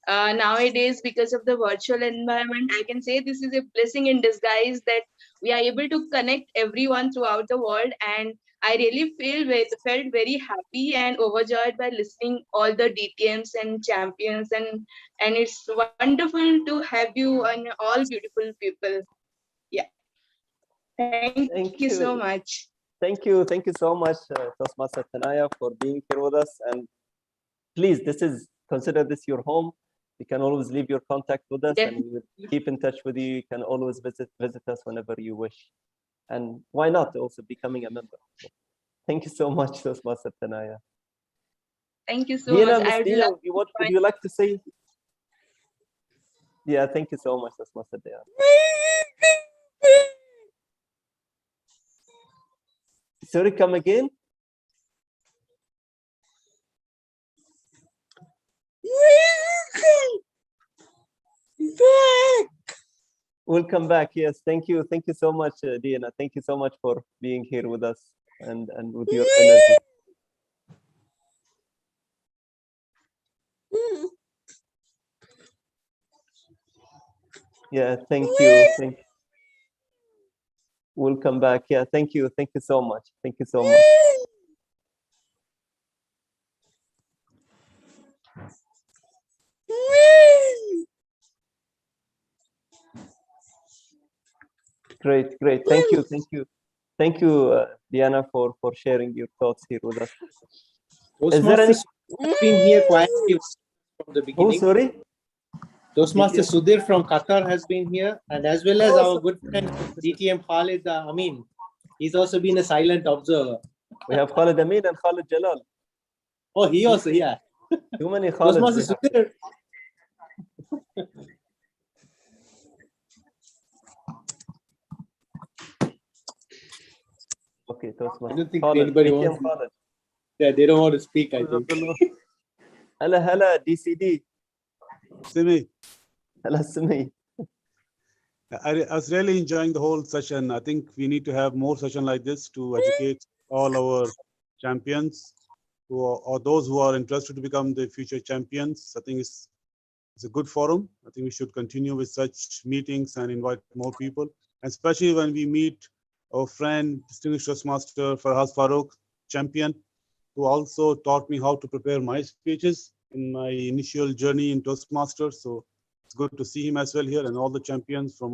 Nowadays, because of the virtual environment, I can say this is a blessing in disguise that we are able to connect everyone throughout the world. And I really felt very happy and overjoyed by listening all the DTMs and champions, and it's wonderful to have you and all beautiful people. Yeah. Thank you so much. Thank you so much, Toastmaster Tanaya, for being here with us. And please, consider this your home. You can always leave your contact with us, and we will keep in touch with you. You can always visit us whenever you wish. And why not also becoming a member? Thank you so much, Toastmaster Tanaya. Thank you so Dina, much. what would you like to say? Yeah, thank you so much, Toastmaster Dina. Sorry, come again. We'll come back. Yes, thank you. Thank you so much, Diana. Thank you so much for being here with us and with your energy. Yeah, thank you. We'll come back. Yeah, thank you. Thank you so much. Thank you so much. Great, great. Thank you, thank you. Thank you, Diana, for sharing your thoughts here with us. Toastmaster has been here quietly from the beginning. Oh, sorry? Toastmaster Sudhir from Qatar has been here, and as well as our good friend DTM Khalid Amin. He's also been a silent observer. We have Khalid Amin and Khalid Jalal. Oh, he also, yeah. Too many Khalids. Toastmaster Sudhir. Okay, Toastmaster. I don't think Khalid, anybody DTM wants to. Khalid. Yeah, they don't want to speak, I think. Hello, DCD. Simi, Hello, Simi. I was really enjoying the whole session. I think we need to have more session like this to educate all our champions or those who are interested to become the future champions. I think it's a good forum. I think we should continue with such meetings and invite more people, especially when we meet our friend, distinguished Toastmaster Farhaz Farooq, champion, who also taught me how to prepare my speeches in my initial journey in Toastmasters. So it's good to see him as well here and all the champions from